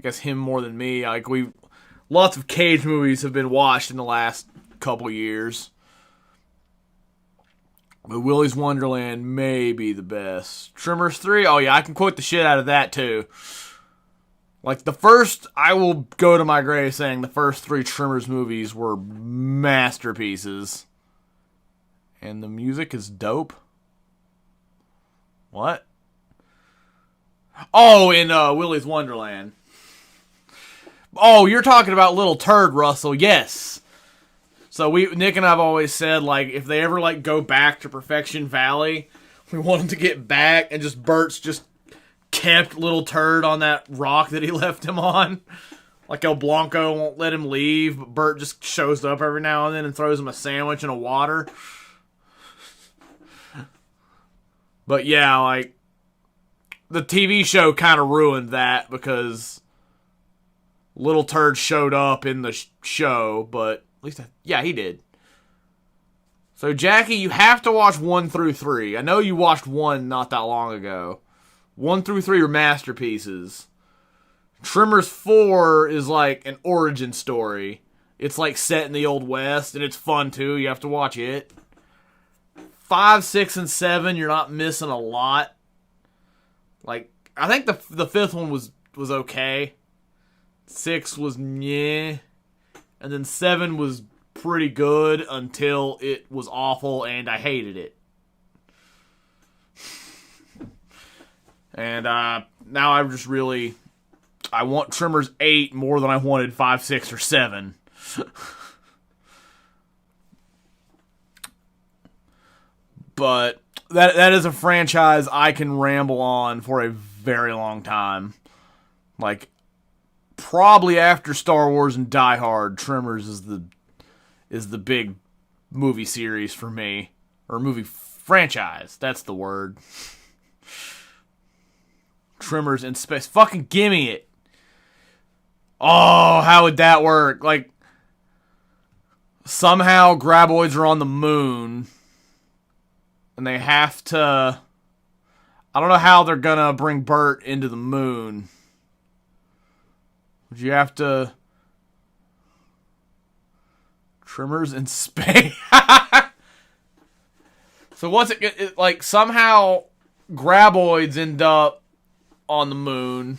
guess him more than me, like, lots of Cage movies have been watched in the last couple years. But Willy's Wonderland may be the best. Tremors 3, oh yeah, I can quote the shit out of that too. Like, I will go to my grave saying the first 3 Tremors movies were masterpieces. And the music is dope. What? Oh, in Willy's Wonderland. Oh, you're talking about Little Turd, Russell. Yes. So Nick and I have always said, like, if they ever, like, go back to Perfection Valley, we want them to get back and Bert's just kept Little Turd on that rock that he left him on. Like, El Blanco won't let him leave, but Bert just shows up every now and then and throws him a sandwich and a water. But yeah, like, the TV show kind of ruined that because Little Turd showed up in the show, but at least, he did. So, Jackie, you have to watch 1 through 3. I know you watched 1 not that long ago. 1 through 3 are masterpieces. Tremors 4 is like an origin story. It's like set in the Old West, and it's fun too. You have to watch it. 5, 6, and 7, you're not missing a lot. Like, I think the 5th one was okay. 6 was meh. And then 7 was pretty good until it was awful and I hated it. And now I want Tremors 8 more than I wanted 5, 6, or 7. But that is a franchise I can ramble on for a very long time. Like, probably after Star Wars and Die Hard, Tremors is the big movie series for me. Or movie franchise. That's the word. Tremors in space. Fucking gimme it. Oh, how would that work? Like, somehow graboids are on the moon. And they have to... I don't know how they're gonna bring Bert into the moon. But you have to... Tremors in space. So what's it like? Somehow graboids end up on the moon.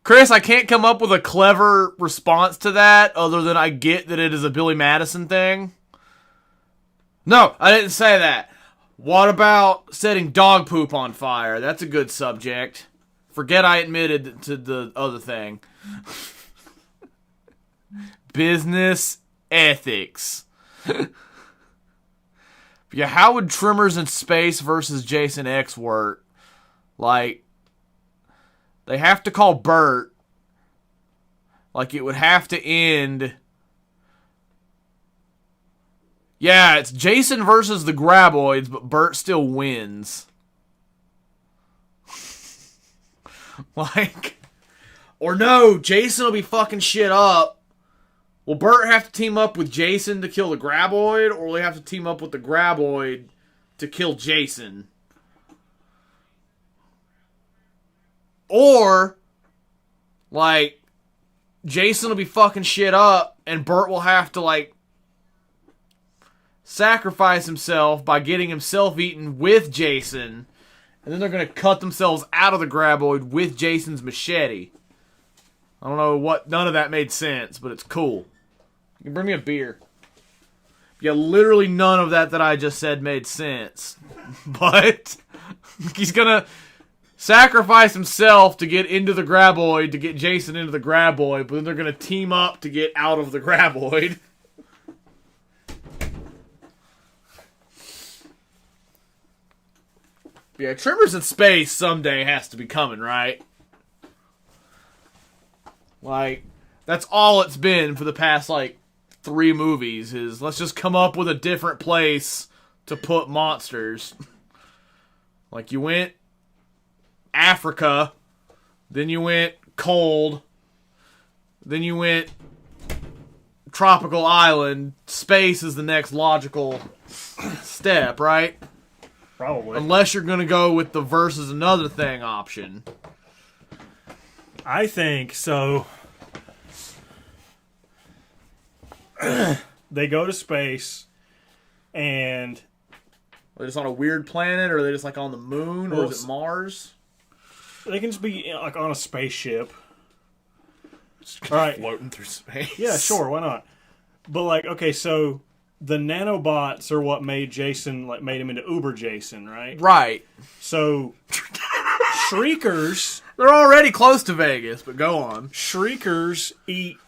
Chris, I can't come up with a clever response to that other than I get that it is a Billy Madison thing. No, I didn't say that. What about setting dog poop on fire? That's a good subject. Forget I admitted to the other thing. Business ethics. Yeah, how would Tremors in Space versus Jason X work? Like, they have to call Bert. Like, it would have to end. Yeah, it's Jason versus the Graboids, but Bert still wins. Like, or no, Jason will be fucking shit up. Will Bert have to team up with Jason to kill the Graboid, or will he have to team up with the Graboid to kill Jason? Or, like, Jason will be fucking shit up, and Bert will have to, like, sacrifice himself by getting himself eaten with Jason, and then they're going to cut themselves out of the Graboid with Jason's machete. I don't know what, none of that made sense, but it's cool. You can bring me a beer. Yeah, literally none of that I just said made sense. But he's going to sacrifice himself to get into the Graboid, to get Jason into the Graboid, but then they're going to team up to get out of the Graboid. Yeah, Tremors in Space someday has to be coming, right? Like, that's all it's been for the past, 3 movies, is let's just come up with a different place to put monsters. Like, you went Africa, then you went cold, then you went tropical island. Space is the next logical step, right? Probably. Unless you're going to go with the versus another thing option. I think so. They go to space, and Are they just on a weird planet, or are they just on the moon, or is it Mars? They can just be on a spaceship. All right, floating through space. Yeah, sure, why not? But okay, so the nanobots are what made Jason, made him into Uber Jason, right? Right. So Shriekers, they're already close to Vegas, but go on. Shriekers eat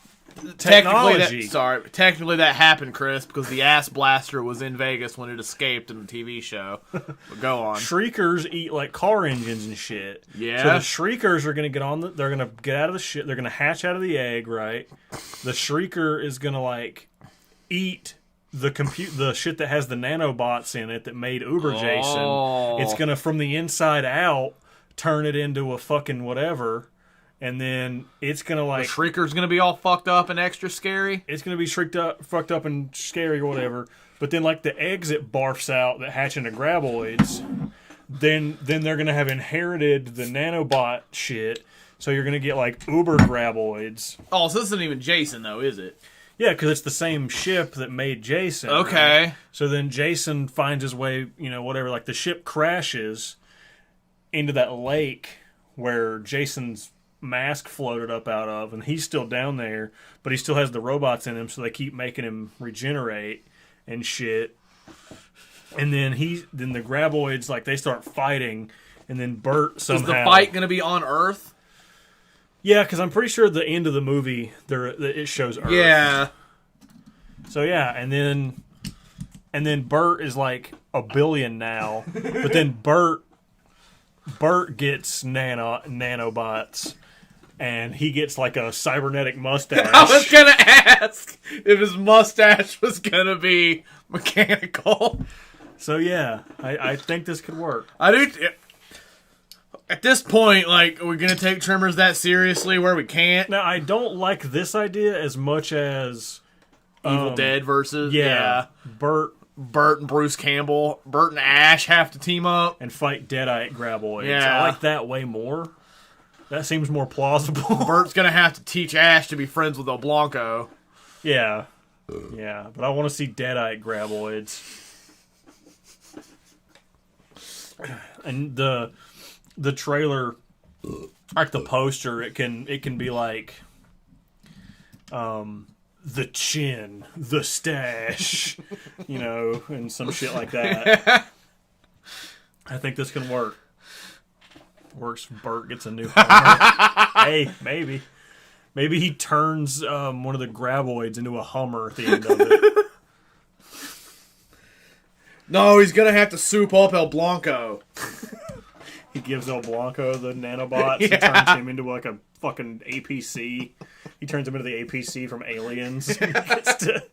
technology. Technically that happened, Chris, because the ass blaster was in Vegas when it escaped in the TV show. But go on. Shriekers eat car engines and shit. Yeah. So the Shriekers are going to they're going to get out of the shit. They're going to hatch out of the egg, right? The Shrieker is going to eat the shit that has the nanobots in it that made Uber Jason. It's going to, from the inside out, turn it into a fucking whatever. And then it's going to the Shrieker's going to be all fucked up and extra scary? It's going to be fucked up and scary or whatever. But then the eggs it barfs out that hatch into Graboids, then they're going to have inherited the nanobot shit. So you're going to get Uber Graboids. Oh, so this isn't even Jason though, is it? Yeah, because it's the same ship that made Jason. Okay. Right? So then Jason finds his way, whatever. The ship crashes into that lake where Jason's mask floated up out of, and he's still down there, but he still has the robots in him, so they keep making him regenerate and shit. And then the Graboids, they start fighting, and then Bert somehow... Is the fight going to be on Earth? Yeah, because I'm pretty sure at the end of the movie, it shows Earth. Yeah. So yeah, and then Bert is a billion now, but then Bert gets nanobots, and he gets a cybernetic mustache. I was gonna ask if his mustache was gonna be mechanical. So yeah, I think this could work. I do. At this point, are we gonna take Tremors that seriously where we can't? Now, I don't like this idea as much as Evil Dead versus Bert Bert and Bruce Campbell, Bert and Ash have to team up and fight Deadeye Graboids. Yeah. I like that way more. That seems more plausible. Bert's gonna have to teach Ash to be friends with El Blanco. Yeah. Yeah, but I want to see Deadeye Graboids. And the trailer, like the poster, it can be like the chin, the stash, and some shit like that. I think this can work. Works. Bert gets a new Hummer. Hey, maybe. Maybe he turns one of the Graboids into a Hummer at the end of it. No, he's gonna have to soup up El Blanco. He gives El Blanco the nanobots and turns him into like a fucking APC. He turns him into the APC from Aliens. He gets to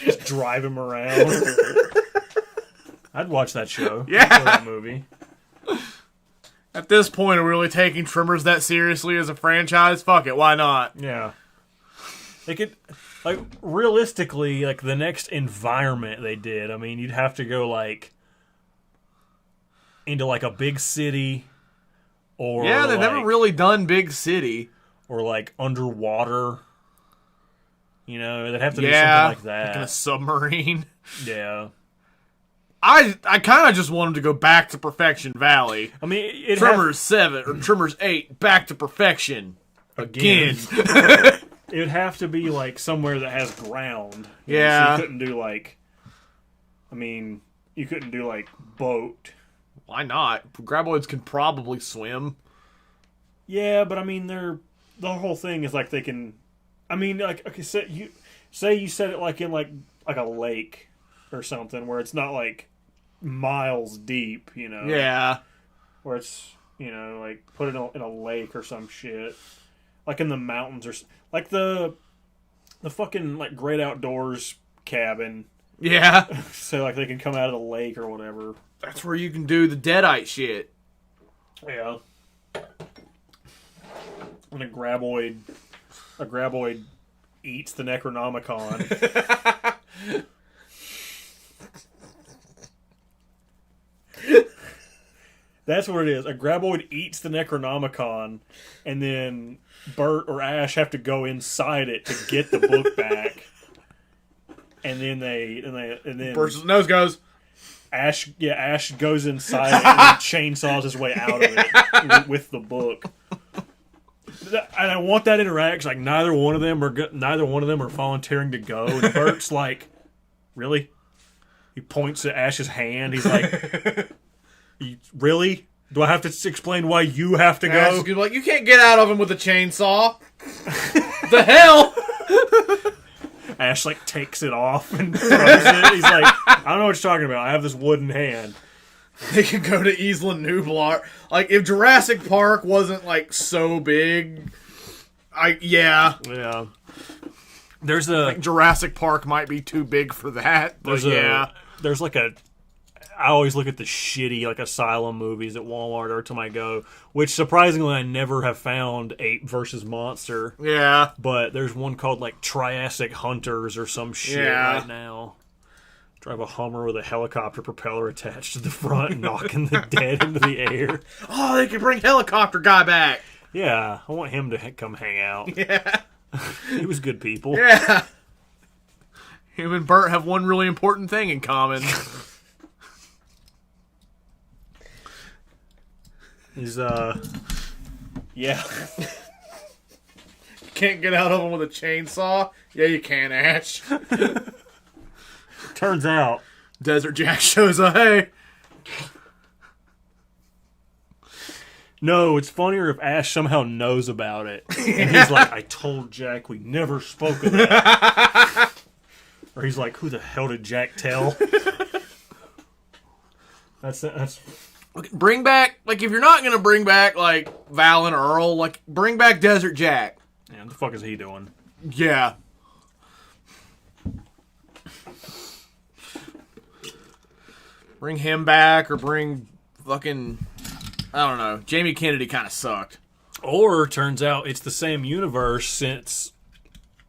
just drive him around. I'd watch that show. Yeah. I'd that movie. At this point, are we really taking Tremors that seriously as a franchise? Fuck it, why not? Yeah. They could, like, realistically, like, the next environment they did, I mean, you'd have to go, like, into, like, a big city, or, Yeah, they've like, never really done big city. or, like, underwater. They'd have to do Yeah, something like that. like in a submarine. Yeah. I kind of just want them to go back to Perfection Valley. I mean, Tremors 7 or Tremors 8, back to perfection. Again. It would have to be, like, somewhere that has ground. Yeah. So you couldn't do, like... you couldn't do, like, boat. Why not? Graboids can probably swim. Yeah, but, I mean, the whole thing is, like, they can... I mean, like, okay, say you set it, like, in, like a lake or something, where it's not, like, miles deep, Yeah. Where it's, like, put it in a lake or some shit. Like in the mountains or... Like the fucking, like, Great Outdoors cabin. Yeah. So, like, they can come out of the lake or whatever. That's where you can do the Deadite shit. Yeah. And a Graboid eats the Necronomicon. That's what it is. A Graboid eats the Necronomicon, and then Bert or Ash have to go inside it to get the book back. And then Bert's nose goes. Ash goes inside it and then chainsaws his way out of it with the book. And I want that interaction. Like neither one of them are volunteering to go. And Bert's like, "Really?" He points at Ash's hand. He's like, "Really? Do I have to explain why you have to Ash go?" is gonna be like, you can't get out of him with a chainsaw. The hell? Ash like takes it off and throws it. He's like, "I don't know what you're talking about. I have this wooden hand." They could go to Isla Nublar. Like, if Jurassic Park wasn't, like, so big, yeah. Yeah. There's a... Jurassic Park might be too big for that, but There's like a... I always look at the shitty, like, Asylum movies at Walmart every time I go, which, surprisingly, I never have found Ape vs. Monster. Yeah. But there's one called, like, Triassic Hunters or some shit right now. Drive a Hummer with a helicopter propeller attached to the front, knocking the dead into the air. Oh, they could bring Helicopter Guy back. Yeah, I want him to come hang out. Yeah. He was good people. Yeah. Him and Bert have one really important thing in common. He's, yeah. Can't get out of him with a chainsaw? Yeah, you can, Ash. Turns out, Desert Jack shows up. Hey. no, it's funnier if Ash somehow knows about it. And he's like, "I told Jack we never spoke of that." Or he's like, "Who the hell did Jack tell?" That's Bring back, like, if you're not going to bring back, like, Val and Earl, like, bring back Desert Jack. yeah, what the fuck is he doing? Yeah. Bring him back, or bring fucking, I don't know. Jamie Kennedy kind of sucked. Or turns out it's the same universe since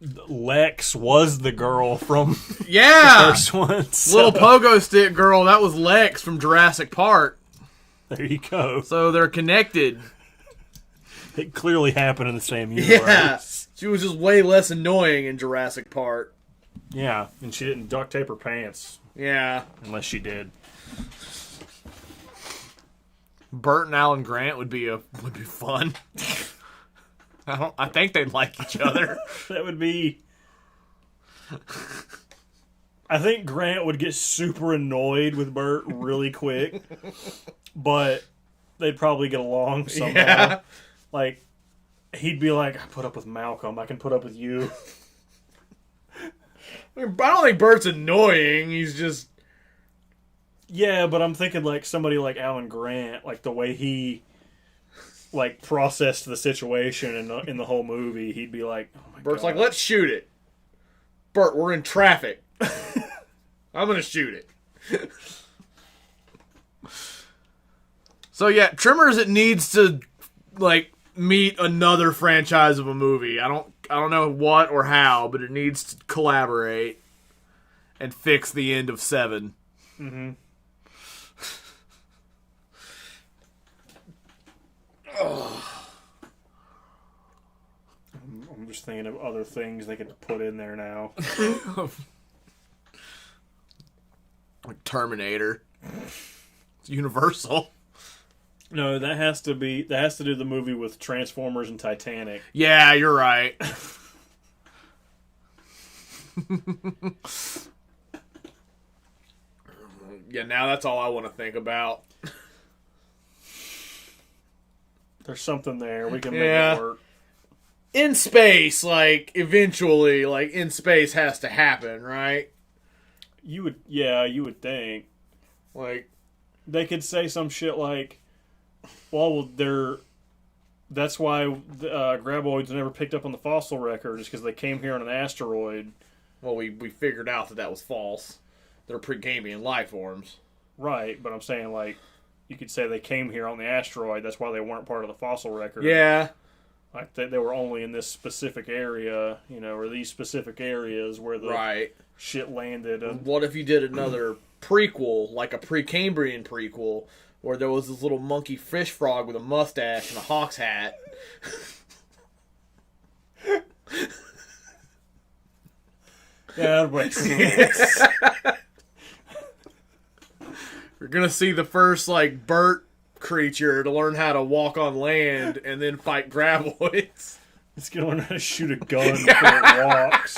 Lex was the girl from Yeah! the first one. So Little pogo stick girl, that was Lex from Jurassic Park. there you go. So they're connected. It clearly happened in the same universe. Yeah. She was just way less annoying in Jurassic Park. Yeah, and she didn't duct tape her pants. Yeah. Unless she did. Bert and Alan Grant would be fun. I think they'd like each other. That would be... I think Grant would get super annoyed with Bert really quick. But they'd probably get along somehow. Yeah. Like, he'd be like, I put up with Malcolm, I can put up with you. I don't think Bert's annoying. He's just... Yeah, but I'm thinking like somebody like Alan Grant, like the way he like processed the situation in the whole movie, he'd be like, oh my Bert's God. like, let's shoot it. Bert, we're in traffic. I'm going to shoot it. So yeah, Tremors, it needs to like meet another franchise of a movie. I don't know what or how, but it needs to collaborate and fix the end of 7. Mm-hmm. I'm just thinking of other things they could put in there now. Like Terminator. It's Universal. No, that has to do the movie with Transformers and Titanic. Yeah, you're right. Yeah, now that's all I want to think about. There's something there. We can make Yeah. it work. In space, like, eventually, like, in space has to happen, right? You would think. Like, They could say some shit like, well, that's why graboids never picked up on the fossil record, is because they came here on an asteroid. well, we figured out that was false. They're Precambrian life forms. Right, but I'm saying, like, you could say they came here on the asteroid, that's why they weren't part of the fossil record. Yeah. Like, they were only in this specific area, or these specific areas where the Right. shit landed. What if you did another prequel, like a Precambrian prequel, where there was this little monkey fish frog with a mustache and a hawk's hat? Yeah, that makes sense. You're gonna see the first, like, Bert creature to learn how to walk on land and then fight graboids. It's going to learn how to shoot a gun before it walks.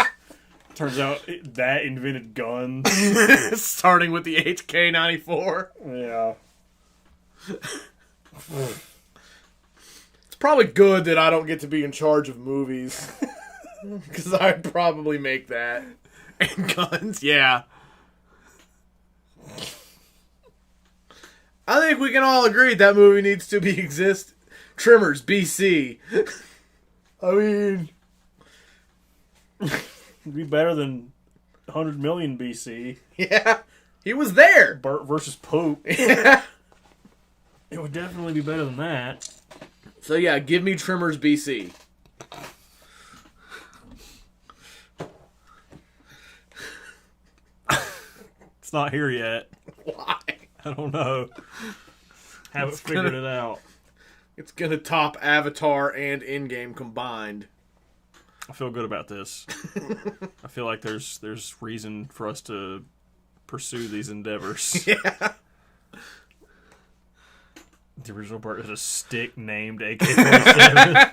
Turns out that invented guns. Starting with the HK-94. Yeah. It's probably good that I don't get to be in charge of movies. Because I'd probably make that. And guns, yeah. I think we can all agree that movie needs to exist. Tremors, BC. I mean... It'd be better than 100 million BC. Yeah, he was there. Bert versus Poop. Yeah. It would definitely be better than that. So yeah, give me Tremors, BC. It's not here yet. Why? I don't know. Haven't figured it out. It's gonna top Avatar and Endgame combined. I feel good about this. I feel like there's reason for us to pursue these endeavors. Yeah. The original Bert is a stick named AK-47.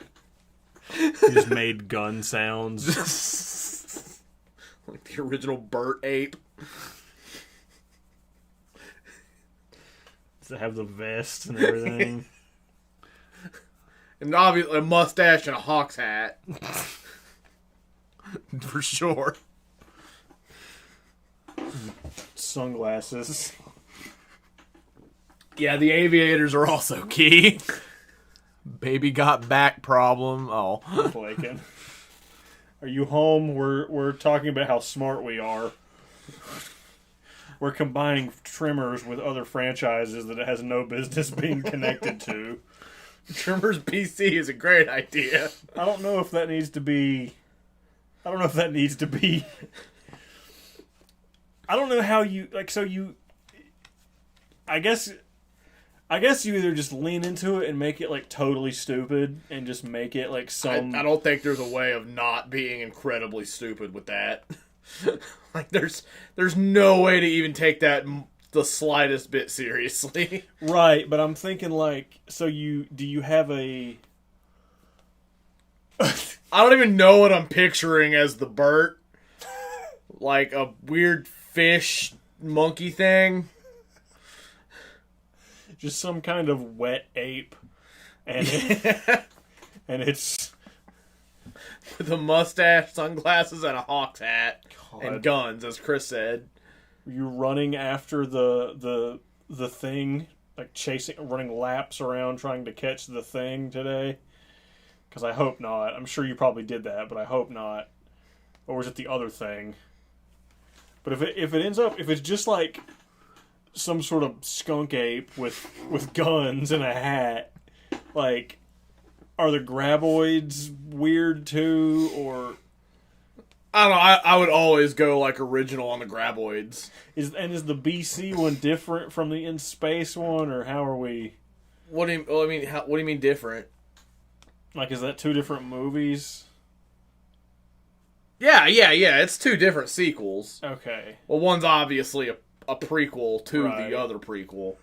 He just made gun sounds. Like the original Bert ape. To have the vest and everything. And obviously a mustache and a hawk's hat. For sure. Sunglasses. Yeah, the aviators are also key. Baby got back problem. Oh. Flaking. Are you home? We're talking about how smart we are. We're combining Tremors with other franchises that it has no business being connected to. Tremors PC is a great idea. I don't know if that needs to be I don't know if that needs to be. I don't know how you like. So you, I guess you either just lean into it and make it like totally stupid, and just make it like some. I don't think there's a way of not being incredibly stupid with that. Like there's no way to even take that the slightest bit seriously. Right, but I'm thinking like, so do you have a? I don't even know what I'm picturing as the Bert. Like a weird fish monkey thing. Just some kind of wet ape. And and it's with a mustache, sunglasses, and a Hawks hat. God. And guns, as Chris said. You running after the thing, like running laps around trying to catch the thing today? Because I hope not. I'm sure you probably did that, but I hope not. Or was it the other thing? But if it ends up, if it's just like some sort of skunk ape with guns and a hat, like, are the graboids weird too, or? I don't know. I would always go like original on the graboids. Is the BC one different from the in space one, or how are we? What do you mean different? Like, is that two different movies? Yeah. It's two different sequels. Okay. Well, one's obviously a prequel to Right. the other prequel.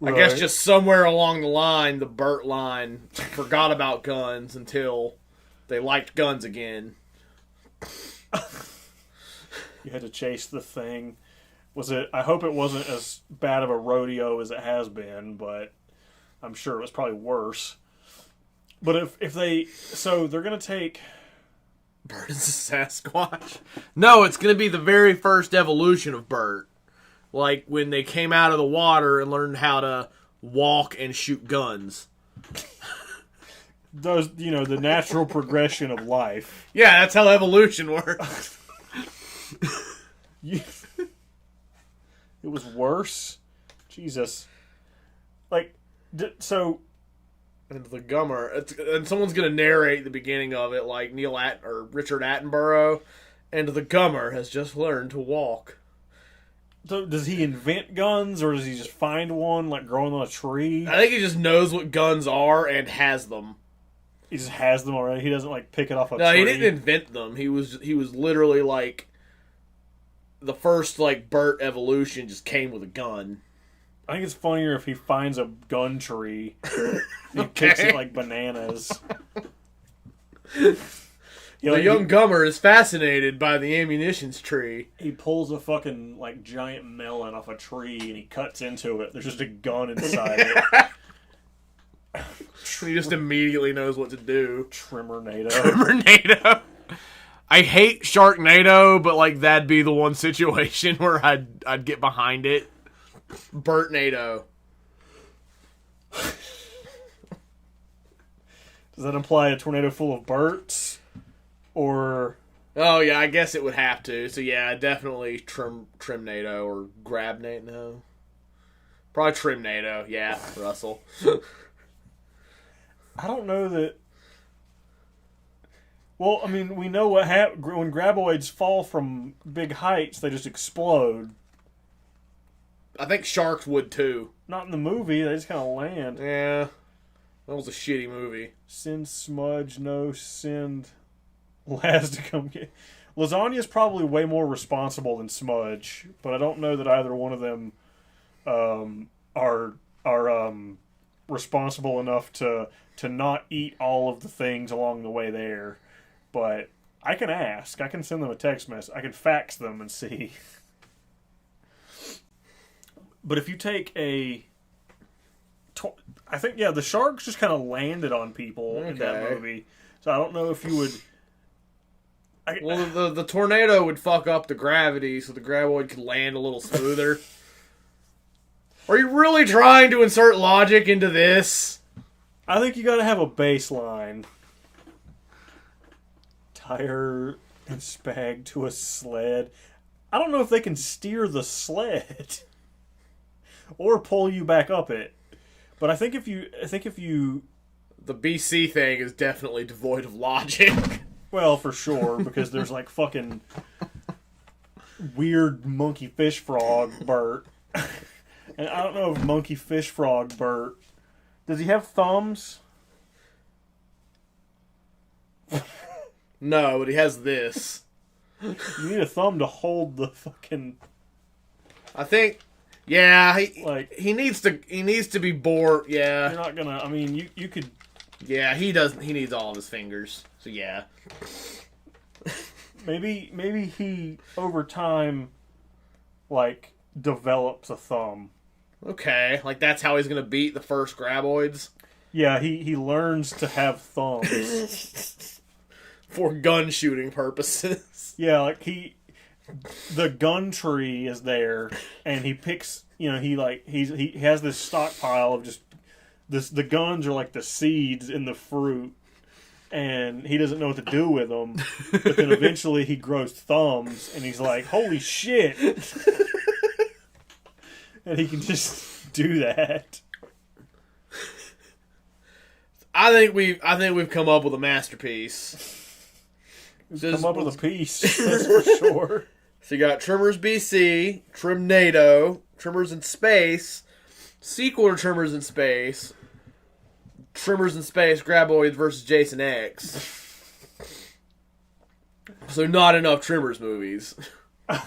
Right. I guess just somewhere along the line, the Burt line forgot about guns until they liked guns again. You had to chase the thing. I hope it wasn't as bad of a rodeo as it has been, but I'm sure it was probably worse. But so they're going to take... Bert is a Sasquatch? No, it's going to be the very first evolution of Bert. Like when they came out of the water and learned how to walk and shoot guns. Those, the natural progression of life. Yeah, that's how evolution works. It was worse? Jesus. Like, so... And the Gummer, and someone's going to narrate the beginning of it like Richard Attenborough, and the Gummer has just learned to walk. So does he invent guns, or does he just find one, like, growing on a tree? I think he just knows what guns are and has them. He just has them already? He doesn't, like, pick it off a tree? No, he didn't invent them. He was literally, like, the first, like, Bert evolution just came with a gun. I think it's funnier if he finds a gun tree and he picks it like bananas. The young Gummer is fascinated by the ammunitions tree. He pulls a fucking, like, giant melon off a tree and he cuts into it. There's just a gun inside it. He just immediately knows what to do. Trimmer-nado. I hate Sharknado, but, like, that'd be the one situation where I'd get behind it. Bert-nado. Does that imply a tornado full of Berts? Or... Oh, yeah, I guess it would have to. So, yeah, definitely Trimnado or Grabnado. No. Probably Trimnado. Yeah, Russell. I don't know that... Well, I mean, we know what happens. When graboids fall from big heights, they just explode. I think sharks would, too. Not in the movie. They just kind of land. Yeah. That was a shitty movie. Send Smudge, no send Laz to come get... Lasagna's probably way more responsible than Smudge, but I don't know that either one of them are responsible enough to not eat all of the things along the way there. But I can ask. I can send them a text message. I can fax them and see. But if you take I think, the sharks just kind of landed on people in that movie. So I don't know if you would... the tornado would fuck up the gravity so the graboid could land a little smoother. Are you really trying to insert logic into this? I think you gotta have a baseline. Tire and spag to a sled. I don't know if they can steer the sled. Or pull you back up it. But I think if you... The BC thing is definitely devoid of logic. Well, for sure, because there's like fucking weird monkey fish frog Bert. And I don't know if monkey fish frog Bert, does he have thumbs? No, but he has this. You need a thumb to hold the fucking... I think... Yeah, like he needs to be bored. Yeah. You're not gonna... I mean, you could... Yeah, he doesn't... He needs all of his fingers. So, yeah. Maybe he, over time, like, develops a thumb. Okay, like that's how he's gonna beat the first graboids? Yeah, he learns to have thumbs. For gun shooting purposes. Yeah, like the gun tree is there, and he picks, he has this stockpile of just, the guns are like the seeds in the fruit, and he doesn't know what to do with them, but then eventually he grows thumbs, and he's like, holy shit! And he can just do that. I think we've come up with a masterpiece. Come up with a piece, that's for sure. So you got Tremors BC, Trimnado, Tremors in Space, sequel to Tremors in Space, Tremors in Space, Graboids versus Jason X. So not enough Tremors movies. Oh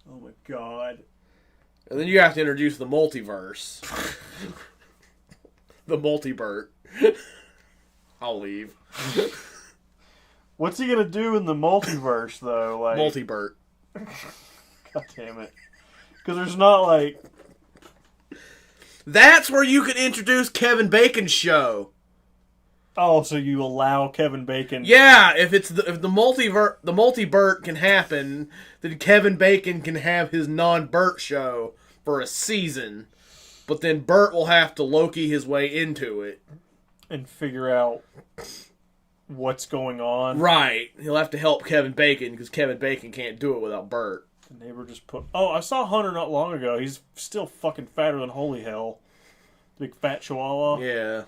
my god. And then you have to introduce the multiverse. The multi-Bert. I'll leave. What's he gonna do in the multiverse, though? Like Multi-Bert. God damn it. Because there's not, like... That's where you can introduce Kevin Bacon's show. Oh, so you allow Kevin Bacon... Yeah, if the multi-Bert can happen, then Kevin Bacon can have his non-Bert show for a season. But then Bert will have to Loki his way into it. And figure out what's going on. Right. He'll have to help Kevin Bacon, because Kevin Bacon can't do it without Bert. The neighbor just put... Oh, I saw Hunter not long ago. He's still fucking fatter than holy hell. Big fat chihuahua. Yeah.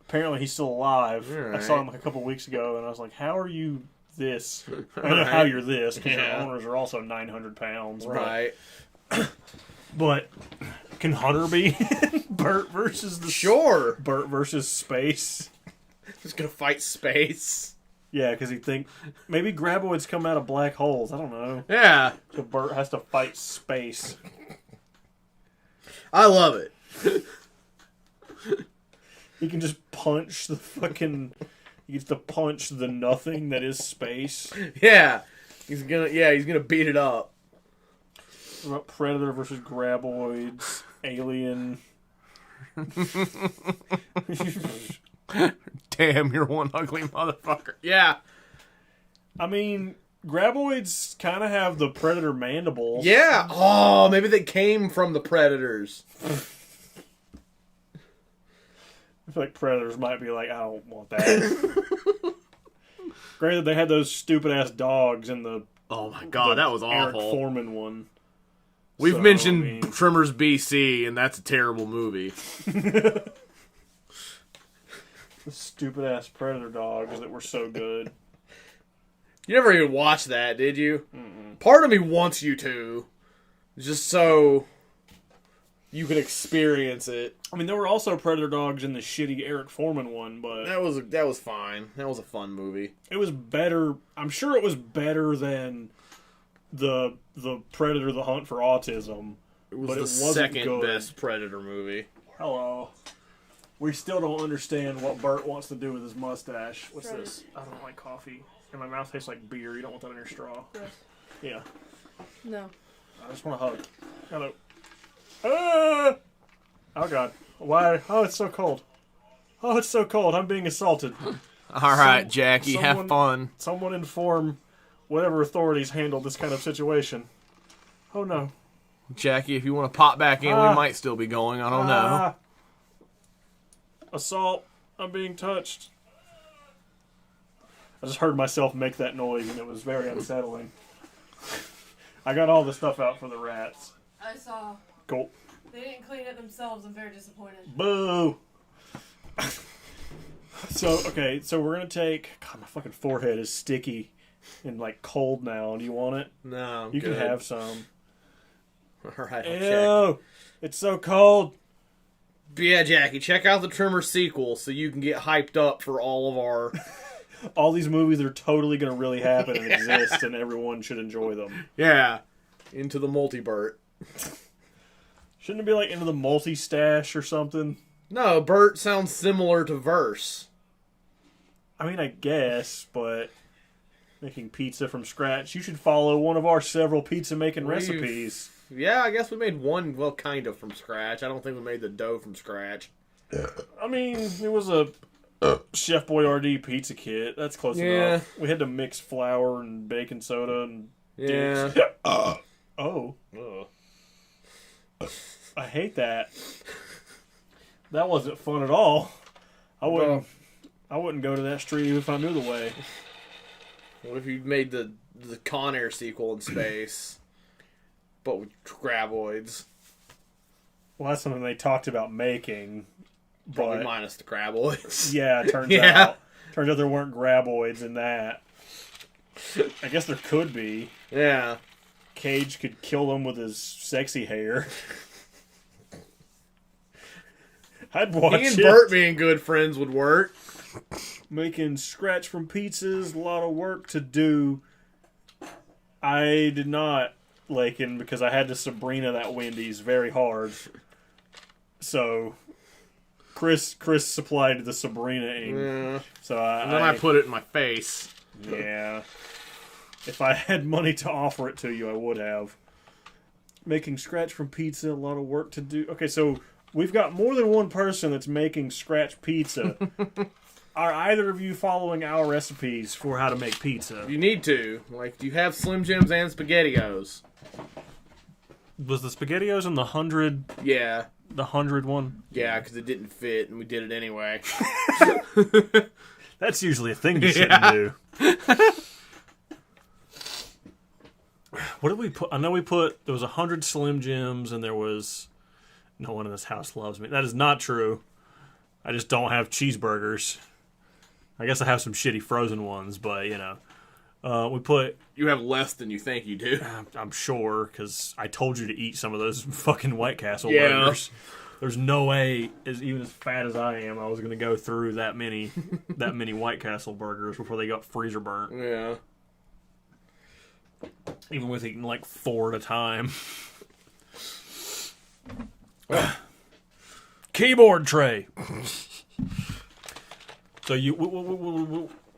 Apparently he's still alive. Right. I saw him like a couple weeks ago, and I was like, how are you this? I don't know how you're this, because your owners are also 900 pounds. Right. But can Hunter be Bert versus the... Sure. Bert versus space? He's gonna fight space. Yeah, because he'd think maybe graboids come out of black holes. I don't know. Yeah. So Bert has to fight space. I love it. He can just punch the fucking... He gets to punch the nothing that is space. Yeah. He's gonna beat it up. What about Predator versus graboids? Alien. Damn, you're one ugly motherfucker. Yeah. I mean, graboids kind of have the Predator mandible. Yeah. Oh, maybe they came from the Predators. I feel like Predators might be like, I don't want that. Granted, they had those stupid-ass dogs in the... Oh my god, that was awful. Eric Foreman one. We've mentioned Tremors BC, and that's a terrible movie. The stupid-ass Predator dogs that were so good. You never even watched that, did you? Mm-mm. Part of me wants you to. Just so you can experience it. I mean, there were also Predator dogs in the shitty Eric Foreman one, but... That was fine. That was a fun movie. It was better... I'm sure it was better than the Predator, The Hunt for Autism. It was the second best Predator movie. Hello. We still don't understand what Bert wants to do with his mustache. What's this? I don't like coffee. And my mouth tastes like beer. You don't want that in your straw. Yes. Yeah. No. I just want a hug. Hello. Ah! Oh, God. Why? Oh, it's so cold. Oh, it's so cold. I'm being assaulted. All right, Jackie. Have fun. Someone inform whatever authorities handle this kind of situation. Oh, no. Jackie, if you want to pop back in, we might still be going. I don't know. Assault. I'm being touched. I just heard myself make that noise, and it was very unsettling. I got all the stuff out for the rats. I saw. Cool. They didn't clean it themselves. I'm very disappointed. Boo! So we're gonna take. God, my fucking forehead is sticky and like cold now. Do you want it? No, you can have some. All right, I'll check. It's so cold. But yeah, Jackie, check out the Trimmer sequel so you can get hyped up for all of our... all these movies that are totally going to really happen and exist, and everyone should enjoy them. Yeah. Into the multi-Burt. Shouldn't it be like Into the Multi-Stash or something? No, Burt sounds similar to Verse. I mean, I guess, but making pizza from scratch, you should follow one of our several pizza-making recipes. Yeah, I guess we made one, well, kind of from scratch. I don't think we made the dough from scratch. I mean, it was a Chef Boyardee pizza kit. That's close enough. We had to mix flour and baking soda and dicks. Oh. I hate that. That wasn't fun at all. I wouldn't go to that street if I knew the way. What if you made the Con Air sequel in space, but with graboids? Well, that's something they talked about making. Probably minus the graboids. Yeah, turns out there weren't graboids in that. I guess there could be. Yeah. Cage could kill them with his sexy hair. I'd watch he and Burt being good friends would work. Making scratch from pizzas, a lot of work to do. I did not, Lakin, because I had to Sabrina that Wendy's very hard. So, Chris supplied the Sabrina-ing. Yeah. So and then I put it in my face. Yeah. If I had money to offer it to you, I would have. Making scratch from pizza, a lot of work to do. Okay, so we've got more than one person that's making scratch pizza. Are either of you following our recipes for how to make pizza? You need to. Like, do you have Slim Jims and SpaghettiOs? Was the SpaghettiOs in the 100? Yeah. The 100 one? Yeah, because it didn't fit, and we did it anyway. That's usually a thing you shouldn't do. What did we put? I know there was 100 Slim Jims, and there was... No one in this house loves me. That is not true. I just don't have cheeseburgers. I guess I have some shitty frozen ones, but, you know. We put... You have less than you think you do. I'm sure, because I told you to eat some of those fucking White Castle burgers. There's no way, even as fat as I am, I was going to go through that many White Castle burgers before they got freezer burnt. Yeah. Even with eating like 4 at a time. Keyboard tray. So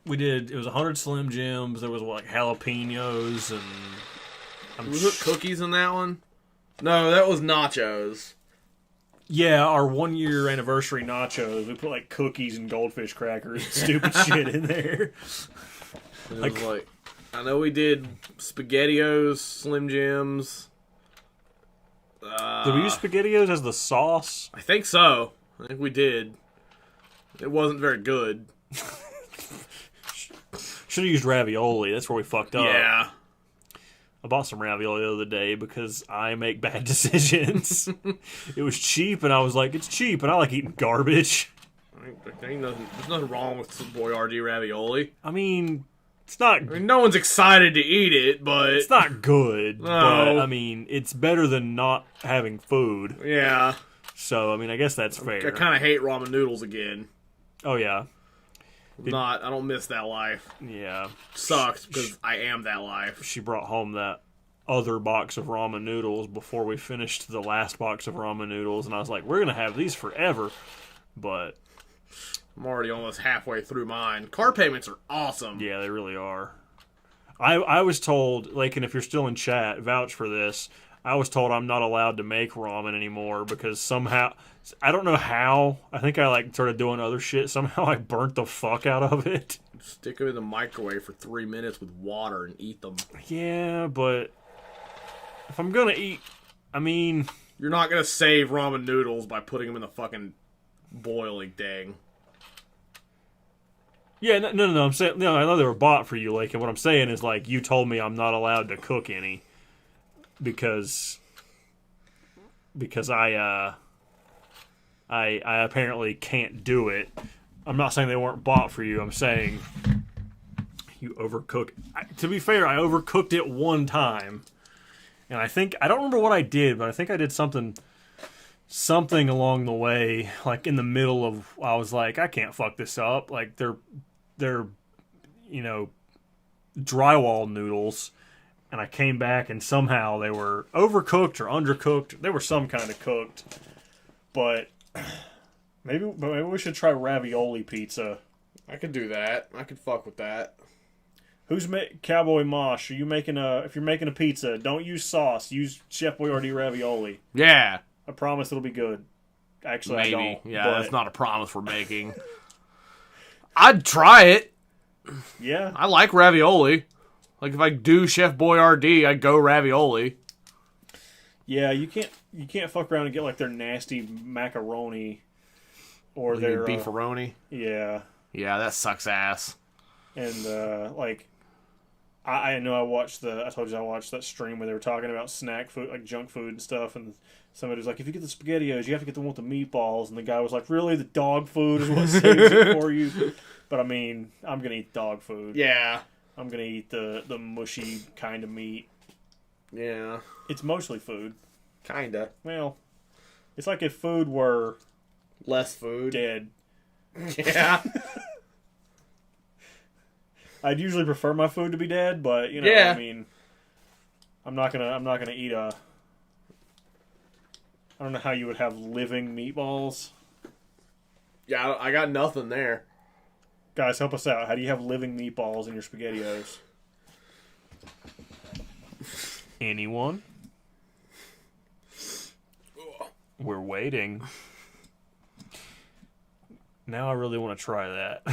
we did. It was 100 Slim Jims. There was like jalapenos and. Was it cookies in that one? No, that was nachos. Yeah, our 1 year anniversary nachos. We put like cookies and goldfish crackers and stupid shit in there. Like, I know we did SpaghettiOs, Slim Jims. Did we use SpaghettiOs as the sauce? I think so. I think we did. It wasn't very good. Should have used ravioli. That's where we fucked up. Yeah. I bought some ravioli the other day because I make bad decisions. It was cheap, and I was like, it's cheap, and I like eating garbage. There's nothing wrong with some Boyardee ravioli. I mean, it's not... I mean, no one's excited to eat it, but... It's not good, no. But, I mean, it's better than not having food. Yeah. So, I mean, I guess that's fair. I kind of hate ramen noodles again. Oh, yeah. I don't miss that life. Yeah. Sucks, because I am that life. She brought home that other box of ramen noodles before we finished the last box of ramen noodles, and I was like, we're going to have these forever. But... I'm already almost halfway through mine. Car payments are awesome. Yeah, they really are. I was told, like, and if you're still in chat, vouch for this, I was told I'm not allowed to make ramen anymore because somehow, I don't know how, I think I, like, started doing other shit. Somehow I burnt the fuck out of it. Stick them in the microwave for 3 minutes with water and eat them. Yeah, but if I'm gonna eat, I mean... You're not gonna save ramen noodles by putting them in the fucking boiling thing. Yeah, no. I'm saying, no, I know they were bought for you, like, and what I'm saying is, like, you told me I'm not allowed to cook any because I apparently can't do it. I'm not saying they weren't bought for you. I'm saying you overcook. To be fair, I overcooked it one time, and I don't remember what I did, but I think I did something along the way, like in the middle of. I was like, I can't fuck this up. Like they're drywall noodles, and I came back and somehow they were overcooked or undercooked. They were some kind of cooked, but maybe we should try ravioli pizza. I could do that. I could fuck with that. Cowboy Mosh? Are you making if you're making a pizza, don't use sauce. Use Chef Boyardee ravioli. Yeah. I promise it'll be good. Actually, Maybe. I don't. Yeah, but that's not a promise we're making. I'd try it. Yeah. I like ravioli. Like, if I do Chef Boyardee, I'd go ravioli. Yeah, you can't fuck around and get, like, their nasty macaroni or their... beefaroni. Yeah. Yeah, that sucks ass. And, like... I know I watched I told you I watched that stream where they were talking about snack food, like junk food and stuff, and somebody was like, if you get the SpaghettiOs, you have to get the one with the meatballs, and the guy was like, really? The dog food is what saves it for you? But I mean, I'm going to eat dog food. Yeah. I'm going to eat the mushy kind of meat. Yeah. It's mostly food. Kinda. Well, it's like if food were... less food. Dead. Yeah. I'd usually prefer my food to be dead, but yeah. I mean, I'm not gonna eat I don't know how you would have living meatballs. Yeah, I got nothing there. Guys, help us out. How do you have living meatballs in your SpaghettiOs? Anyone? We're waiting. Now I really want to try that.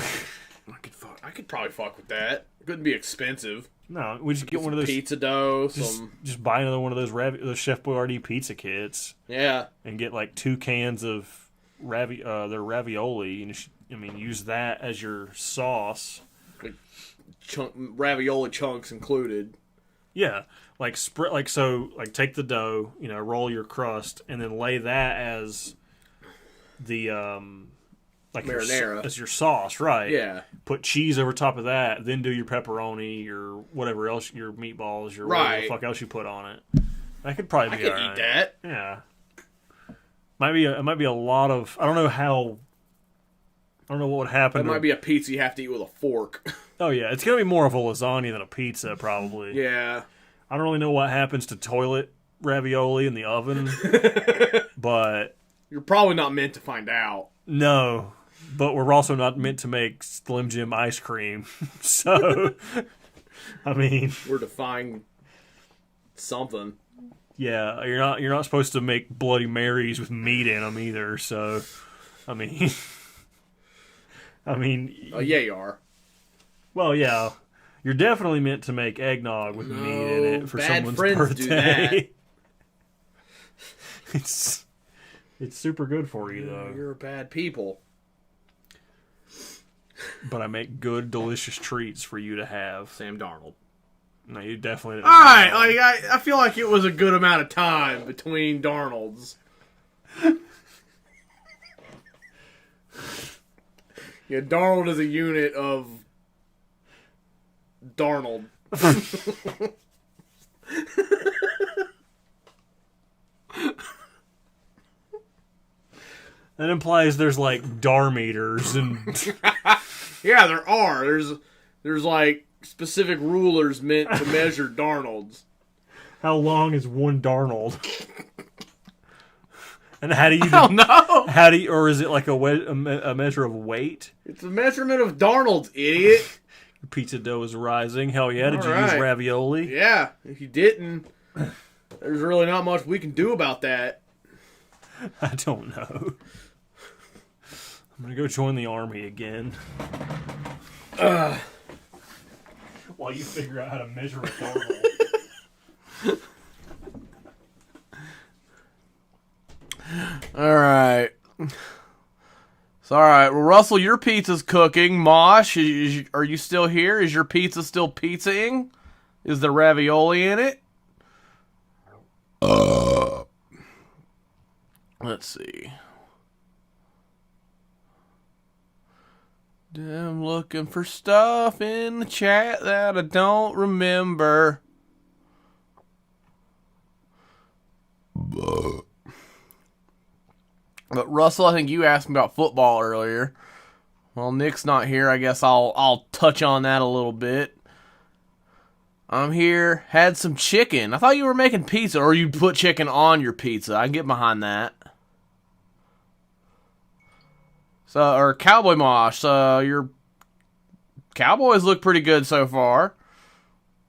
I could probably fuck with that. It couldn't be expensive. No, we just get one of those pizza dough. Just buy another one of those Chef Boyardee pizza kits. Yeah, and get like 2 cans of their ravioli, and use that as your sauce. like ravioli chunks included. Yeah, like take the dough, roll your crust, and then lay that as the marinara as your sauce, right? Yeah. Put cheese over top of that, then do your pepperoni, your whatever else, your meatballs, your whatever the fuck else you put on it. That could probably be I could eat that. Yeah. It might be a lot of... I don't know what would happen. That might be a pizza you have to eat with a fork. Oh, yeah. It's going to be more of a lasagna than a pizza, probably. Yeah. I don't really know what happens to toilet ravioli in the oven, but... You're probably not meant to find out. No, but we're also not meant to make Slim Jim ice cream. So, I mean... We're defying something. Yeah, you're not supposed to make Bloody Marys with meat in them either. So, I mean, oh yeah, you are. Well, yeah, you're definitely meant to make eggnog with meat in it for bad someone's friends birthday. do that. It's super good for you though. You're bad people. But I make good, delicious treats for you to have. Sam Darnold. No, you definitely. All right, I feel like it was a good amount of time between Darnolds. Yeah, Darnold is a unit of Darnold. That implies there's like Dar meters and. Yeah, there are. There's like specific rulers meant to measure Darnolds. How long is one Darnold? And how do you? I don't know. How do you, or is it like a measure of weight? It's a measurement of Darnolds, idiot. Your pizza dough is rising. Hell yeah! Did All you use right. ravioli? Yeah, if you didn't, there's really not much we can do about that. I don't know. I'm gonna go join the army again. While you figure out how to measure a Darnold. All right. So, all right. Well, Russell, your pizza's cooking. Mosh, are you still here? Is your pizza still pizzaing? Is there ravioli in it? Let's see. I'm looking for stuff in the chat that I don't remember. But Russell, I think you asked me about football earlier. Well, Nick's not here. I guess I'll touch on that a little bit. I'm here. Had some chicken. I thought you were making pizza, or you put chicken on your pizza. I can get behind that. So, or Cowboy Mosh. Your Cowboys look pretty good so far.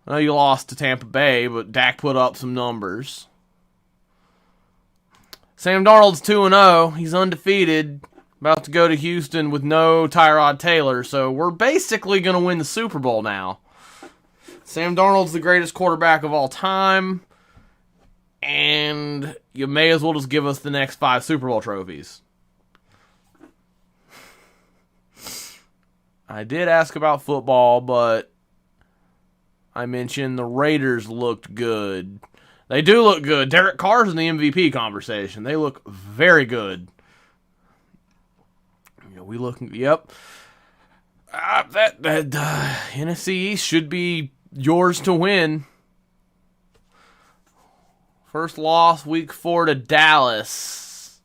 I know you lost to Tampa Bay, but Dak put up some numbers. Sam Darnold's 2-0. He's undefeated. About to go to Houston with no Tyrod Taylor, so we're basically going to win the Super Bowl now. Sam Darnold's the greatest quarterback of all time, and you may as well just give us the next 5 Super Bowl trophies. I did ask about football, but I mentioned the Raiders looked good. They do look good. Derek Carr's in the MVP conversation. They look very good. We look, yep. That NFC East should be yours to win. First loss, week 4 to Dallas.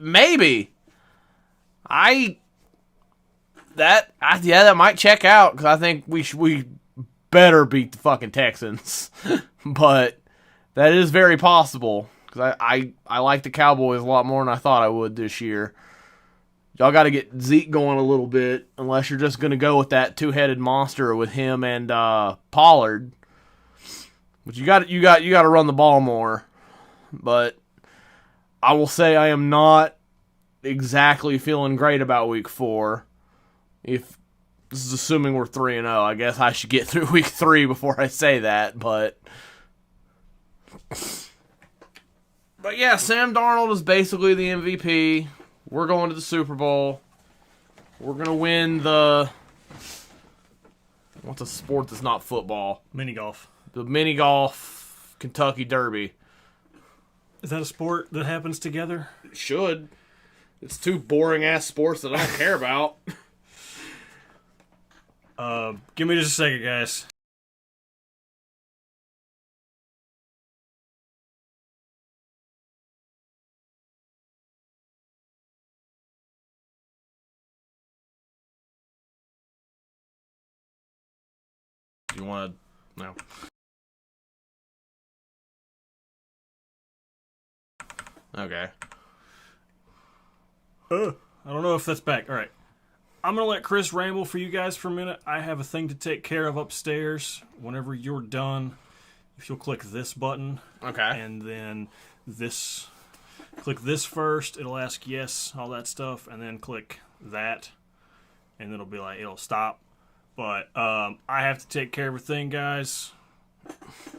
Maybe. That might check out, because I think we better beat the fucking Texans. But that is very possible, because I like the Cowboys a lot more than I thought I would this year. Y'all got to get Zeke going a little bit, unless you're just going to go with that two-headed monster with him and Pollard. But you got to run the ball more. But I will say I am not exactly feeling great about Week 4. If this is assuming we're 3-0, I guess I should get through Week 3 before I say that. But yeah, Sam Darnold is basically the MVP. We're going to the Super Bowl. We're going to win the... What's a sport that's not football? Mini golf. The mini golf Kentucky Derby. Is that a sport that happens together? It should. It's 2 boring-ass sports that I don't care about. Give me just a second, guys. You want to... No. Okay. I don't know if that's back. All right. I'm going to let Chris ramble for you guys for a minute. I have a thing to take care of upstairs. Whenever you're done, if you'll click this button. Okay. And then this. Click this first. It'll ask yes, all that stuff. And then click that. And it'll be like, it'll stop. But I have to take care of everything, guys. A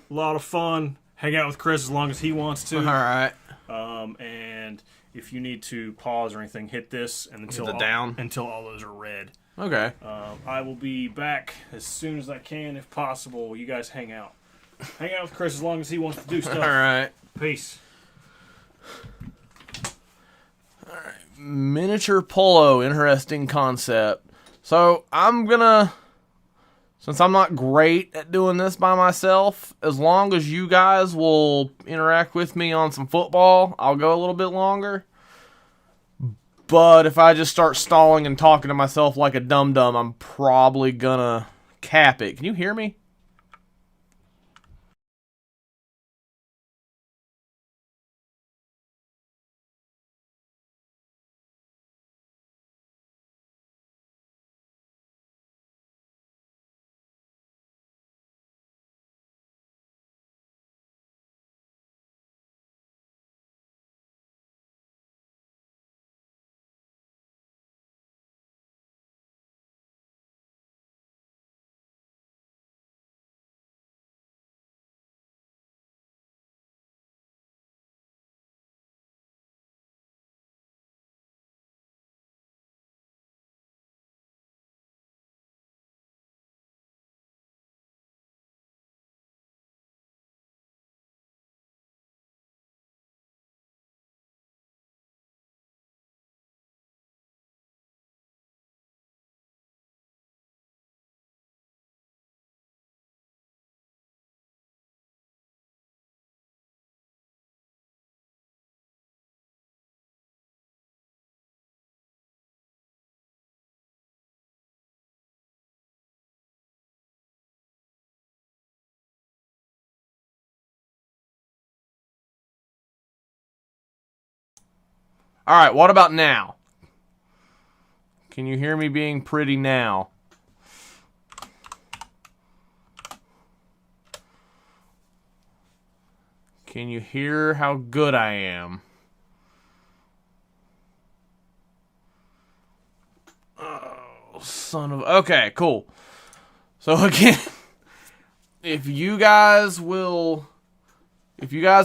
lot of fun. Hang out with Chris as long as he wants to. All right. And if you need to pause or anything, hit this and until all those are red. Okay. I will be back as soon as I can, if possible. You guys hang out. Hang out with Chris as long as he wants to do stuff. All right. Peace. All right. Miniature polo, interesting concept. So I'm gonna, since I'm not great at doing this by myself, as long as you guys will interact with me on some football, I'll go a little bit longer. But if I just start stalling and talking to myself like a dum-dum, I'm probably gonna cap it. Can you hear me? All right, what about now? Can you hear me being pretty now? Can you hear how good I am? Oh, son of... Okay, cool. So again, if you guys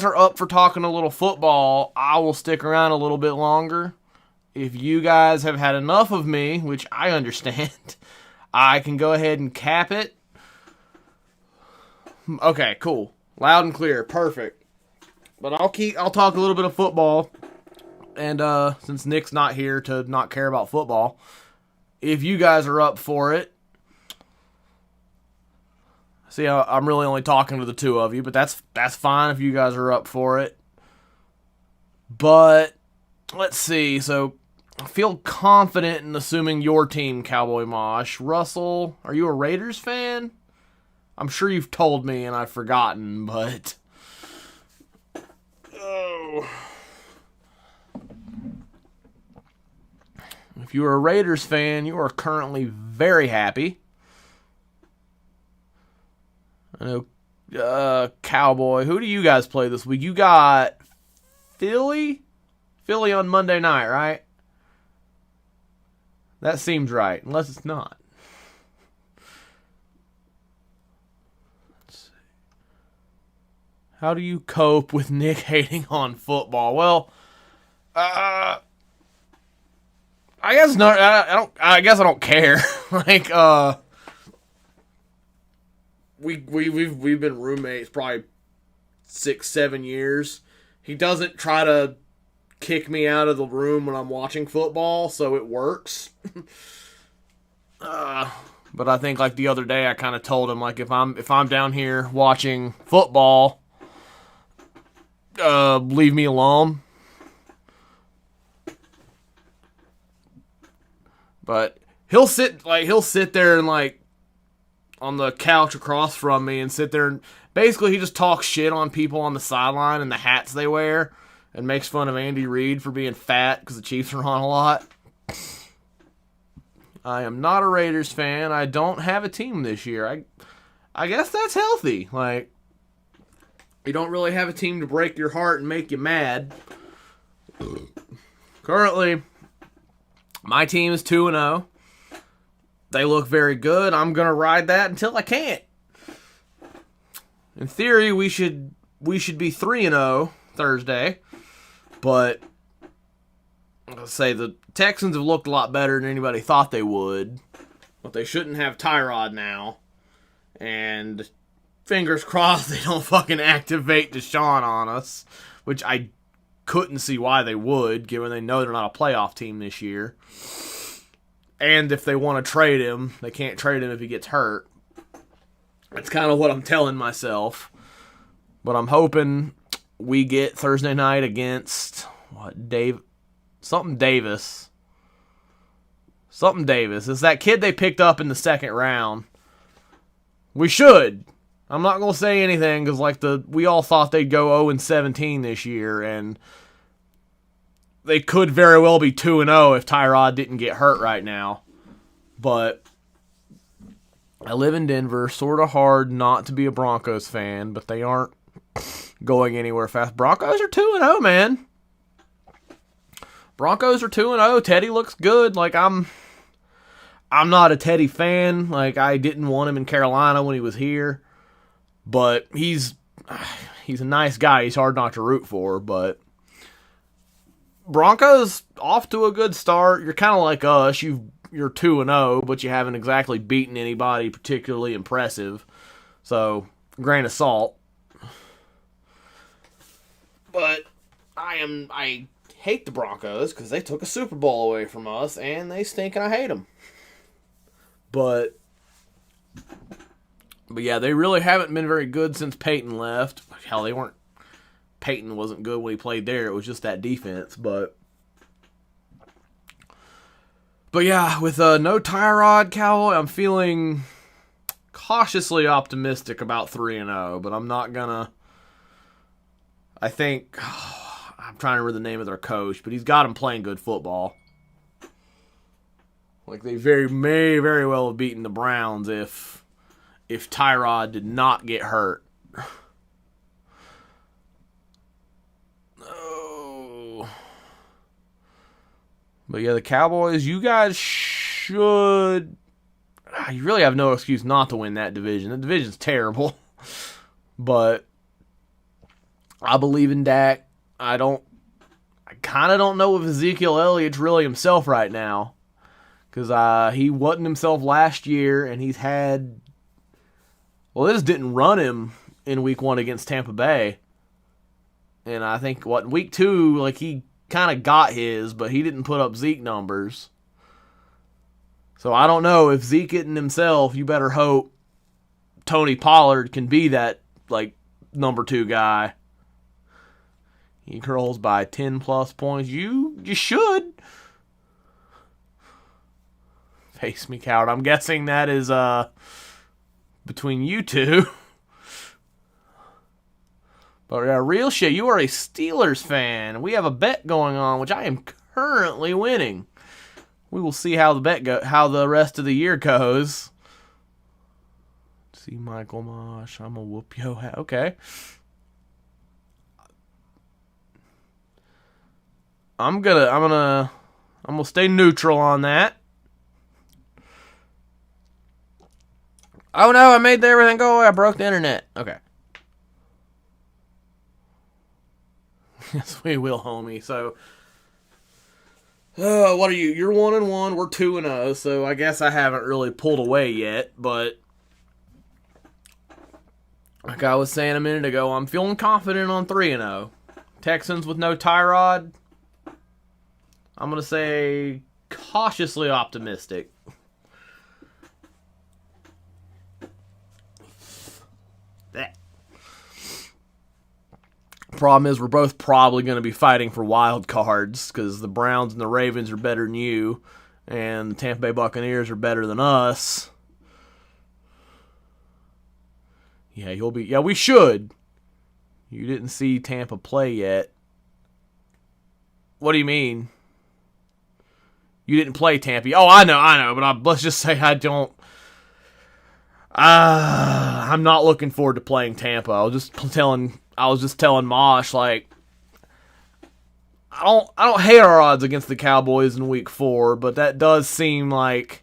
are up for talking a little football, I will stick around a little bit longer. If you guys have had enough of me, which I understand, I can go ahead and cap it. Okay, cool. Loud and clear. Perfect. But I'll talk a little bit of football. And since Nick's not here to not care about football, if you guys are up for it. See, I'm really only talking to the two of you, but that's fine if you guys are up for it. But let's see. So I feel confident in assuming your team, Cowboy Mosh. Russell, are you a Raiders fan? I'm sure you've told me and I've forgotten, but... Oh. If you are a Raiders fan, you are currently very happy. I know, Cowboy. Who do you guys play this week? You got Philly? Philly on Monday night, right? That seems right, unless it's not. Let's see. How do you cope with Nick hating on football? Well, I guess not. I guess I don't care. Like, we've been roommates probably 6-7 years. He doesn't try to kick me out of the room when I'm watching football, so it works. But I think like the other day, I kind of told him like if I'm down here watching football, leave me alone. But he'll sit there and like on the couch across from me and sit there and basically he just talks shit on people on the sideline and the hats they wear and makes fun of Andy Reid for being fat because the Chiefs are on a lot. I am not a Raiders fan. I don't have a team this year. I guess that's healthy. Like, you don't really have a team to break your heart and make you mad. Currently, my team is 2-0. They look very good. I'm going to ride that until I can't. In theory, we should be 3-0 Thursday. But I'll say the Texans have looked a lot better than anybody thought they would. But they shouldn't have Tyrod now. And fingers crossed they don't fucking activate Deshaun on us. Which I couldn't see why they would, given they know they're not a playoff team this year. And if they want to trade him, they can't trade him if he gets hurt. That's kind of what I'm telling myself. But I'm hoping we get Thursday night against something Davis. It's that kid they picked up in the second round. We should. I'm not going to say anything because we all thought they'd go 0-17 this year, and they could very well be 2-0 if Tyrod didn't get hurt right now. But I live in Denver. Sort of hard not to be a Broncos fan, but they aren't going anywhere fast. Broncos are 2-0, man. Broncos are 2-0. Teddy looks good. Like, I'm not a Teddy fan. Like, I didn't want him in Carolina when he was here. But he's a nice guy. He's hard not to root for, but Broncos off to a good start. You're kind of like us. You're 2-0, but you haven't exactly beaten anybody particularly impressive. So, grain of salt. But I hate the Broncos because they took a Super Bowl away from us, and they stink, and I hate them. But yeah, they really haven't been very good since Peyton left. Hell, Peyton wasn't good when he played there. It was just that defense. But yeah, with no Tyrod, Cowboy, I'm feeling cautiously optimistic about 3-0. But I'm not gonna. I think I'm trying to remember the name of their coach, but he's got them playing good football. Like, they may very well have beaten the Browns if Tyrod did not get hurt. Oh. But yeah, the Cowboys, you guys should... You really have no excuse not to win that division. The division's terrible. But I believe in Dak. I kind of don't know if Ezekiel Elliott's really himself right now. Because he wasn't himself last year, and he's had... Well, they just didn't run him in week 1 against Tampa Bay. And I think, week 2, like, he kind of got his, but he didn't put up Zeke numbers. So I don't know if Zeke isn't himself. You better hope Tony Pollard can be that, like, number 2 guy. He curls by 10 plus points. You should. Face me, coward. I'm guessing that is between you two. But real shit, you are a Steelers fan. We have a bet going on, which I am currently winning. We will see how how the rest of the year goes. See Michael Mosh. I'm a whoop yo. Okay. I'm gonna stay neutral on that. Oh no, I made everything go away. I broke the internet. Okay. Yes, we will, homie. So, what are you? You're 1-1. We're 2-0. So I guess I haven't really pulled away yet. But like I was saying a minute ago, I'm feeling confident on 3-0. Texans with no Tyrod. I'm gonna say cautiously optimistic. That. Problem is, we're both probably going to be fighting for wild cards because the Browns and the Ravens are better than you, and the Tampa Bay Buccaneers are better than us. Yeah, you'll be. Yeah, we should. You didn't see Tampa play yet. What do you mean? You didn't play Tampa. Oh, I know, but let's just say I don't. I'm not looking forward to playing Tampa. I was just telling Mosh, like, I don't hate our odds against the Cowboys in week 4, but that does seem like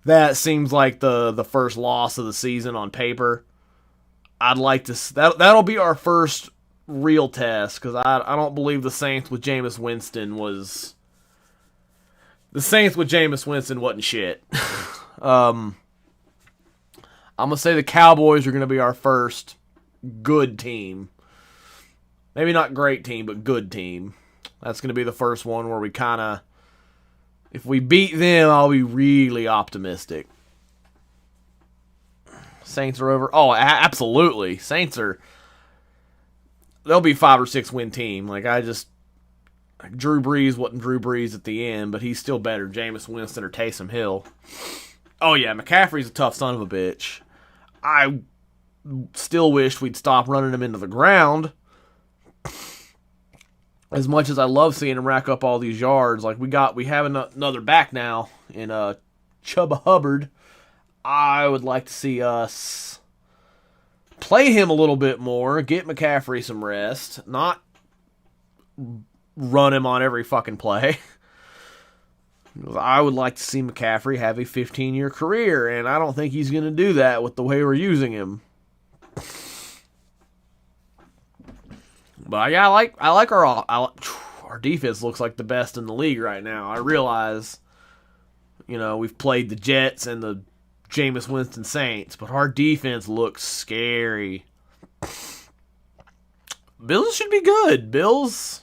the first loss of the season on paper. I'd like to that'll be our first real test because I don't believe the Saints with Jameis Winston wasn't shit. I'm going to say the Cowboys are going to be our first good team. Maybe not great team, but good team. That's going to be the first one where we kind of... If we beat them, I'll be really optimistic. Saints are over. Oh, absolutely. Saints are... They'll be 5 or 6 win team. Like, Drew Brees wasn't Drew Brees at the end, but he's still better. Jameis Winston or Taysom Hill. Oh, yeah, McCaffrey's a tough son of a bitch. I still wish we'd stop running him into the ground. As much as I love seeing him rack up all these yards, like we have another back now in Chuba Hubbard. I would like to see us play him a little bit more, get McCaffrey some rest, not run him on every fucking play. I would like to see McCaffrey have a 15-year career, and I don't think he's going to do that with the way we're using him. But yeah, I like our defense looks like the best in the league right now. I realize, we've played the Jets and the Jameis Winston Saints, but our defense looks scary. Bills should be good. Bills,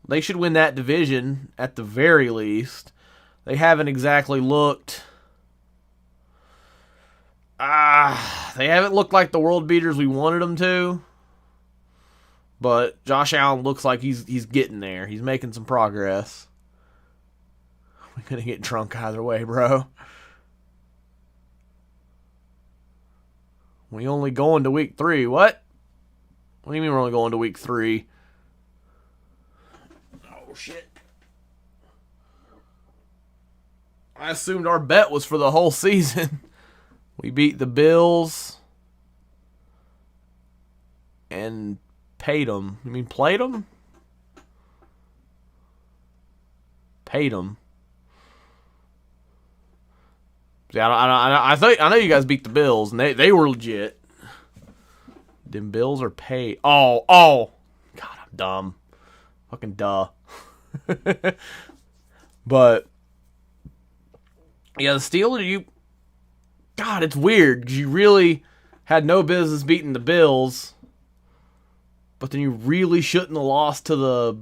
they should win that division at the very least. They haven't exactly looked... they haven't looked like the world beaters we wanted them to. But Josh Allen looks like he's getting there. He's making some progress. We're going to get drunk either way, bro. We only going to week 3. What do you mean we're only going to week 3? Oh, shit. I assumed our bet was for the whole season. We beat the Bills and paid them. You mean played them? Paid them. See, I know you guys beat the Bills, and they were legit. Them Bills are paid. Oh. God, I'm dumb. Fucking duh. But, yeah, the Steelers, God, it's weird. You really had no business beating the Bills, but then you really shouldn't have lost to the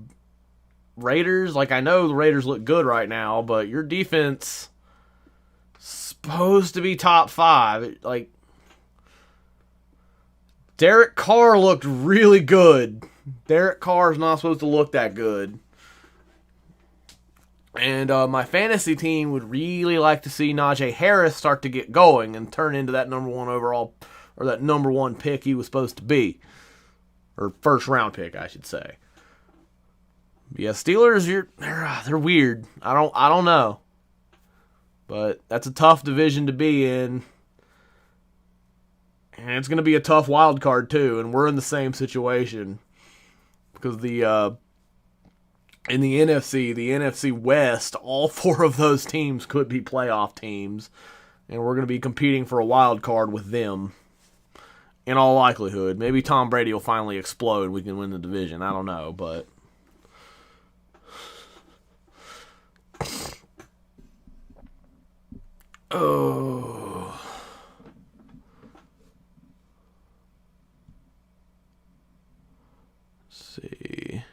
Raiders. Like, I know the Raiders look good right now, but your defense supposed to be top 5. Like, Derek Carr looked really good. Derek Carr's not supposed to look that good. And my fantasy team would really like to see Najee Harris start to get going and turn into that number 1 overall, or that number 1 pick he was supposed to be. Or first round pick, I should say. Yeah, Steelers, they're weird. I don't know. But that's a tough division to be in. And it's going to be a tough wild card too, and we're in the same situation. Because in the NFC West, all 4 of those teams could be playoff teams, and we're going to be competing for a wild card with them. In all likelihood, maybe Tom Brady will finally explode. We can win the division. I don't know, but oh. Let's see.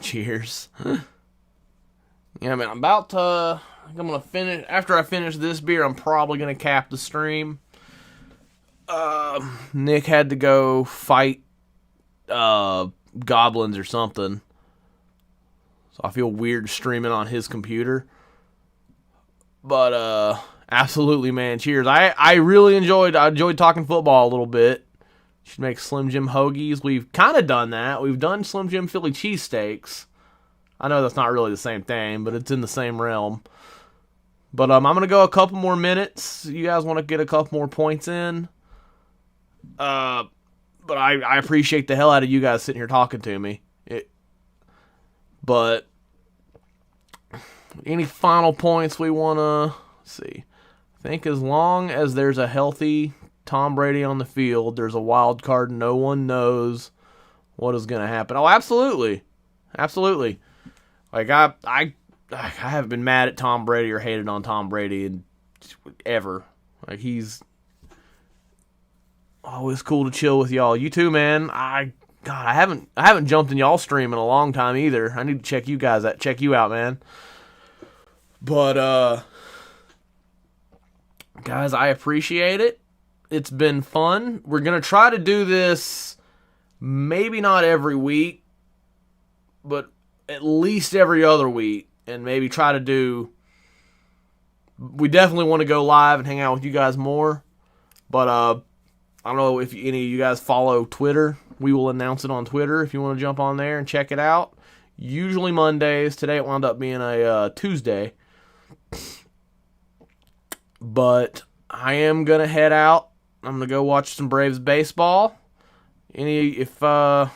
Cheers. Yeah, I mean, I'm going to finish. After I finish this beer, I'm probably going to cap the stream. Nick had to go fight goblins or something. So I feel weird streaming on his computer. But, absolutely, man. Cheers. I really enjoyed talking football a little bit. Should make Slim Jim hoagies. We've kind of done that. We've done Slim Jim Philly cheesesteaks. I know that's not really the same thing, but it's in the same realm. But I'm going to go a couple more minutes. You guys want to get a couple more points in? But I appreciate the hell out of you guys sitting here talking to me. But any final points we want to see? I think as long as there's a healthy Tom Brady on the field, there's a wild card. No one knows what is going to happen. Oh, absolutely. Absolutely. Like, I haven't been mad at Tom Brady or hated on Tom Brady ever. Like, he's always cool to chill with y'all. You too, man. I haven't jumped in y'all stream in a long time either. I need to check you out, man. But guys, I appreciate it. It's been fun. We're gonna try to do this maybe not every week, but at least every other week, and maybe try to do. We definitely want to go live and hang out with you guys more, but I don't know if any of you guys follow Twitter. We will announce it on Twitter if you want to jump on there and check it out. Usually Mondays. Today it wound up being a Tuesday, but I am gonna head out. I'm gonna go watch some Braves baseball. I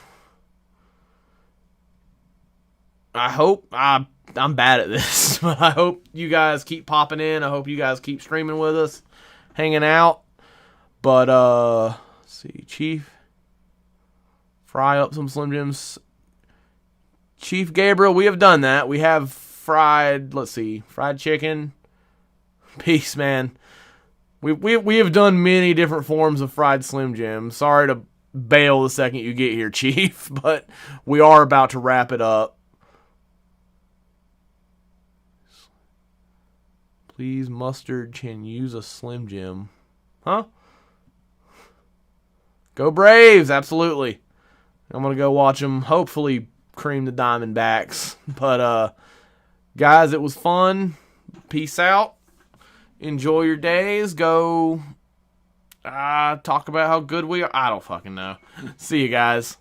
hope I'm bad at this, but I hope you guys keep popping in. I hope you guys keep streaming with us, hanging out. But let's see, Chief, fry up some Slim Jims. Chief Gabriel, we have done that. We have fried chicken. Peace, man. We have done many different forms of fried Slim Jim. Sorry to bail the second you get here, Chief, but we are about to wrap it up. Please, Mustard can use a Slim Jim. Huh? Go Braves, absolutely. I'm going to go watch them, hopefully cream the Diamondbacks. But, guys, it was fun. Peace out. Enjoy your days. Go talk about how good we are. I don't fucking know. See you guys.